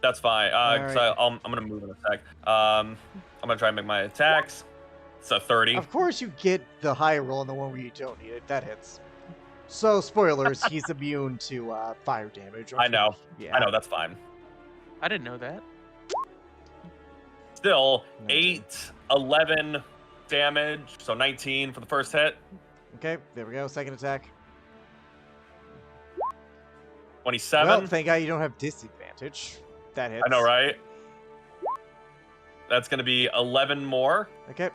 That's fine. All 'Cause right. I'm gonna move in a sec. I'm gonna try and make my attacks. It's a 30. Of course, you get the high roll and the one where you don't need it. That hits. So, spoilers, he's immune to fire damage. I know. Yeah. I know, that's fine. I didn't know that. Still, 19. 8, 11 damage. So 19 for the first hit. Okay, there we go. Second attack. 27. Well, thank God you don't have disadvantage. That hits. I know, right? That's going to be 11 more. Okay,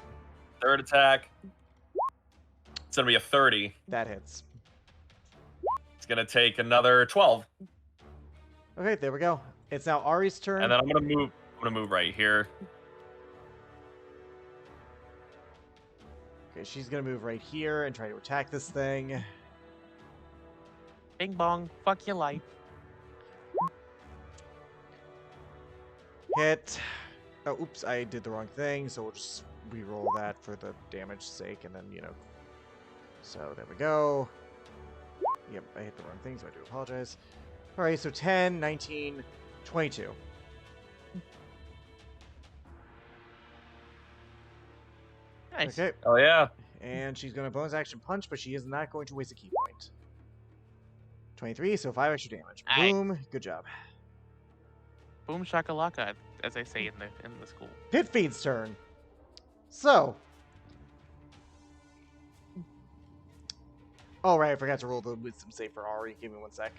Third attack. It's going to be a 30. that hits. It's going to take another 12. Okay, there we go. It's now Ari's turn. And then I'm going to move right here. Okay, she's gonna move right here and try to attack this thing. Bing bong. Fuck your life. Hit. Oh, oops, I did the wrong thing, so we'll just re-roll that for the damage sake, and then, So, there we go. Yep, I hit the wrong thing, so I do apologize. Alright, so 10, 19, 22. Nice. Okay, Oh, yeah. and she's gonna bonus action punch, but she is not going to waste a key point. 23, so 5 extra damage. Aye. Boom, good job. Boom shakalaka, as I say in the school. Pit Fiend's turn. So, Oh, right, I forgot to roll the wisdom save for Ari. Give me 1 sec.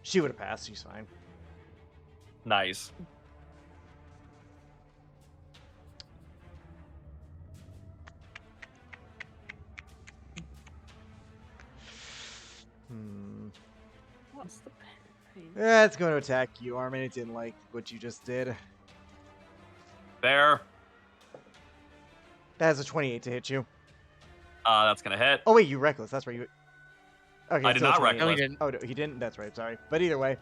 She would have passed. She's fine. Nice. What's the pain? Yeah, it's going to attack you, Armin. It didn't like what you just did. There. That is a 28 to hit you. That's gonna hit. Oh, wait, you reckless. That's right. You... Okay, I did still not 28. No, he reckless. didn't. Oh, no, he didn't? That's right. Sorry. But either way,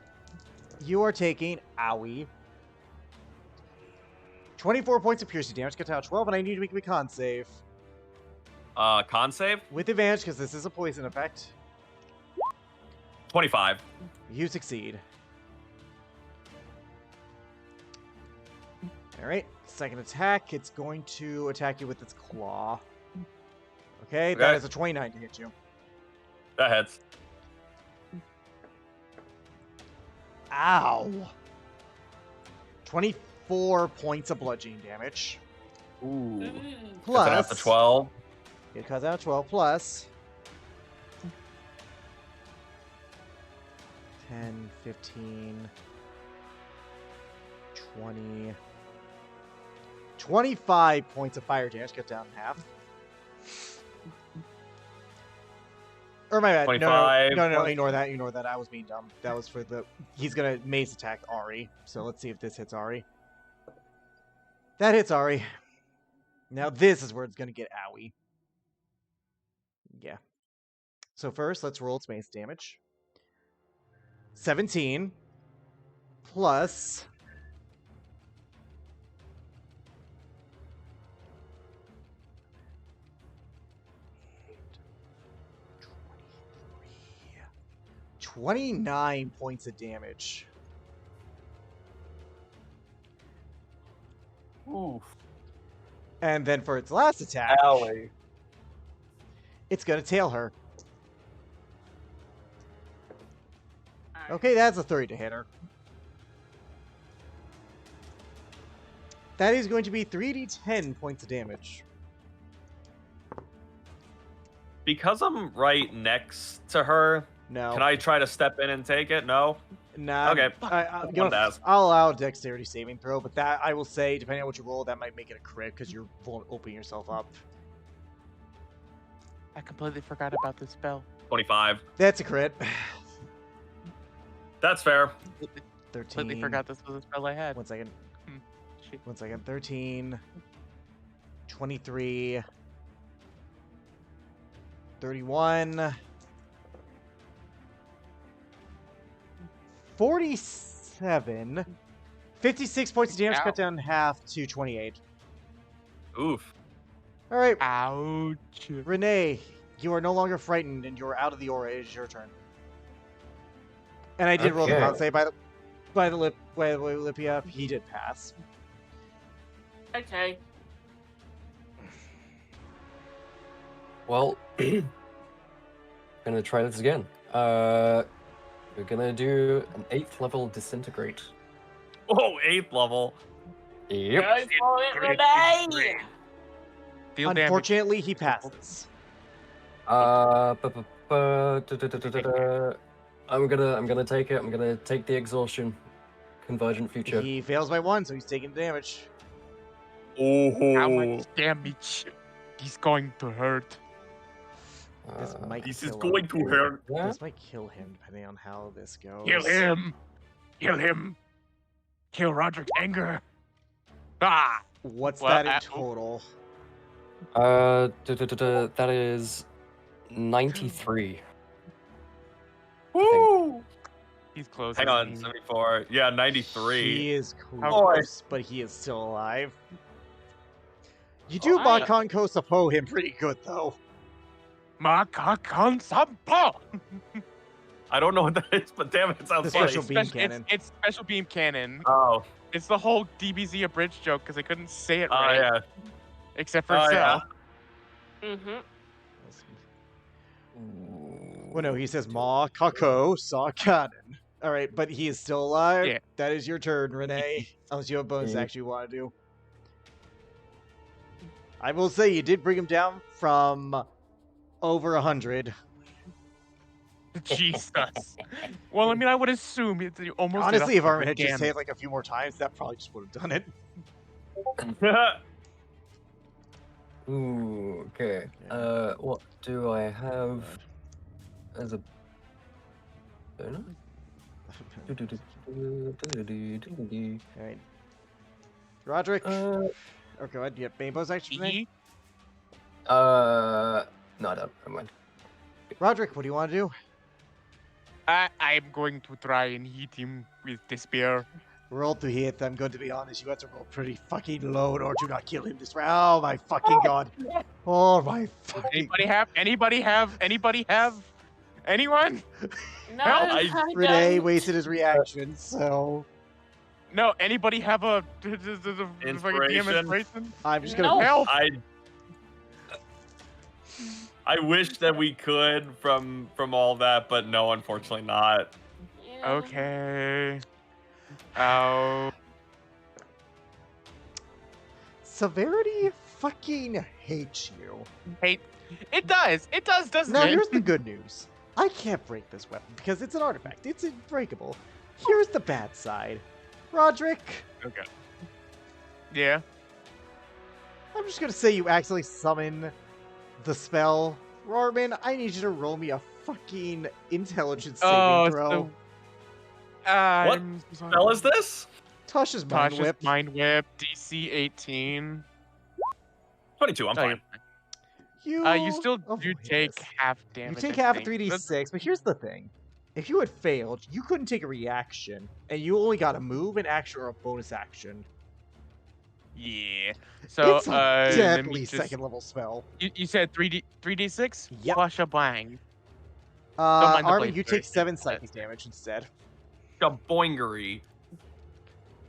you are taking, owie, 24 points of piercing damage. Got down 12, and I need to make a con save. Con save? With advantage, because this is a poison effect. 25. You succeed. Alright, second attack. It's going to attack you with its claw. Okay, that Okay. is a 29 to hit you. That hits. Ow! 24 points of bludgeoning damage. Ooh. Ooh. Plus, That's an after 12. it cuts out 12 plus 10, 15, 20, 25 points of fire damage. Cut down in half. Or my bad. 25 No, plus- ignore that. Ignore that. I was being dumb. That was for the... He's going to mace attack Ari. So let's see if this hits Ari. That hits Ari. Now this is where it's going to get owie. Yeah. So first, let's roll its mace damage. 17 plus 29 points of damage. Ooh. And then for its last attack, Owie. it's going to tail her. Okay, that's a 30 to hit her. That is going to be 3d10 points of damage. Because I'm right next to her, No. can I try to step in and take it? No? Nah. Okay. You know, Wanted to ask. I'll allow a dexterity saving throw, but that, I will say, depending on what you roll, that might make it a crit because you're opening yourself up. I completely forgot about this spell. 25. That's a crit. That's fair. 13. Completely forgot this was a spell I had. 1 second. Shit. 1 second. 13. 23. 31. 47. 56 points of damage Ow. cut down in half to 28. Oof. All right, Ouch. Renee, you are no longer frightened and you are out of the aura. It is your turn. And I did roll the Okay. con save by the way, Lipia. He did pass. Okay. Well, gonna try this again. We're gonna do an 8th level disintegrate. Oh, 8th level. Yep. Go for it, Renee! Deal damage. Unfortunately, he passes. I'm gonna take it. I'm gonna take the exhaustion. Convergent future. He fails by 1, so he's taking damage. How Oh. much damage? He's going to hurt. This might This is kill going him. to hurt. Yeah. This might kill him, depending on how this goes. Kill him! Kill him! Kill Roderick's anger! Ah! What's Well, that in oh. total? That is 93. Woo! He's close. Hang on, 74. Yeah, 93. He is How close, but he is still alive. You do Alright. Makan Kosapo him pretty good, though. Makakan Sampo! I don't know what that is, but damn it, it sounds The funny. special beam cannon. It's special beam cannon. Oh, It's the whole DBZ abridged joke because I couldn't say it oh right. yeah. Except for Oh, Cell. yeah. Mm-hmm. Well, no, he says Ma Kako Sakanen. Alright, but he is still alive. Yeah. That is your turn, Renee. Unless you have bonus Yeah. action you want to do. I will say you did bring him down from Over 100. Jesus. Well, I mean, I would assume it's almost. did Honestly, if Armin 100 had just damage. hit like a few more times, that probably just would have done it. Ooh, okay. What do I have as a bonus? Alright. Roderick. Uh, Or go ahead. Do you have Main action for me? no, I don't. Never mind. Roderick, what do you want to do? I'm going to try and hit him with the spear. Roll to hit. I'm going to be honest. You have to roll pretty fucking low in order to not kill him this round. Oh my fucking god. Oh my fucking. Anybody have? Anyone? No, Help! I Renee don't. wasted his reaction, so No, anybody have a fucking DM Inspiration? inspiration? I'm just gonna. No. Help! I wish that we could from all that, but no, unfortunately not. Yeah. Okay. Oh. Severity fucking hates you. Hey, it does, doesn't Now it? here's the good news. I can't break this weapon because it's an artifact. It's unbreakable. Here's the bad side. Roderick, Okay. Yeah. I'm just gonna say you accidentally summon the spell. Rarman, I need you to roll me a fucking intelligence saving throw. What spell is this? Tasha's Mind Tasha's Whip. Mind Whip, DC 18. 22. I'm Oh, fine. You still do avoid take this. half You damage. take I half of think. 3d6, but here's the thing. If you had failed, you couldn't take a reaction, and you only got a move, an action, or a bonus action. Yeah. So It's a let me deadly just. second level spell. You said 3d6? Yep. Plus a bang. mind the Armin, blade you flurry, take 7 that's- psychic damage instead. A boingery.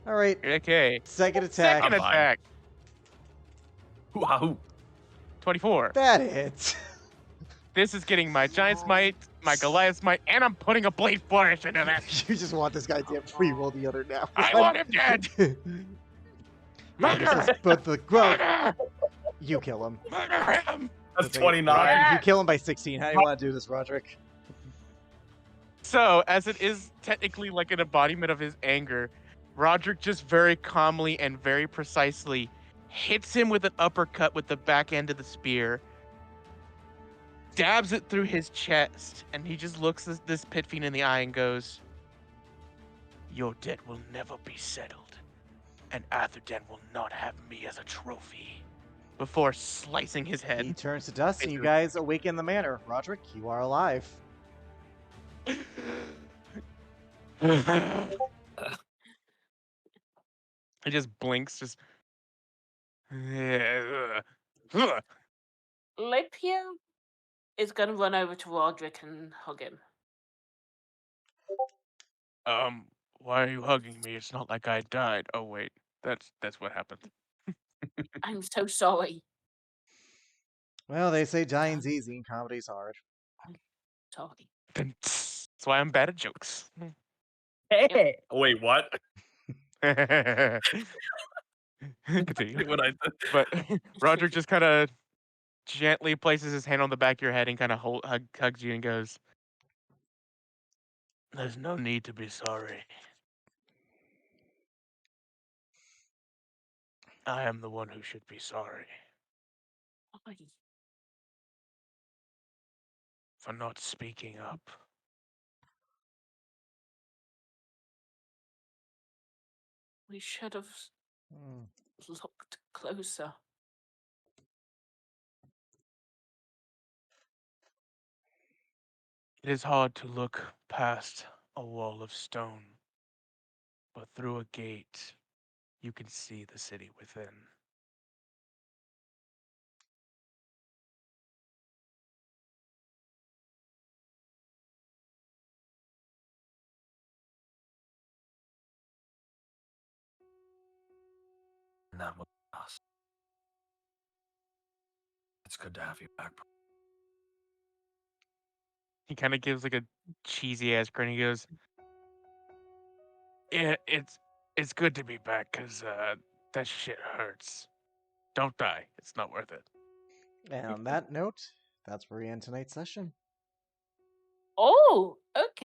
Alright, Okay. second attack. Second I'm fine. attack. Wahoo. 24. That hits. This is getting my Giant's Might, my Goliath's Might, and I'm putting a Blade Flourish into that. You just want this guy to re-roll the other now. I want him dead! Murder! But the growth, Murder! you kill him. Murder him! That's Okay, 29. You kill him by 16. How do you want to do this, Roderick? So, as it is technically like an embodiment of his anger, Roderick just very calmly and very precisely hits him with an uppercut with the back end of the spear, dabs it through his chest, and he just looks this pit fiend in the eye and goes, "Your debt will never be settled, and Atherden will not have me as a trophy," before slicing his He head. turns to dust, and you guys awaken the manor. Roderick, you are alive. He just blinks, just. Lipia is going to run over to Roderick and hug him. Why are you hugging me? It's not like I died. Oh wait, that's what happened. I'm so sorry. Well, they say dying's easy and comedy's hard. Sorry. That's why I'm bad at jokes. Hey. Wait, what? Continue. What I But Roderick just kind of gently places his hand on the back of your head and kind of hugs you and goes, "There's no need to be sorry. I am the one who should be sorry Why? for not speaking up." We should have looked closer. It is hard to look past a wall of stone, but through a gate, you can see the city within. And that was us. It's good to have you back. He kind of gives like a cheesy ass grin. He goes, "Yeah, it's good to be back, cause that shit hurts. Don't die. It's not worth it." And on that note, that's where we end tonight's session. Oh, okay.